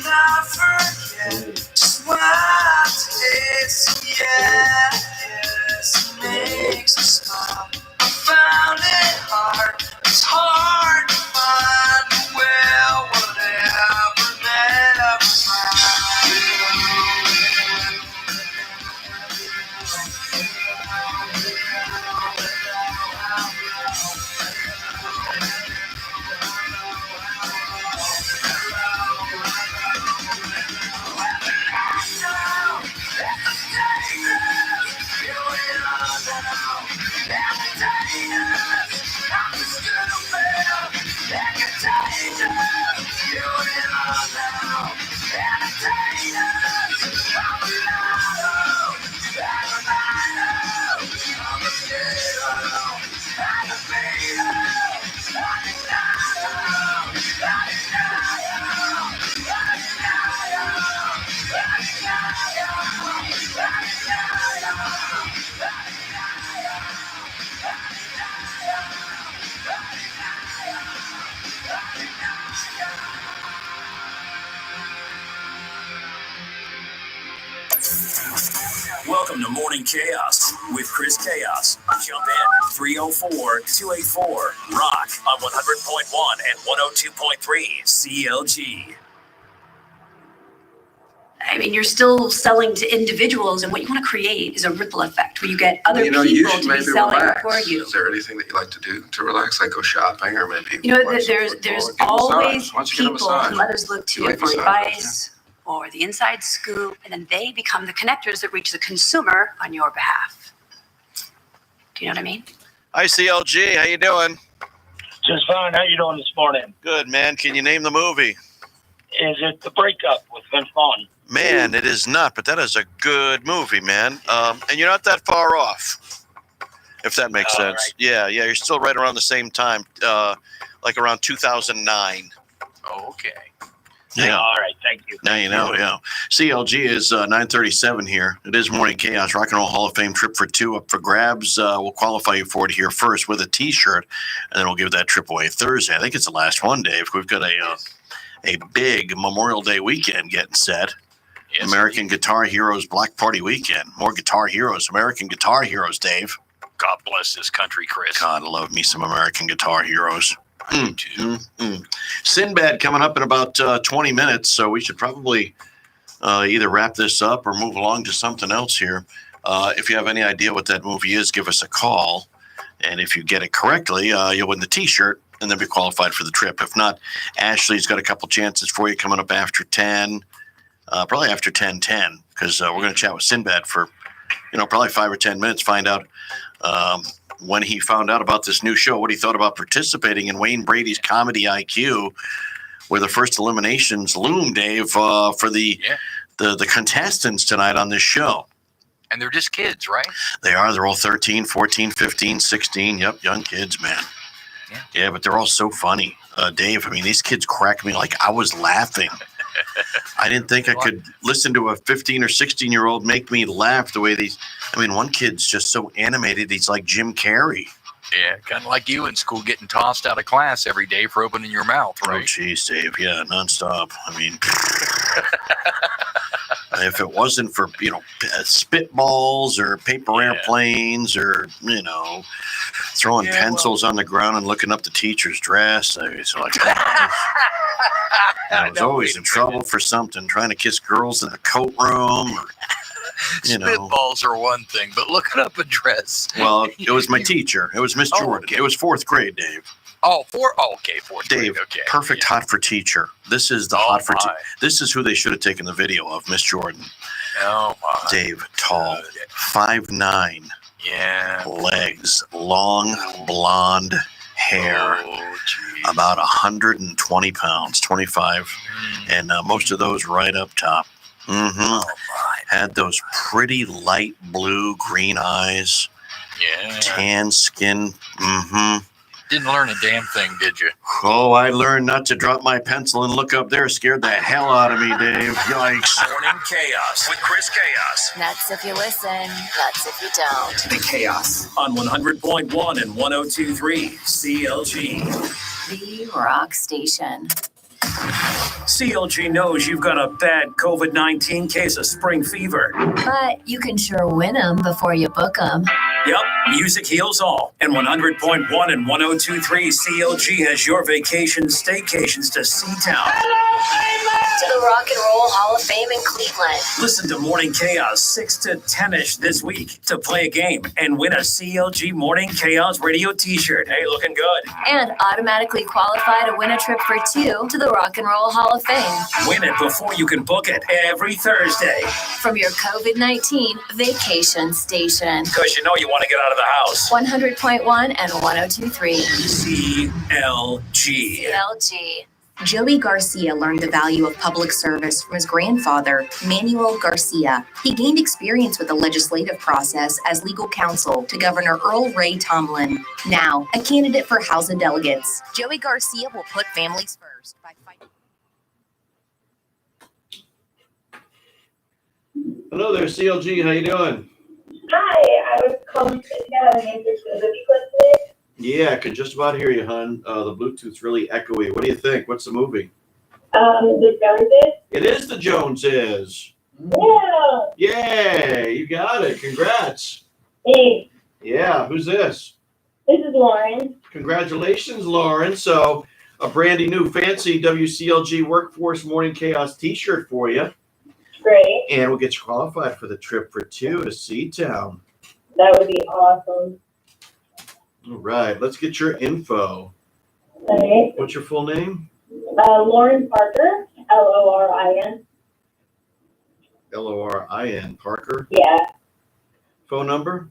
I forget just what tastes, yeah, yes, it makes me smile. I found it hard, it's hard to find, well, whatever, never Welcome to Morning Chaos with Chris Chaos. Jump in 304-284 Rock on 100.1 and 102.3 CLG. I mean, you're still selling to individuals, and what you want to create is a ripple effect where you get other you people should to be maybe selling relax. for you. Is there anything that you like to do to relax, like go shopping or maybe? You know, watch some there's football, get a always massage? Why don't you get a people massage? who others look You to like for massage, advice or the inside scoop, and then they become the connectors that reach the consumer on your behalf. Do you know what I mean? Hi, CLG. How you doing? Just fine. How you doing this morning? Good, man. Can you name the movie? Is it The Breakup with Vince Vaughn? Man, it is not, but that is a good movie, man. And you're not that far off, if that makes All sense. right. Yeah, you're still right around the same time, like around 2009. Oh, okay. Yeah. All right. Thank you. Now you know, yeah. CLG is 9:37 here. It is Morning Chaos. Rock and Roll Hall of Fame trip for two up for grabs. We'll qualify you for it here first with a T-shirt, and then we'll give that trip away Thursday. I think it's the last one, Dave. We've got a big Memorial Day weekend getting set. Yes, American Guitar Heroes Black Party Weekend. More Guitar Heroes. American Guitar Heroes, Dave. God bless this country, Chris. God, I love me some American Guitar Heroes. Sinbad coming up in about 20 minutes, so we should probably either wrap this up or move along to something else here. If you have any idea what that movie is, give us a call. And if you get it correctly, you'll win the T-shirt and then be qualified for the trip. If not, Ashley's got a couple chances for you coming up after 10, probably after 10:10, because we're going to chat with Sinbad for, probably 5 or 10 minutes, find out when he found out about this new show, what he thought about participating in Wayne Brady's Comedy IQ, where the first eliminations loom, Dave, for the contestants tonight on this show. And they're just kids, right? They are. They're all 13, 14, 15, 16. Yep, young kids, man. Yeah, but they're all so funny. Dave, I mean, these kids crack me like I was laughing. I didn't think I could listen to a 15 or 16-year-old make me laugh the way these. I mean, one kid's just so animated. He's like Jim Carrey. Yeah, kind of like you in school getting tossed out of class every day for opening your mouth, right? Oh, geez, Dave. Yeah, nonstop. I mean, if it wasn't for, spitballs or paper airplanes or, throwing pencils on the ground and looking up the teacher's dress, I was like, I was always in trouble for something, trying to kiss girls in the coat room. Or, Spitballs are one thing, but looking up a dress. Well, it was my teacher. It was Miss Jordan. Okay. It was fourth grade, Dave. Fourth Dave, grade. Okay. Perfect hot for teacher. This is the hot for teacher. This is who they should have taken the video of, Miss Jordan. Oh, my. Dave, tall, 5'9". Yeah. Legs, long, blonde hair, about 120 pounds, 25, and most of those right up top. Had those pretty light blue, green eyes. Yeah. Tan skin. Didn't learn a damn thing, did you? Oh, I learned not to drop my pencil and look up there. Scared the hell out of me, Dave. Yikes. Morning Chaos with Chris Chaos. Nuts if you listen, nuts if you don't. The Chaos on 100.1 and 102.3 CLG. The Rock Station. CLG knows you've got a bad COVID-19 case of spring fever. But you can sure win them before you book them. Yep, music heals all. And 100.1 and 102.3 CLG has your vacation staycations to Seatown. To the Rock and Roll Hall of Fame in Cleveland. Listen to Morning Chaos 6 to 10-ish this week to play a game and win a CLG Morning Chaos radio t-shirt. Hey, looking good. And automatically qualify to win a trip for two to the Rock and Roll Hall of Fame. Win it before you can book it every Thursday. From your COVID-19 vacation station. Because you know you want to get out of the house. 100.1 and 102.3. CLG. CLG. Joey Garcia learned the value of public service from his grandfather, Manuel Garcia. He gained experience with the legislative process as legal counsel to Governor Earl Ray Tomblin. Now, a candidate for House of Delegates. Joey Garcia will put families first by fighting. Hello there, CLG. How you doing? Hi, I was calling to get an answer to the movie quiz today. Yeah, I could just about hear you, hon. The Bluetooth's really echoey. What do you think? What's the movie? The Joneses. It is the Joneses. Yeah. Yay, you got it. Congrats. Hey, Yeah, who's this? this is Lauren. Congratulations, Lauren. So, a brandy new fancy WCLG Workforce Morning Chaos t-shirt for you. Great. And we'll get you qualified for the trip for two to Seatown. That would be awesome. All right, let's get your info. Okay. What's your full name? Lauren Parker, Lorin. Lorin, Parker. Yeah. Phone number?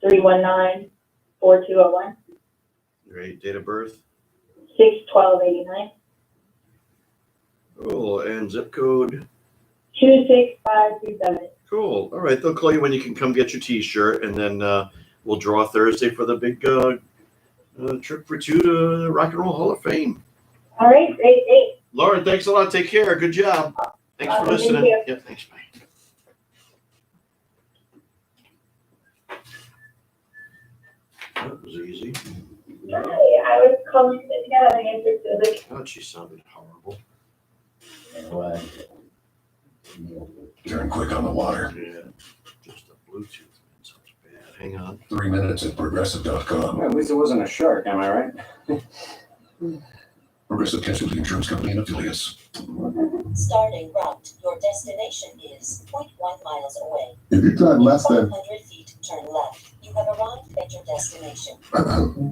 304-319-4201. Great. Date of birth? 6/12/89. Cool. And zip code? 26527. Cool. All right, they'll call you when you can come get your t-shirt, and then we'll draw Thursday for the big trip for two to the Rock and Roll Hall of Fame. All right, great. Lauren, thanks a lot. Take care. Good job. Thanks for Thank listening. you. Yeah, thanks. Bye. That was easy. Hi, I was calling to get an answer to the God, she sounded horrible. Turn quick on the water. Yeah, just the Bluetooth sounds bad. Hang on. 3 minutes at progressive.com. At least it wasn't a shark, am I right? Progressive Casualty Insurance Company and affiliates. Starting route. Your destination is 0.1 miles away. If you drive less than 100 feet, turn left. You have arrived at your destination.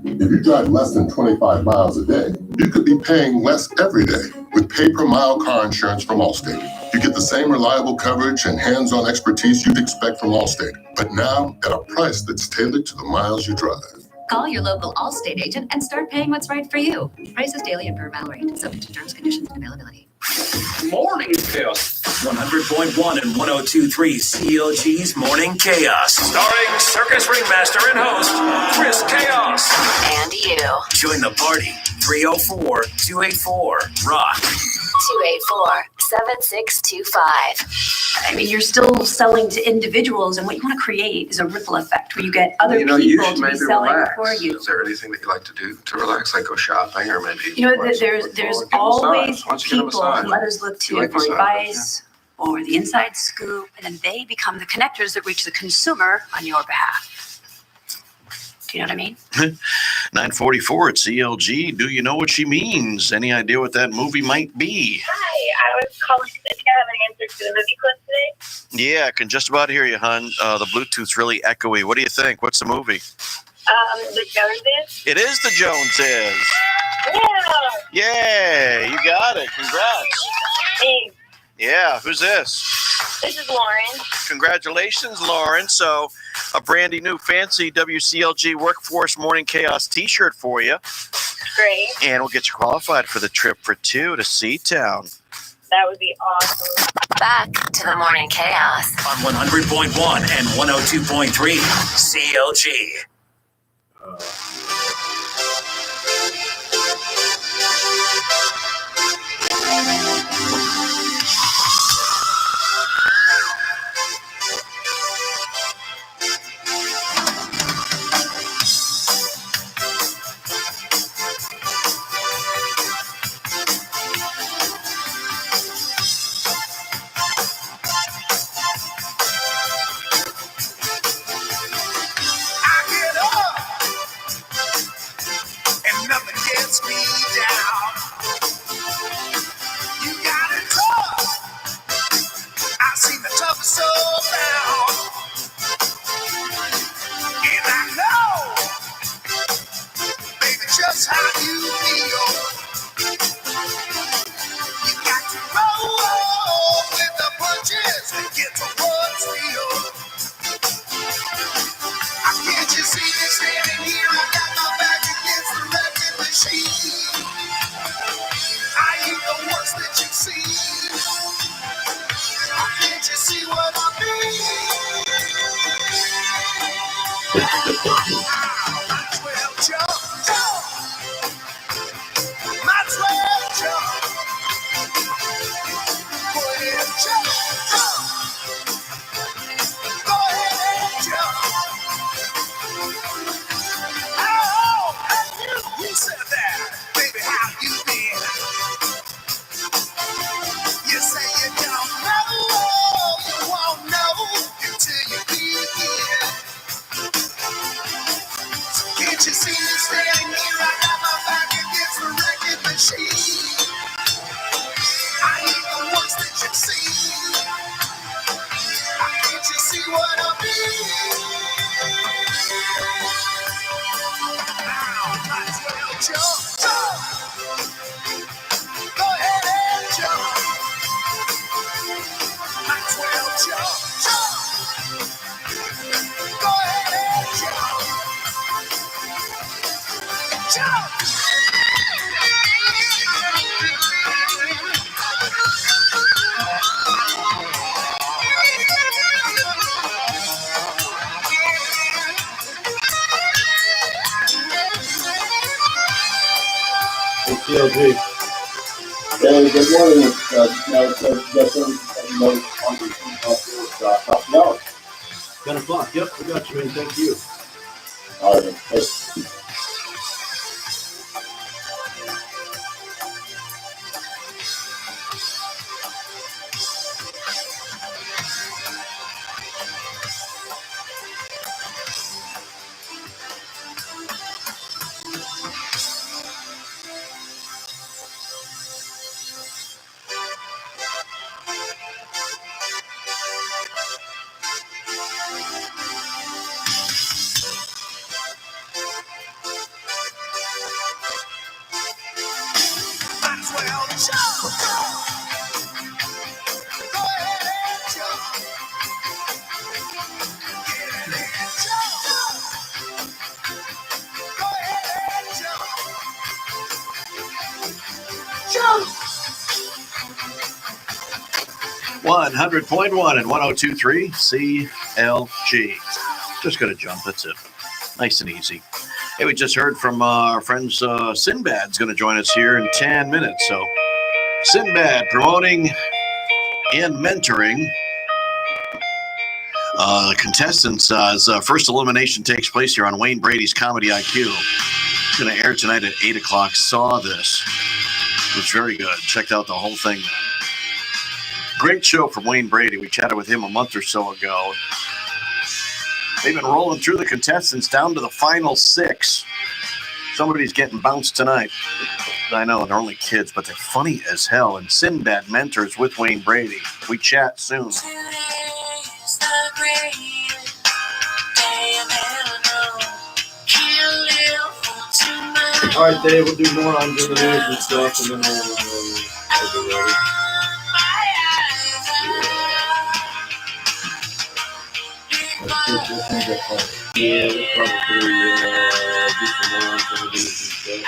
if you drive less than 25 miles a day, you could be paying less every day with pay-per-mile car insurance from Allstate. You get the same reliable coverage and hands-on expertise you'd expect from Allstate, but now at a price that's tailored to the miles you drive. Call your local Allstate agent and start paying what's right for you. Prices daily and per mile rate, subject to terms, conditions, and availability. Morning Chaos. 100.1 and 102.3 CLG's Morning Chaos. Starring circus ringmaster and host, Chris Chaos. And you. Join the party. 304-284-ROCK. 284-7625. I mean, you're still selling to individuals, and what you want to create is a ripple effect where you get other you people should to be maybe selling relax. for you. Is there anything that you like to do to relax, like go shopping or maybe? You know, watch there's football, get a always massage? Why don't you get a people massage? who others look You to like for massages, advice or the inside scoop, and then they become the connectors that reach the consumer on your behalf. Do you know what I mean? 944 at CLG. Do you know what she means? Any idea what that movie might be? Hi, I was calling to have an answer to the movie quiz today. Yeah, I can just about hear you, hon. The Bluetooth's really echoey. What do you think? What's the movie? The Joneses. It is the Joneses. Yeah. Yay, you got it. Congrats. Hey, Yeah, who's this? this is Lauren. Congratulations, Lauren. So, a brandy new fancy WCLG Workforce Morning Chaos t-shirt for you. Great. And we'll get you qualified for the trip for two to Seatown. That would be awesome. Back to the Morning Chaos. On 100.1 and 102.3 CLG. And nothing gets me down. You got it tough. I've seen the toughest soul down. And I know, baby, just how you feel. You got to roll with the punches and get to what's real. Can't you see me standing here? I got my back against the wrecking machine. I ain't the worst that you've seen. Can't you see what I mean? Might as well jump, jump. Might as well jump. Go ahead and jump, jump. Go ahead and jump. Who said that? Baby, how you been? You say you don't know, you won't know until you begin. So can't you see me standing here? I got my back against the wrecking machine. I ain't the worst that you've seen. Can't you see what I mean? Might as well jump, jump. Go ahead and jump. Might as well jump, jump. Go ahead and jump. Jump. CLG. Hey, good morning. No. 10 o'clock. Yep, we got you, man. Thank you. All right. Hey. Might as well jump. Go ahead and jump. Get in and jump. Go ahead and jump. Jump. 100.1 and 102.3 CLG. Just gonna jump. That's it. Nice and easy. Hey, we just heard from our friends. Sinbad's going to join us here in 10 minutes. So, Sinbad promoting and mentoring contestants. First elimination takes place here on Wayne Brady's Comedy IQ. It's going to air tonight at 8 o'clock. Saw this. It was very good. Checked out the whole thing. Great show from Wayne Brady. We chatted with him a month or so ago. They've been rolling through the contestants down to the final 6. Somebody's getting bounced tonight. I know, they're only kids, but they're funny as hell. And Sinbad mentors with Wayne Brady. We chat soon. All right, Dave, we'll do more on the news and stuff, and then we'll be ready. Yeah, we'll probably do some more on some of these and stuff.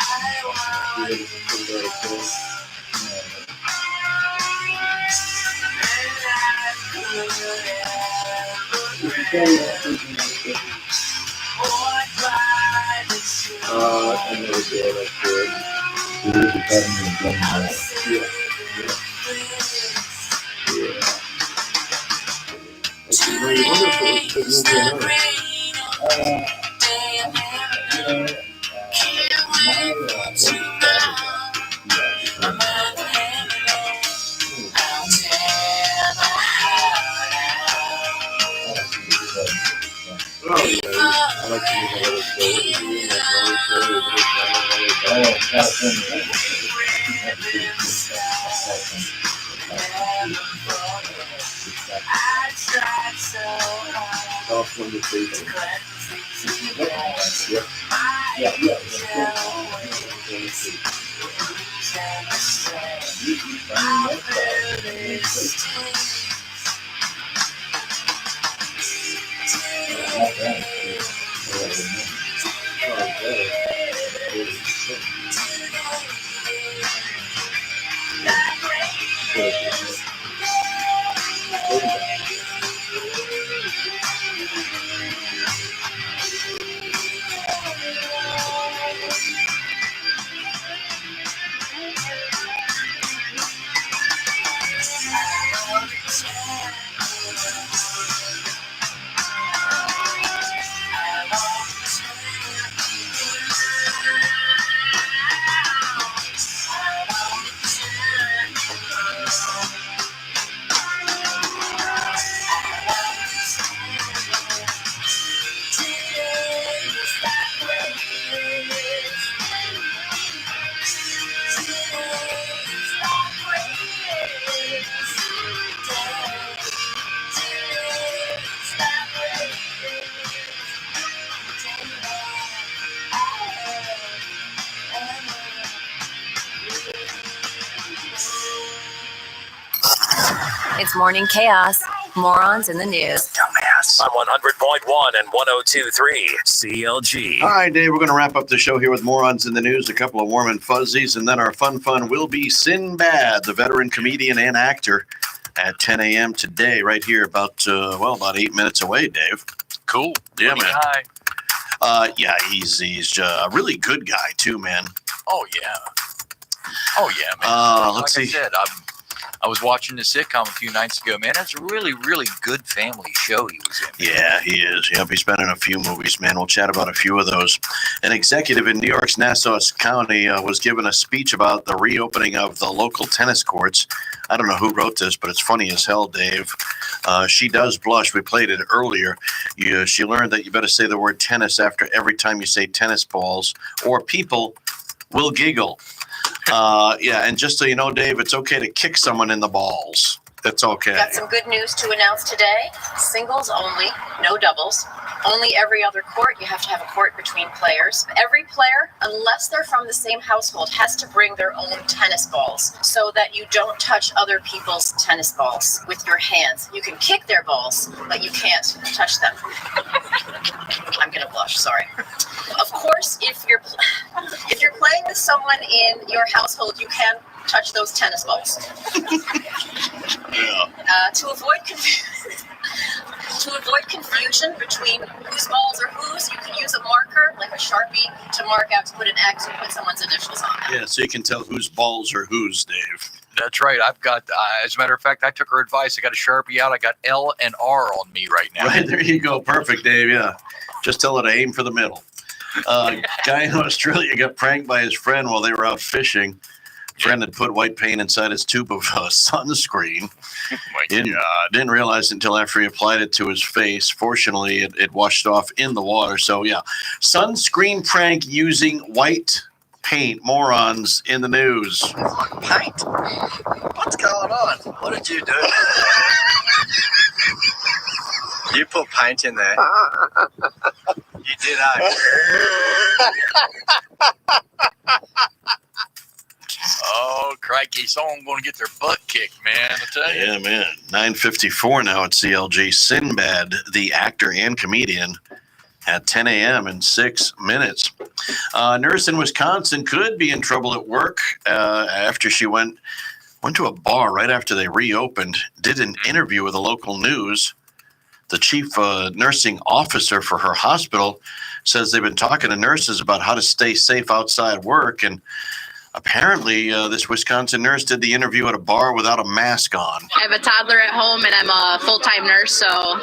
I never did. I could. It is Academy of Young Men. It's really wonderful. It's a good movie. Oh, yeah. I like to use a little story. California Station. It's morning chaos. Morons in the news. Dumbass. On 100.1 and 102.3 CLG. All right, Dave, we're going to wrap up the show here with morons in the news, a couple of warm and fuzzies, and then our fun will be Sinbad, the veteran comedian and actor, at 10 a.m. today, right here, about 8 minutes away, Dave. Cool. Yeah, Funny man. guy. Yeah, he's a really good guy, too, man. Oh, yeah. Oh, yeah, man. Let's like see. I said, I was watching the sitcom a few nights ago, man. It's a really, really good family show he was in. Yeah, he is. Yep, he's been in a few movies, man. We'll chat about a few of those. An executive in New York's Nassau County was given a speech about the reopening of the local tennis courts. I don't know who wrote this, but it's funny as hell, Dave. She does blush. We played it earlier. She learned that you better say the word tennis after every time you say tennis balls, or people will giggle. And just so you know, Dave, it's okay to kick someone in the balls. That's okay. Got some good news to announce today. Singles only, no doubles. Only every other court, you have to have a court between players. Every player, unless they're from the same household, has to bring their own tennis balls so that you don't touch other people's tennis balls with your hands. You can kick their balls, but you can't touch them. I'm gonna blush, sorry. Of course, if you're playing with someone in your household, you can touch those tennis balls. To avoid confusion between whose balls are whose, you can use a marker, like a Sharpie, to mark out, to put an X and put someone's initials on it. Yeah, so you can tell whose balls are whose, Dave. That's right. I've got, as a matter of fact, I took her advice. I got a Sharpie out. I got L and R on me right now. Right, there you go. Perfect, Dave. Yeah. Just tell her to aim for the middle. Guy in Australia got pranked by his friend while they were out fishing. Friend had put white paint inside his tube of sunscreen. Didn't realize until after he applied it to his face. Fortunately, it washed off in the water. So, yeah, sunscreen prank using white paint. Morons in the news. Paint? What's going on? What did you do? You put paint in there. You did, Oh, crikey. Someone going to get their butt kicked, man. I tell you. Yeah, man. 9:54 now at CLG. Sinbad, the actor and comedian, at 10 a.m. in 6 minutes. Nurse in Wisconsin could be in trouble at work after she went to a bar right after they reopened, did an interview with a local news. The chief nursing officer for her hospital says they've been talking to nurses about how to stay safe outside work. And apparently, this Wisconsin nurse did the interview at a bar without a mask on. I have a toddler at home and I'm a full-time nurse, so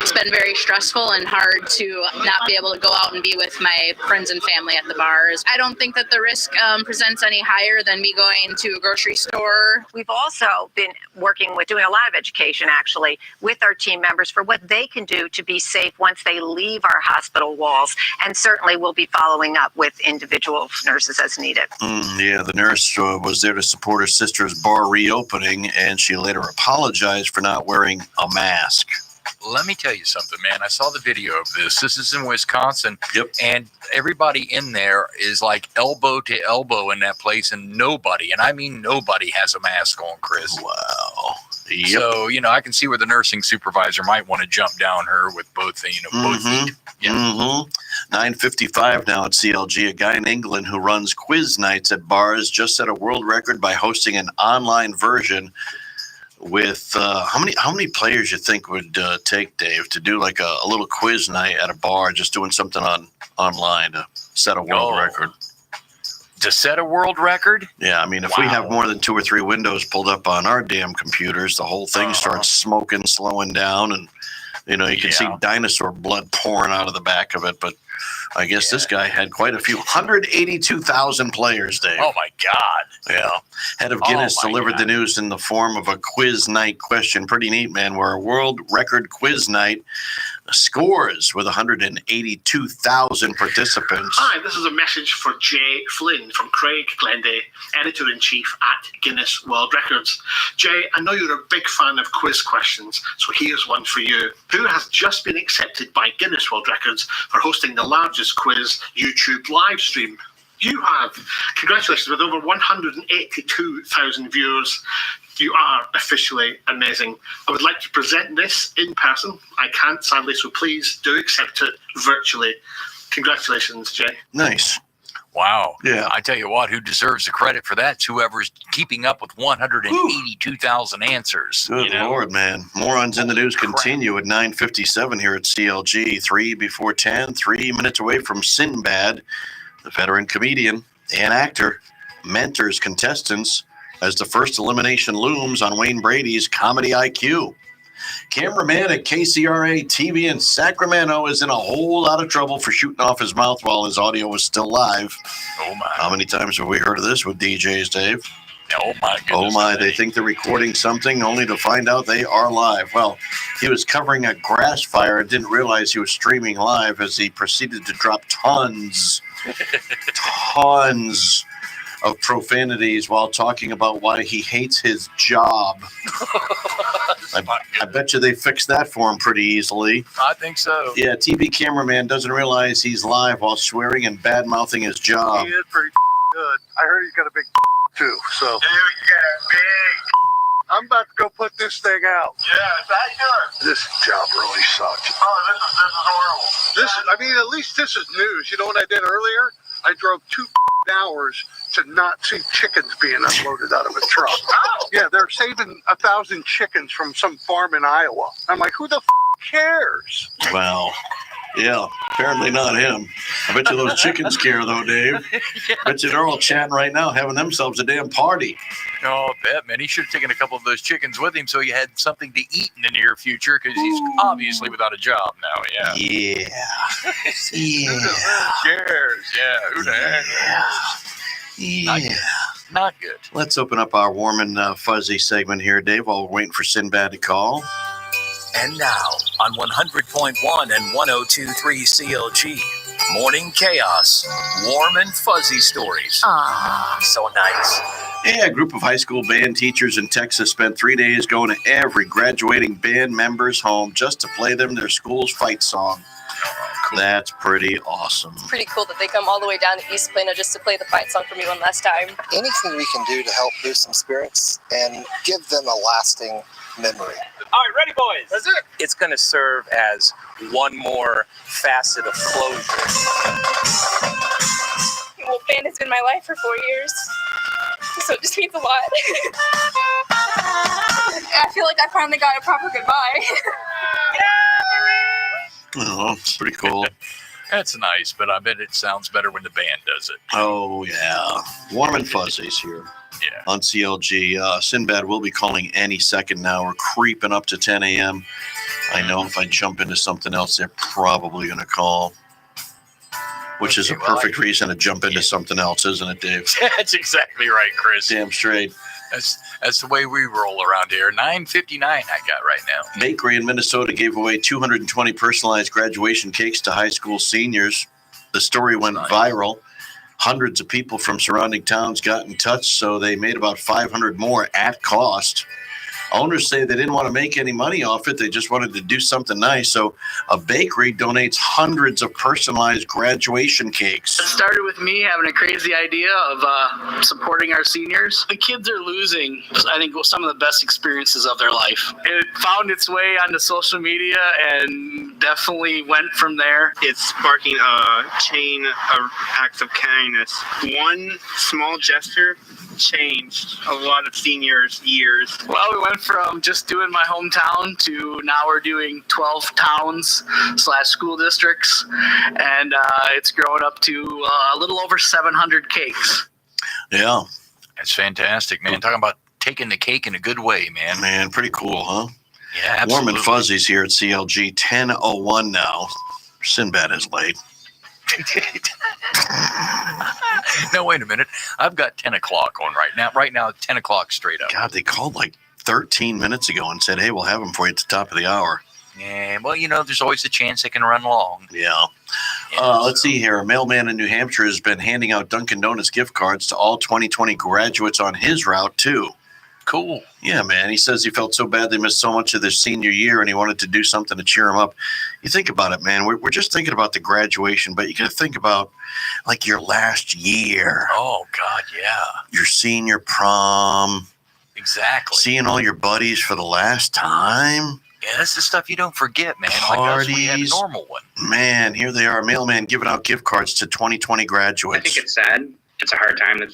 it's been very stressful and hard to not be able to go out and be with my friends and family at the bars. I don't think that the risk presents any higher than me going to a grocery store. We've also been working with doing a lot of education actually with our team members for what they can do to be safe once they leave our hospital walls. And certainly we'll be following up with individual nurses as needed. Yeah, the nurse was there to support her sister's bar reopening, and she later apologized for not wearing a mask. Let me tell you something, man. I saw the video of this. This is in Wisconsin. Yep. And everybody in there is like elbow to elbow in that place, and nobody, and I mean nobody, has a mask on, Chris. Wow. Yep. So, I can see where the nursing supervisor might want to jump down her with both, both feet. Yeah. 9:55 now at CLG. A guy in England who runs quiz nights at bars just set a world record by hosting an online version with how many players you think would take, Dave, to do like a little quiz night at a bar, just doing something online to set a world record? To set a world record? Yeah, I mean, if we have more than 2 or 3 windows pulled up on our damn computers, the whole thing starts smoking, slowing down, and you can see dinosaur blood pouring out of the back of it. But I guess this guy had quite a few. 182,000 players, Dave. Oh, my God. Yeah. Head of Guinness delivered the news in the form of a quiz night question. Pretty neat, man, where a world record quiz night scores with 182,000 participants. Hi, this is a message for Jay Flynn from Craig Glenday, Editor-in-Chief at Guinness World Records. Jay, I know you're a big fan of quiz questions, so here's one for you. Who has just been accepted by Guinness World Records for hosting the largest quiz YouTube live stream? You have. Congratulations, with over 182,000 viewers. You are officially amazing. I would like to present this in person. I can't, sadly, so please do accept it virtually. Congratulations, Jay. Nice. Wow. Yeah. I tell you what, who deserves the credit for that? It's whoever's keeping up with 182,000 answers. Good Lord, man. Morons in the News continue at 9:57 here at CLG. 3 before 10, 3 minutes away from Sinbad, the veteran comedian and actor, mentors contestants as the first elimination looms on Wayne Brady's Comedy IQ. Cameraman at KCRA TV in Sacramento is in a whole lot of trouble for shooting off his mouth while his audio was still live. Oh, my. How many times have we heard of this with DJs, Dave? Oh, my goodness. Oh, my. They think they're recording something only to find out they are live. Well, he was covering a grass fire and didn't realize he was streaming live as he proceeded to drop tons of profanities while talking about why he hates his job. I bet you they fixed that for him pretty easily. I think so. Yeah, TV cameraman doesn't realize he's live while swearing and bad-mouthing his job. He is pretty good. I heard he's got a big too, so. Dude, you got a big. I'm about to go put this thing out. Yeah, is that good? This job really sucks. Oh, this is horrible. At least this is news. You know what I did earlier? I drove 2 hours to not see chickens being unloaded out of a truck. Oh. Yeah, they're saving 1,000 chickens from some farm in Iowa. I'm like, who the cares? Well, yeah, apparently not him. I bet you those chickens care, though, Dave. Bet you they're all chatting right now, having themselves a damn party. Oh, I bet, man. He should have taken a couple of those chickens with him so he had something to eat in the near future, because he's obviously without a job now. Yeah. Yeah. Who cares? Yeah. Who the heck? Yeah. Not good. Let's open up our warm and fuzzy segment here, Dave, while we're waiting for Sinbad to call. And now, on 100.1 and 102.3 CLG, Morning Chaos, warm and fuzzy stories. So nice. Yeah, a group of high school band teachers in Texas spent 3 days going to every graduating band member's home just to play them their school's fight song. That's pretty awesome. It's pretty cool that they come all the way down to East Plano just to play the fight song for me one last time. Anything we can do to help boost some spirits and give them a lasting memory. All right, ready, boys? That's it. It's going to serve as one more facet of closure. Well, band has been my life for 4 years, so it just means a lot. I feel like I finally got a proper goodbye. Oh, it's pretty cool. That's nice, but I bet it sounds better when the band does it. Oh, yeah. Warm and Fuzzies here. Yeah. On CLG. Sinbad will be calling any second now. We're creeping up to 10 a.m. I know if I jump into something else, they're probably going to call. Which is a perfect reason to jump into something else, isn't it, Dave? That's exactly right, Chris. Damn straight. That's the way we roll around here. 9:59 I got right now. Bakery in Minnesota gave away 220 personalized graduation cakes to high school seniors. The story went viral. Hundreds of people from surrounding towns got in touch, so they made about 500 more at cost. Owners say they didn't want to make any money off it. They just wanted to do something nice. So a bakery donates hundreds of personalized graduation cakes. It started with me having a crazy idea of supporting our seniors. The kids are losing, I think, some of the best experiences of their life. It found its way onto social media and definitely went from there. It's sparking a chain of acts of kindness. One small gesture changed a lot of seniors' years. Well, we went from just doing my hometown to now we're doing 12 towns / school districts, and it's grown up to a little over 700 cakes. Yeah. That's fantastic, man. Talking about taking the cake in a good way, man. Man, pretty cool, huh? Yeah, absolutely. Warm and Fuzzies here at CLG, 10:01 now. Sinbad is late. No, wait a minute. I've got 10 o'clock on right now. Right now, 10 o'clock straight up. God, they called like 13 minutes ago and said, hey, we'll have them for you at the top of the hour. Yeah, well, there's always a chance they can run long. Yeah. Let's see here. A mailman in New Hampshire has been handing out Dunkin' Donuts gift cards to all 2020 graduates on his route, too. Cool. Yeah, man. He says he felt so bad they missed so much of their senior year and he wanted to do something to cheer them up. You think about it, man. We're just thinking about the graduation, but you got to think about like your last year. Oh, God, yeah. Your senior prom. Exactly. Seeing all your buddies for the last time. Yeah, that's the stuff you don't forget, man. Parties. Like us, we had a normal one. Man, here they are, mailman giving out gift cards to 2020 graduates. I think it's sad. It's a hard time that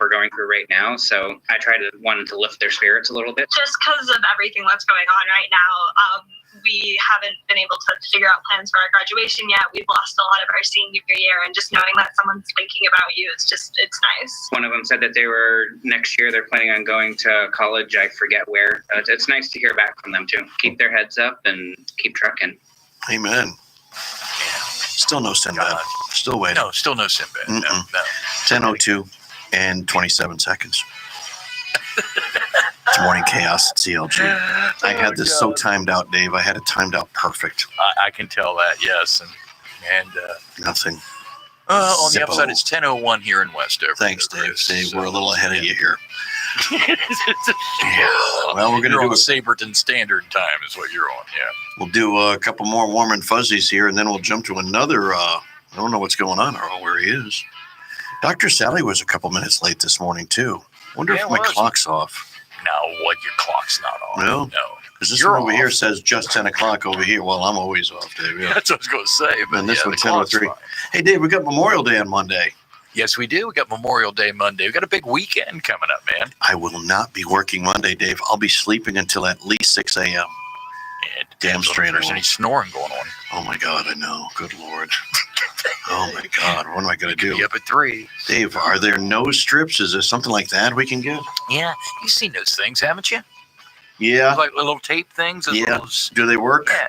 we're going through right now. So I try to want to lift their spirits a little bit. Just because of everything that's going on right now, we haven't been able to figure out plans for our graduation yet. We've lost a lot of our senior year, and just knowing that someone's thinking about you, it's nice. One of them said that next year they're planning on going to college. I forget where. It's nice to hear back from them too. Keep their heads up and keep trucking. Amen. Still no Sinbad. Still waiting. No, still no Sinbad. No. 10:02 and 27 seconds. It's Morning Chaos at CLG. I had this so timed out, Dave. I had it timed out perfect. I can tell that, yes. And nothing. On the Zippo. upside, it's 10:01 here in Westover. Thanks, Dave. Chris. Dave, we're a little ahead of you here. Yeah. Well, we're going to do on Saberton Standard Time is what you're on, yeah. We'll do a couple more Warm and Fuzzies here, and then we'll jump to another. I don't know what's going on or where he is. Dr. Sally was a couple minutes late this morning, too. Wonder if my clock's off. No, what? Your clock's not on. No? No. Because this You're one over off. here says just 10 o'clock over here. Well, I'm always off, Dave. Yeah. That's what I was going to say. But And this yeah, one, the clock's 10:03. fine. Hey, Dave, we got Memorial Day on Monday. Yes, we do. We got Memorial Day Monday. We got a big weekend coming up, man. I will not be working Monday, Dave. I'll be sleeping until at least 6 a.m. Damn straight. If there's any snoring going on. Oh, my God, I know. Good Lord. Oh, my God. What am I going to do? Be up at 3. Dave, are there nose strips? Is there something like that we can get? Yeah, you've seen those things, haven't you? Yeah. Like little tape things. Yeah. Do they work? Yeah.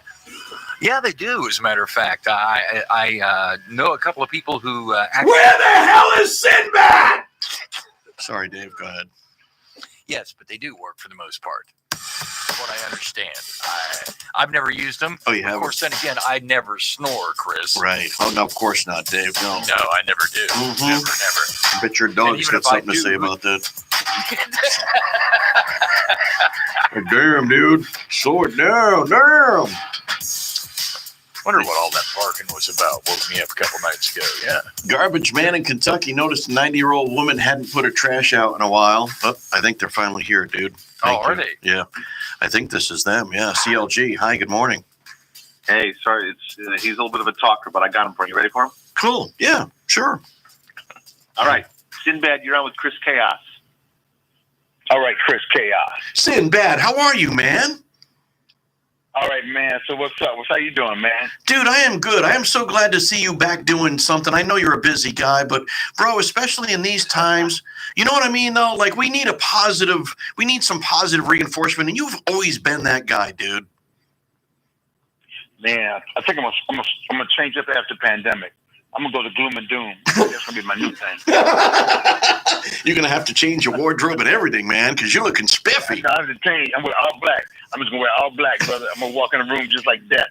Yeah, they do. As a matter of fact, I know a couple of people who actually. Where the hell is Sinbad? Sorry, Dave. Go ahead. Yes, but they do work for the most part. From what I understand. I've never used them. Oh, you Of haven't? course, then again, I never snore, Chris. Right. Oh, no, of course not, Dave. No. No, I never do. Mhm. Never. I bet your dog's even got if I something to do- say about that. Damn, dude. Slow it down. Damn. Wonder what all that barking was about. Woke me up a couple nights ago. Yeah. Garbage man in Kentucky noticed a 90-year-old woman hadn't put her trash out in a while. Oh, I think they're finally here, dude. Thank are you. they? Yeah. I think this is them. Yeah. CLG. Hi, good morning. Hey, sorry, he's a little bit of a talker, but I got him for you. Ready for him? Cool. Yeah, sure. All right. Sinbad, you're on with Chris Chaos. All right, Chris Chaos. Sinbad, how are you, man? All right, man. So what's up? How you doing, man? Dude, I am good. I am so glad to see you back doing something. I know you're a busy guy, but bro, especially in these times, you know what I mean, though? Like, we need some positive reinforcement, and you've always been that guy, dude. Man, I think I'm gonna change up after pandemic. I'm gonna go to gloom and doom. That's gonna be my new thing. You're gonna have to change your wardrobe and everything, man, because you're looking spiffy. I have to change. I'm wearing all black. I'm just gonna wear all black, brother. I'm gonna walk in the room just like that.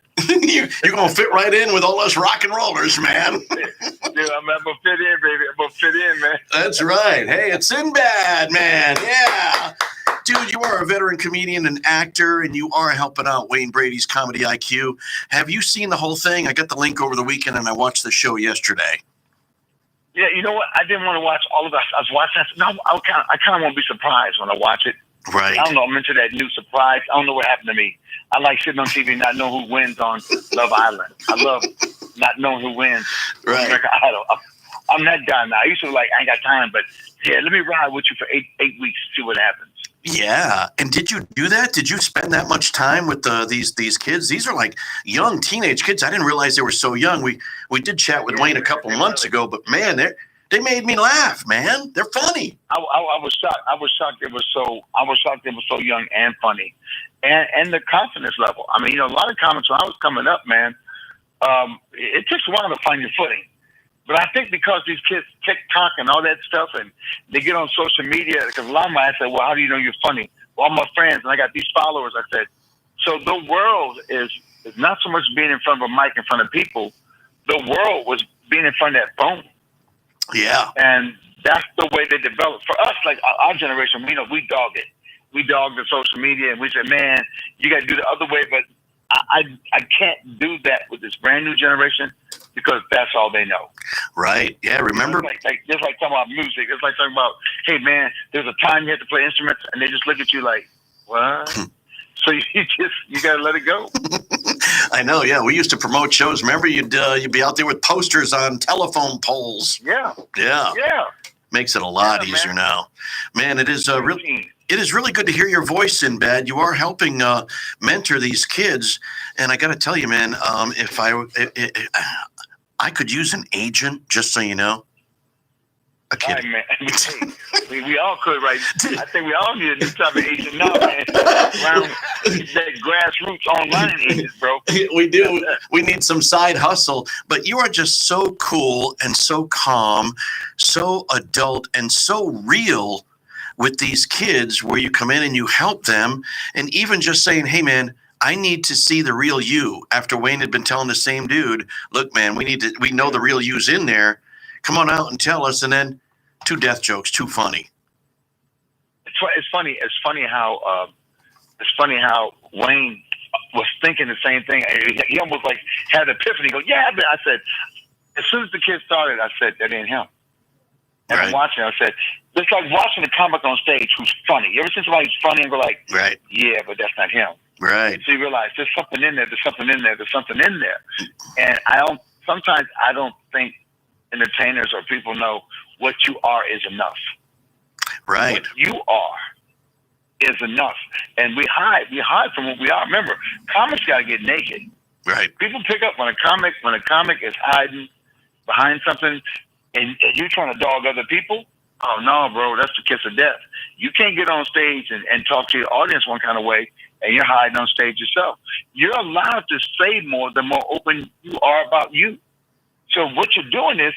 You're gonna fit right in with all us rock and rollers, man. Dude, I'm gonna fit in, baby. I'm gonna fit in, man. That's right. Hey, it's Sinbad, man. Yeah. Dude, you are a veteran comedian and actor, and you are helping out Wayne Brady's Comedy IQ. Have you seen the whole thing? I got the link over the weekend, and I watched the show yesterday. Yeah, you know what? I didn't want to watch all of that. I was watching that. No, I kind of want to be surprised when I watch it. Right. I don't know. I'm into that new surprise. I don't know what happened to me. I like sitting on TV and not knowing who wins on Love Island. I love not knowing who wins on American Idol. I'm that guy now. I used to I ain't got time, but yeah, let me ride with you for eight weeks, see what happens. Yeah. And did you do that? Did you spend that much time with these kids? These are like young teenage kids. I didn't realize they were so young. We did chat with Wayne a couple months ago, but man, they made me laugh, man. They're funny. I was shocked. I was shocked it was so young and funny. And the confidence level. I mean, a lot of comics when I was coming up, man, it takes a while to find your footing. But I think because these kids TikTok and all that stuff, and they get on social media, because a lot of them, I said, well, how do you know you're funny? Well, I'm my friends, and I got these followers. I said, so the world is not so much being in front of a mic in front of people. The world was being in front of that phone. Yeah. And that's the way they developed. For us, like our generation, we dog it. We dog the social media, and we said, man, you got to do the other way. But I can't do that with this brand new generation because that's all they know. Right. Yeah. Remember? Just like talking about music. It's like talking about, hey, man, there's a time you have to play instruments, and they just look at you like, what? So you got to let it go. I know. Yeah. We used to promote shows. Remember, you'd be out there with posters on telephone poles. Yeah. Yeah. Yeah. Makes it a lot easier now. Man, it is It is really good to hear your voice, Sinbad. You are helping mentor these kids, and I got to tell you, man, if I could use an agent, just so you know. A kid. Right, man. we all could, right? I think we all need a new type of agent now, man. Around that grassroots online agent, bro. We do. We need some side hustle. But you are just so cool and so calm, so adult, and so real with these kids, where you come in and you help them, and even just saying, hey, man, I need to see the real you. After Wayne had been telling the same dude, look, man, we know the real you's in there. Come on out and tell us. And then 2 death jokes, too funny. It's funny. It's funny how Wayne was thinking the same thing. He almost like had an epiphany. He goes, yeah, but I said, as soon as the kid started, I said, that ain't him. And I'm watching, I said, it's like watching a comic on stage who's funny. You ever see somebody who's funny and go like, yeah, but that's not him. Right. So you realize there's something in there, there's something in there. And sometimes I don't think entertainers or people know what you are is enough. Right. What you are is enough. And we hide from what we are. Remember, comics got to get naked. Right. People pick up when a comic is hiding behind something and you're trying to dog other people. Oh, no, bro, that's the kiss of death. You can't get on stage and talk to your audience one kind of way, and you're hiding on stage yourself. You're allowed to say more the more open you are about you. So what you're doing is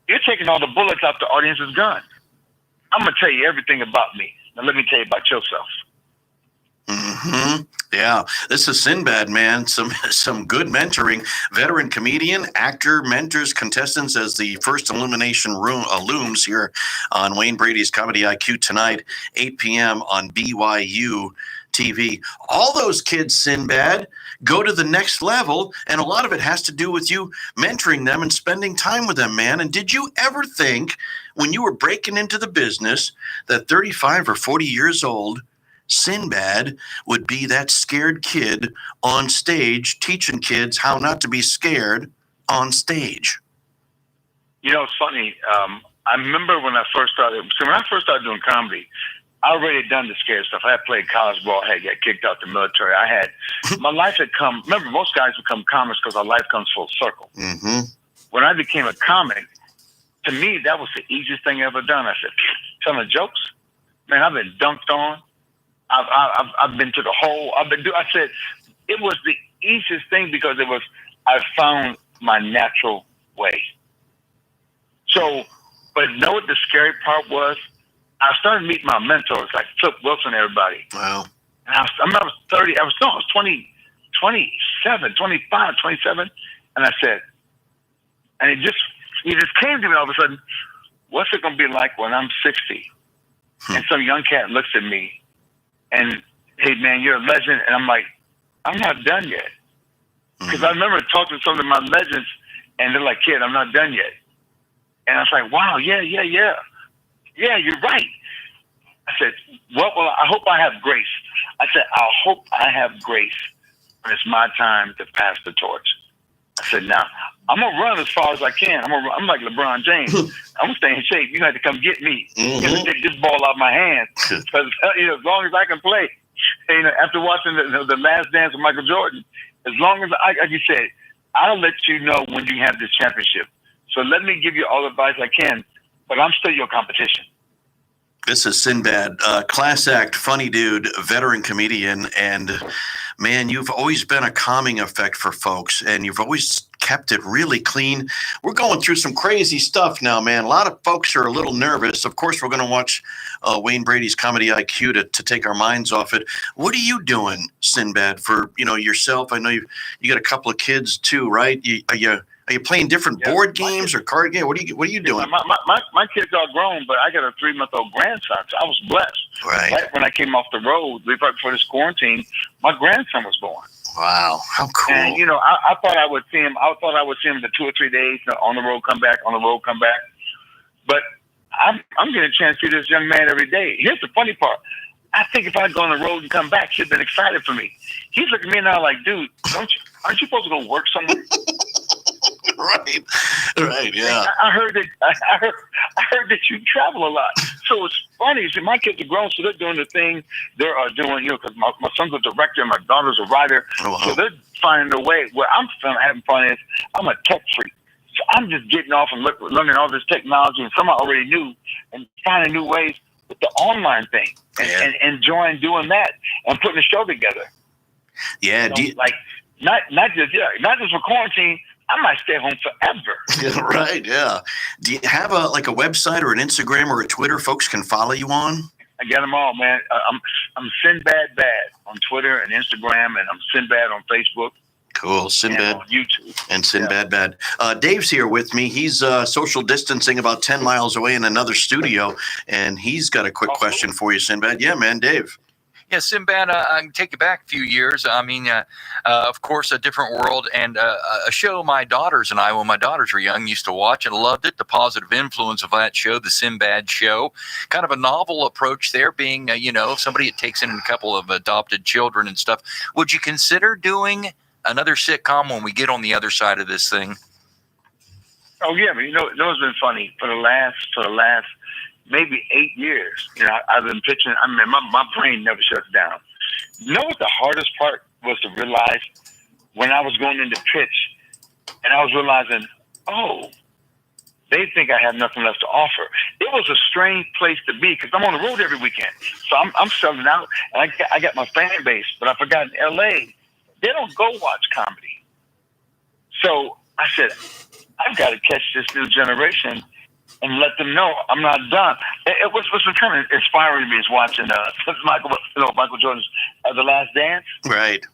you're taking all the bullets out the audience's gun. I'm going to tell you everything about me. Now let me tell you about yourself. Mm-hmm. Yeah, this is Sinbad, man. Some good mentoring. Veteran comedian, actor, mentors contestants as the first elimination looms here on Wayne Brady's Comedy IQ tonight, 8 p.m. on BYU TV. All those kids, Sinbad, go to the next level, and a lot of it has to do with you mentoring them and spending time with them, man. And did you ever think, when you were breaking into the business, that 35 or 40 years old Sinbad would be that scared kid on stage teaching kids how not to be scared on stage? You know, it's funny. I remember when I first started doing comedy, I already done the scary stuff. I had played college ball. I had got kicked out the military. My life had come. Remember, most guys become comics because our life comes full circle. Mm-hmm. When I became a comic, to me, that was the easiest thing I ever done. I said, telling jokes, man, I've been dunked on. I've been to the hole. I said, it was the easiest thing because I found my natural way. So, but know what the scary part was? I started meeting my mentors, like Flip Wilson, everybody. Wow. And I was 30, I was 20, 27, 25, 27. And I said, and it just came to me all of a sudden, what's it going to be like when I'm 60? And some young cat looks at me and, hey, man, you're a legend. And I'm like, I'm not done yet. Because I remember talking to some of my legends, and they're like, kid, I'm not done yet. And I was like, wow, yeah. Yeah, you're right. I said, well, I hope I have grace. I said, I hope I have grace when it's my time to pass the torch. I said, now, I'm going to run as far as I can. I'm like LeBron James. I'm going to stay in shape. You have to come get me. You have to take this ball out of my hands. Because as long as I can play, after watching the Last Dance of Michael Jordan, as long as, like you said, I'll let you know when you have this championship. So let me give you all the advice I can, but I'm still your competition. This is Sinbad, class act, funny dude, veteran comedian, and man, you've always been a calming effect for folks, and you've always kept it really clean. We're going through some crazy stuff now, man. A lot of folks are a little nervous. Of course, we're going to watch Wayne Brady's Comedy IQ to take our minds off it. What are you doing, Sinbad, for yourself? I know you got a couple of kids too, right? Are you playing different board games or card games? What are you doing? My kids are grown, but I got a 3-month-old grandson. So I was blessed. Right when I came off the road, right before this quarantine, my grandson was born. Wow, how cool! And I thought I would see him. I thought I would see him in 2 or 3 days on the road, come back, on the road, come back. But I'm getting a chance to see this young man every day. Here's the funny part. I think if I'd gone on the road and come back, he'd been excited for me. He's looking at me now like, dude, aren't you supposed to go work somewhere? Right, yeah. I heard that you travel a lot. So it's funny. See, my kids are grown, so they're doing the thing they're doing. Because my son's a director, and my daughter's a writer. Oh, wow. So they're finding a way. Where I'm having fun is I'm a tech freak. So I'm just getting off and learning all this technology, and some I already knew, and finding new ways with the online thing, and enjoying doing that and putting the show together. Yeah, not just for quarantine. I might stay home forever. Yeah, right, yeah. Do you have a website or an Instagram or a Twitter folks can follow you on? I got them all, man. I'm Sinbad Bad on Twitter and Instagram, and I'm Sinbad on Facebook. Cool, Sinbad. And on YouTube. And Sinbad Bad. Dave's here with me. He's social distancing about 10 miles away in another studio, and he's got a quick question for you, Sinbad. Yeah, man, Dave. Yeah, Sinbad, I can take you back a few years. I mean, of course, a different world, and a show my daughters and I, when my daughters were young, used to watch and loved it. The positive influence of that show, The Sinbad Show, kind of a novel approach there, being, somebody that takes in a couple of adopted children and stuff. Would you consider doing another sitcom when we get on the other side of this thing? Oh, yeah, but it's been funny for the last maybe 8 years. I've been pitching. I mean, my brain never shuts down. You know what the hardest part was to realize when I was going into pitch, and I was realizing, they think I have nothing left to offer. It was a strange place to be because I'm on the road every weekend. So I'm selling out, and I got my fan base. But I forgot in L.A., they don't go watch comedy. So I said, I've got to catch this new generation and let them know I'm not done. It was kind of inspiring to me is watching Michael Jordan's The Last Dance. Right.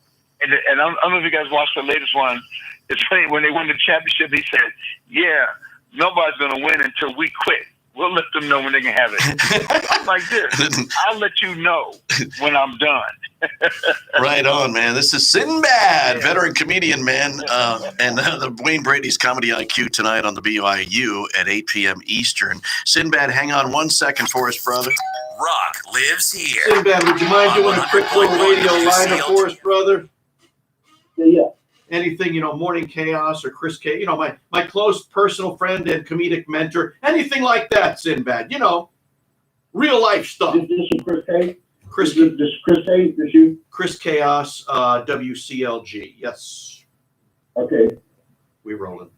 And I don't know if you guys watched the latest one. It's funny, when they won the championship, he said, yeah, nobody's going to win until we quit. We'll let them know when they can have it. I'm like this. I'll let you know when I'm done. Right on, man. This is Sinbad, veteran comedian, man. And the Wayne Brady's Comedy IQ tonight on the BYU at 8 p.m. Eastern. Sinbad, hang on 1 second for us, brother. Rock lives here. Sinbad, would you mind doing a quick little radio lineup for us, brother? Yeah. Anything, Morning Chaos or Chris K, my close personal friend and comedic mentor, anything like that, Sinbad, Real life stuff. This is Chris K. Chris, this Chris K. This you? Chris Chaos, WCLG. Yes. Okay. We rolling.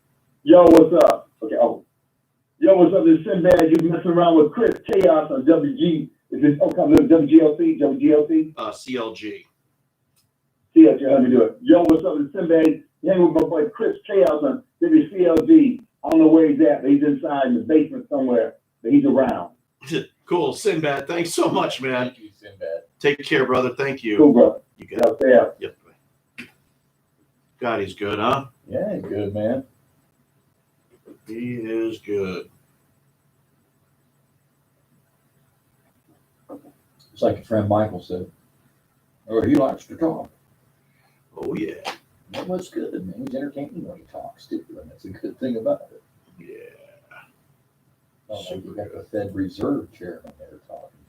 Yo, what's up? Okay. Oh. Yo, what's up? This is Sinbad. You messing around with Chris Chaos on WG. Is this WGLC? WGLC? CLG. CLG. How do you do it? Yo, what's up? This is Sinbad. You hang with my boy Chris Chaos on WCLG. I don't know where he's at, but he's inside in the basement somewhere. But he's around. Cool, Sinbad. Thanks so much, man. Thank you, Sinbad. Take care, brother. Thank you. Cool, brother. You got it. Yep. God, he's good, huh? Yeah, he's good, man. He is good. It's like your friend Michael said. Oh, he likes to talk. Oh, yeah. That was good, man. He's entertaining when he talks, too, and that's a good thing about it. Yeah. Oh, you got the Fed Reserve chairman there talking.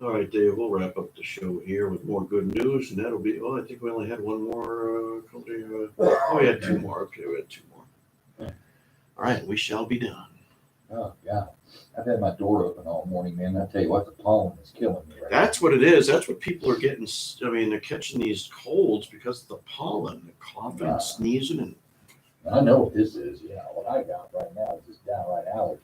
All right, Dave, we'll wrap up the show here with more good news, and that'll be, I think we only had one more company. We had two more. Okay, we had two more. All right, we shall be done. Oh, God. I've had my door open all morning, man. I tell you what, the pollen is killing me right That's what it is. That's what people are getting. I mean, they're catching these colds because of the pollen, the coughing, and sneezing, and now. I know what this is. Yeah, what I got right now is just downright allergies.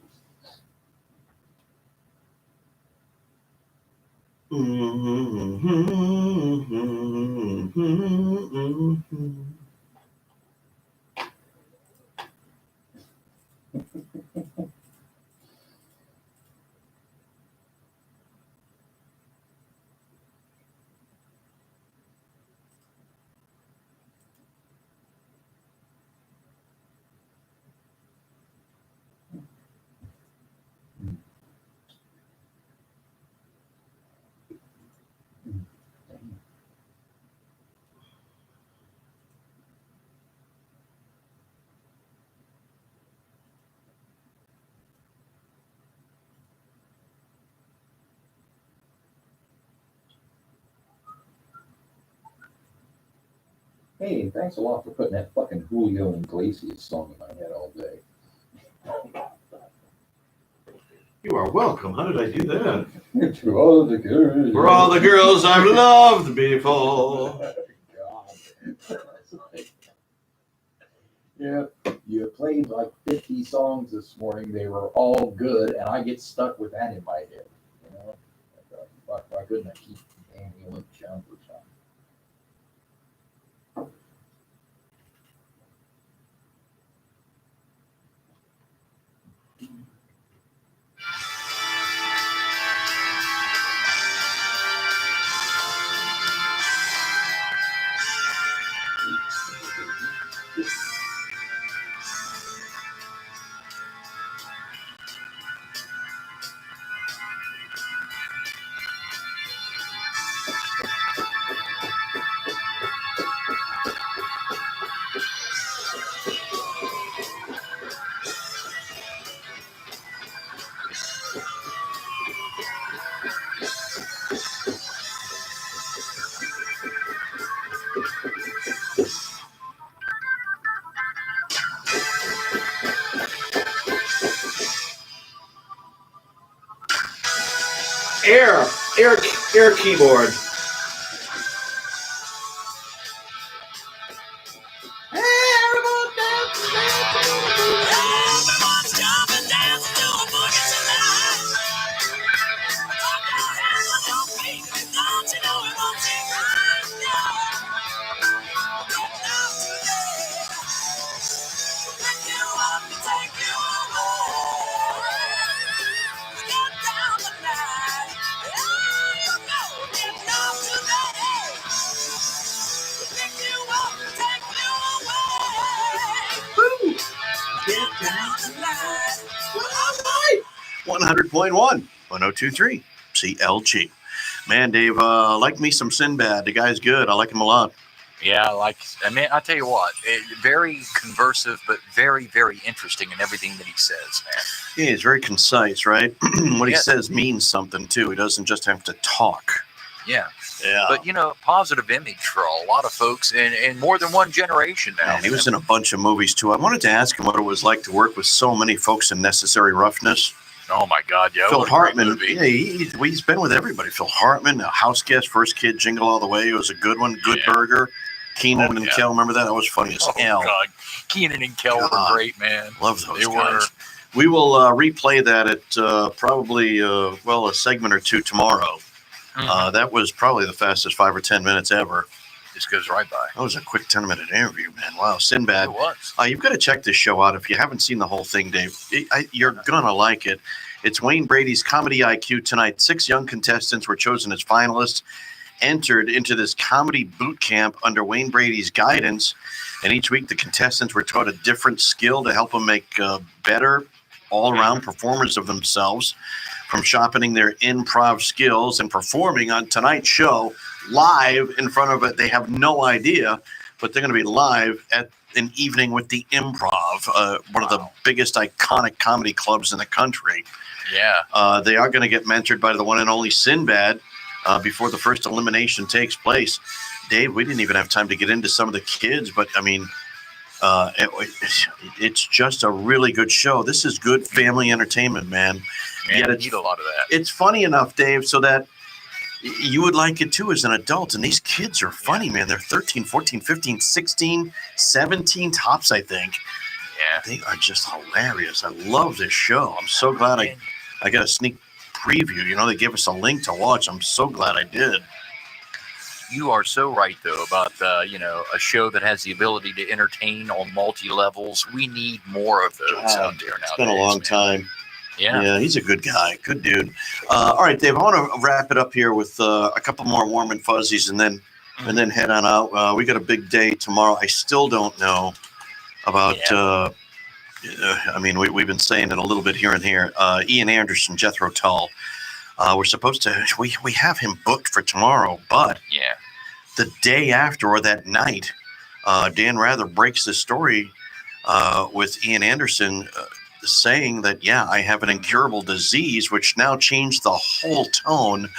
Hey, thanks a lot for putting that fucking Julio Iglesias song in my head all day. you are welcome. How did I do that? To all the girls. For all the girls I've loved before. Yeah, you played like 50 songs this morning. They were all good, and I get stuck with that in my head. You know, why couldn't I keep Daniel and Jump or something? Air keyboard. Get down tonight. 100.1, 1023, CLG. Man, Dave, like me some Sinbad. The guy's good. I like him a lot. Yeah, I mean, I tell you what, very conversive, but very, very interesting in everything that he says, man. Yeah, he's very concise, right? What he says means something, too. He doesn't just have to talk. Yeah. Yeah. But, you know, positive image for a lot of folks in more than one generation now. Man, he was in a bunch of movies, too. I wanted to ask him what it was like to work with so many folks in Necessary Roughness. Oh my God, yeah. Phil what a great Hartman, movie. yeah, he's been with everybody. Phil Hartman, a House Guest, First Kid, Jingle All the Way. It was a good one. Good Burger. Keenan and Kel, remember that? That was funny as hell. God, Keenan and Kel were great, man. Love those They guys. were. We will replay that at probably, a segment or two tomorrow. That was probably the fastest 5 or 10 minutes ever. Just goes right by. That was a quick 10-minute interview, man. Wow, Sinbad. It was. You've got to check this show out if you haven't seen the whole thing, Dave. You're going to like it. It's Wayne Brady's Comedy IQ tonight. 6 young contestants were chosen as finalists, entered into this comedy boot camp under Wayne Brady's guidance. And each week the contestants were taught a different skill to help them make better all-around performers of themselves, from sharpening their improv skills and performing on tonight's show live in front of it. They have no idea, but they're going to be live at an evening with the Improv, one of the biggest iconic comedy clubs in the country. Yeah. They are going to get mentored by the one and only Sinbad before the first elimination takes place. Dave, we didn't even have time to get into some of the kids, but I mean, it's just a really good show. This is good family entertainment, man. Man, Yet you it's, need a lot of that. it's funny enough, Dave, so that you would like it too as an adult. And these kids are funny, man. They're 13, 14, 15, 16, 17 tops, I think. Yeah. They are just hilarious. I love this show. I'm so glad I got a sneak preview. You know, they gave us a link to watch. I'm so glad I did. You are so right, though, about a show that has the ability to entertain on multi levels. We need more of those out there now. It's been a long time. Yeah. He's a good guy. Good dude. All right, Dave, I want to wrap it up here with a couple more warm and fuzzies and then head on out. We got a big day tomorrow. I still don't know about we've been saying it a little bit here and here. Ian Anderson, Jethro Tull. We're supposed to we have him booked for tomorrow, but the day after or that night, Dan Rather breaks the story with Ian Anderson saying that, I have an incurable disease, which now changed the whole tone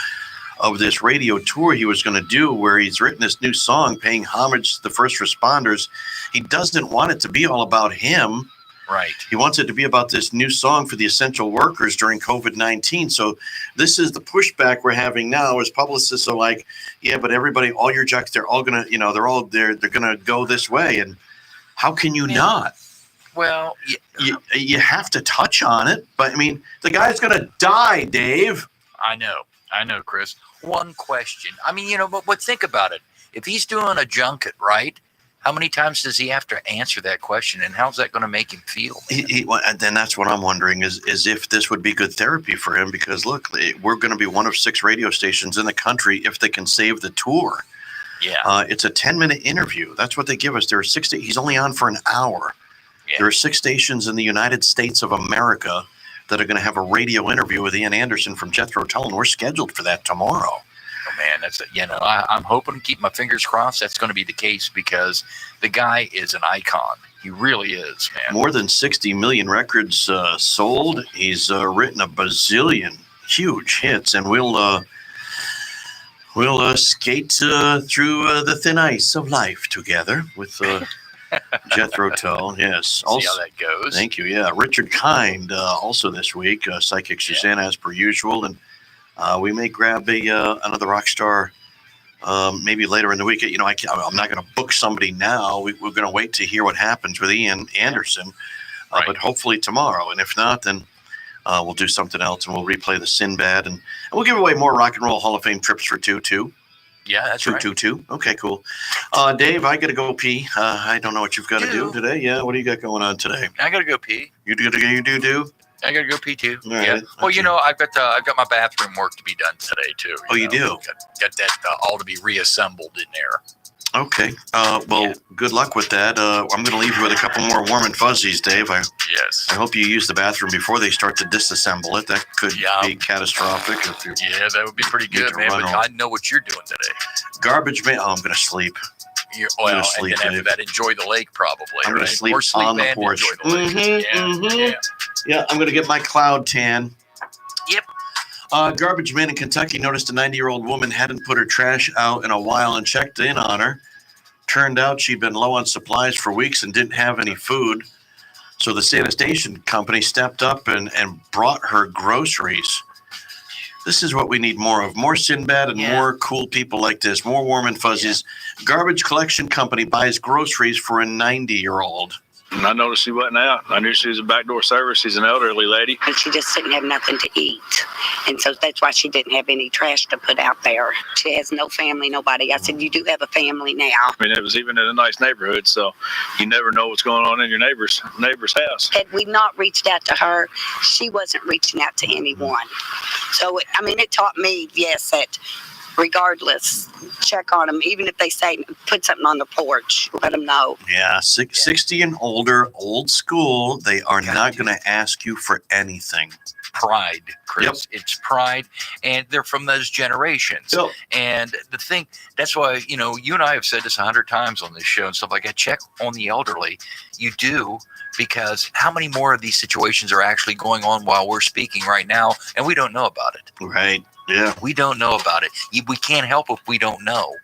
of this radio tour he was going to do, where he's written this new song paying homage to the first responders. He doesn't want it to be all about him. Right. He wants it to be about this new song for the essential workers during COVID-19. So this is the pushback we're having now, as publicists are like, but everybody, all your jocks, they're all going to, they're going to go this way. And how can you not? Well, you have to touch on it, but I mean, the guy's going to die, Dave. I know, Chris. One question. I mean, but think about it. If he's doing a junket, right? How many times does he have to answer that question, and how's that going to make him feel? Then that's what I'm wondering is if this would be good therapy for him, because look, we're going to be one of 6 radio stations in the country if they can save the tour. Yeah. It's a 10-minute interview. That's what they give us. There are 6. He's only on for an hour. Yeah. There are 6 stations in the United States of America that are going to have a radio interview with Ian Anderson from Jethro Tull, and we're scheduled for that tomorrow. Oh, man, that's I'm hoping, keep my fingers crossed, that's going to be the case, because the guy is an icon. He really is, man. More than 60 million records sold. He's written a bazillion huge hits, and we'll skate through the thin ice of life together with Jethro Tull. Yes. See how that goes. Thank you. Yeah. Richard Kind also this week. Psychic Susanna as per usual. And we may grab another rock star maybe later in the week. I'm not going to book somebody now. We're going to wait to hear what happens with Ian Anderson. But hopefully tomorrow. And if not, then we'll do something else and we'll replay the Sinbad. And we'll give away more Rock and Roll Hall of Fame trips for 2 too. Yeah, that's right. 222. Okay, cool. Dave, I got to go pee. I don't know what you've got to do today. Yeah, what do you got going on today? I got to go pee. You do? I got to go pee too. All yeah. right. Well, I've got my bathroom work to be done today too. You do? Got that all to be reassembled in there. Okay. Good luck with that. I'm going to leave you with a couple more warm and fuzzies, Dave. Yes. I hope you use the bathroom before they start to disassemble it. That could be catastrophic. Yeah, that would be pretty good, man. But I know what you're doing today. Garbage man. Oh, I'm going to sleep. And then after that, enjoy the lake probably. I'm going to sleep on the porch. Yeah, I'm going to get my cloud tan. Yep. Garbage man in Kentucky noticed a 90-year-old woman hadn't put her trash out in a while and checked in on her. Turned out she'd been low on supplies for weeks and didn't have any food. So the sanitation company stepped up and brought her groceries. This is what we need more of. More Sinbad and more cool people like this. More Warm and Fuzzies. Garbage collection company buys groceries for a 90-year-old. And I noticed she wasn't out. I knew she was a backdoor server. She's an elderly lady. And she just didn't have nothing to eat. And so that's why she didn't have any trash to put out there. She has no family, nobody. I said, you do have a family now. I mean, it was even in a nice neighborhood, so you never know what's going on in your neighbor's house. Had we not reached out to her, she wasn't reaching out to anyone. So, I mean, it taught me, yes, that regardless, check on them. Even if they say, put something on the porch, let them know. Yeah, 60 and older, old school, they are not going to ask you for anything. Pride, Chris. Yep. It's pride, and they're from those generations. Yep. And the thing, that's why, you know, you and I have said this 100 times on this show and stuff like that. Check on the elderly. You do, because how many more of these situations are actually going on while we're speaking right now, and we don't know about it. Right. Yeah. We don't know about it. We can't help if we don't know.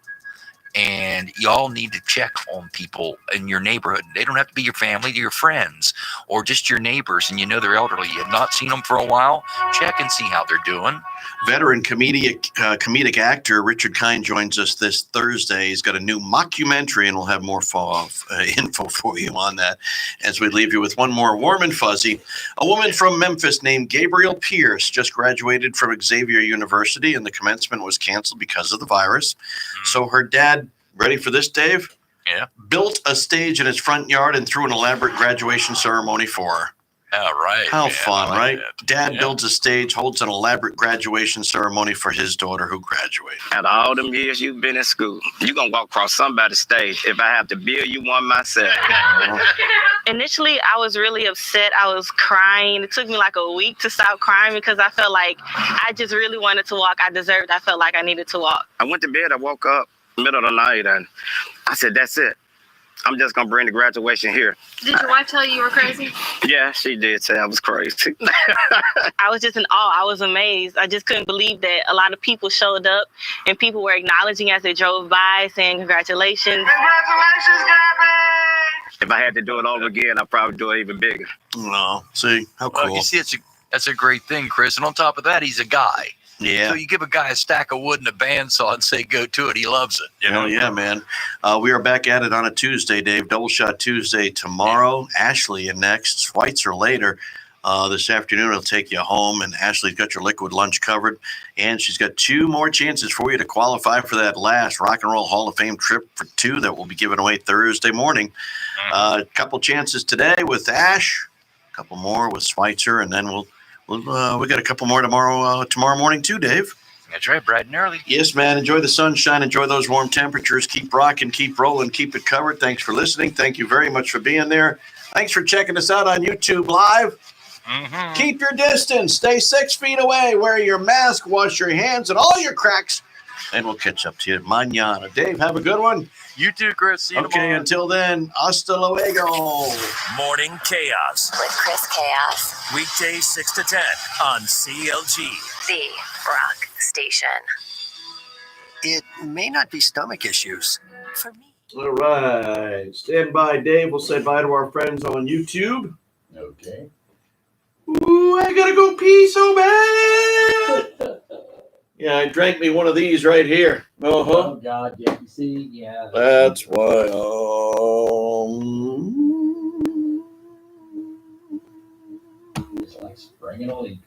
And y'all need to check on people in your neighborhood. They don't have to be your family, they're your friends, or just your neighbors, and you know they're elderly. You have not seen them for a while. Check and see how they're doing. Veteran comedic actor Richard Kind joins us this Thursday. He's got a new mockumentary, and we'll have more info for you on that as we leave you with one more Warm and Fuzzy. A woman from Memphis named Gabrielle Pierce just graduated from Xavier University, and the commencement was canceled because of the virus. So her dad, ready for this, Dave? Yeah. Built a stage in his front yard and threw an elaborate graduation ceremony for her. All right. How man, fun, like right? that. Dad builds a stage, holds an elaborate graduation ceremony for his daughter who graduated. Out of all them years you've been in school, you're going to walk across somebody's stage if I have to build you one myself. Initially, I was really upset. I was crying. It took me like a week to stop crying because I felt like I just really wanted to walk. I felt like I needed to walk. I went to bed. I woke up middle of the night and I said, that's it. I'm just going to bring the graduation here. Did your wife tell you were crazy? Yeah, she did say I was crazy. I was just in awe. I was amazed. I just couldn't believe that a lot of people showed up and people were acknowledging as they drove by, saying congratulations. Congratulations, Gabby! If I had to do it all again, I'd probably do it even bigger. No, see, how cool. Well, you see, that's a great thing, Chris. And on top of that, he's a guy. Yeah. So you give a guy a stack of wood and a bandsaw and say, go to it. He loves it. You know? Hell yeah, man. We are back at it on a Tuesday, Dave. Double Shot Tuesday tomorrow. Ashley and next. Schweitzer later. This afternoon, it'll take you home, and Ashley's got your liquid lunch covered. And she's got 2 more chances for you to qualify for that last Rock and Roll Hall of Fame trip for 2 that will be given away Thursday morning. A couple chances today with Ash, a couple more with Schweitzer, and then we got a couple more tomorrow morning too, Dave. That's right, bright and early. Yes, man. Enjoy the sunshine. Enjoy those warm temperatures. Keep rocking, keep rolling, keep it covered. Thanks for listening. Thank you very much for being there. Thanks for checking us out on YouTube Live. Mm-hmm. Keep your distance. Stay 6 feet away. Wear your mask. Wash your hands and all your cracks. And we'll catch up to you mañana. Dave, have a good one. You too, Chris. See you tomorrow. Until then, hasta luego. Morning Chaos. With Chris Chaos. Weekdays 6 to 10 on CLG. The Rock Station. It may not be stomach issues. For me. All right. Stand by, Dave. We'll say bye to our friends on YouTube. Okay. Ooh, I gotta go pee so bad. Yeah, I drank me one of these right here. Oh, God. Yeah, you see? Yeah. That's why. It's like spring in a leaf.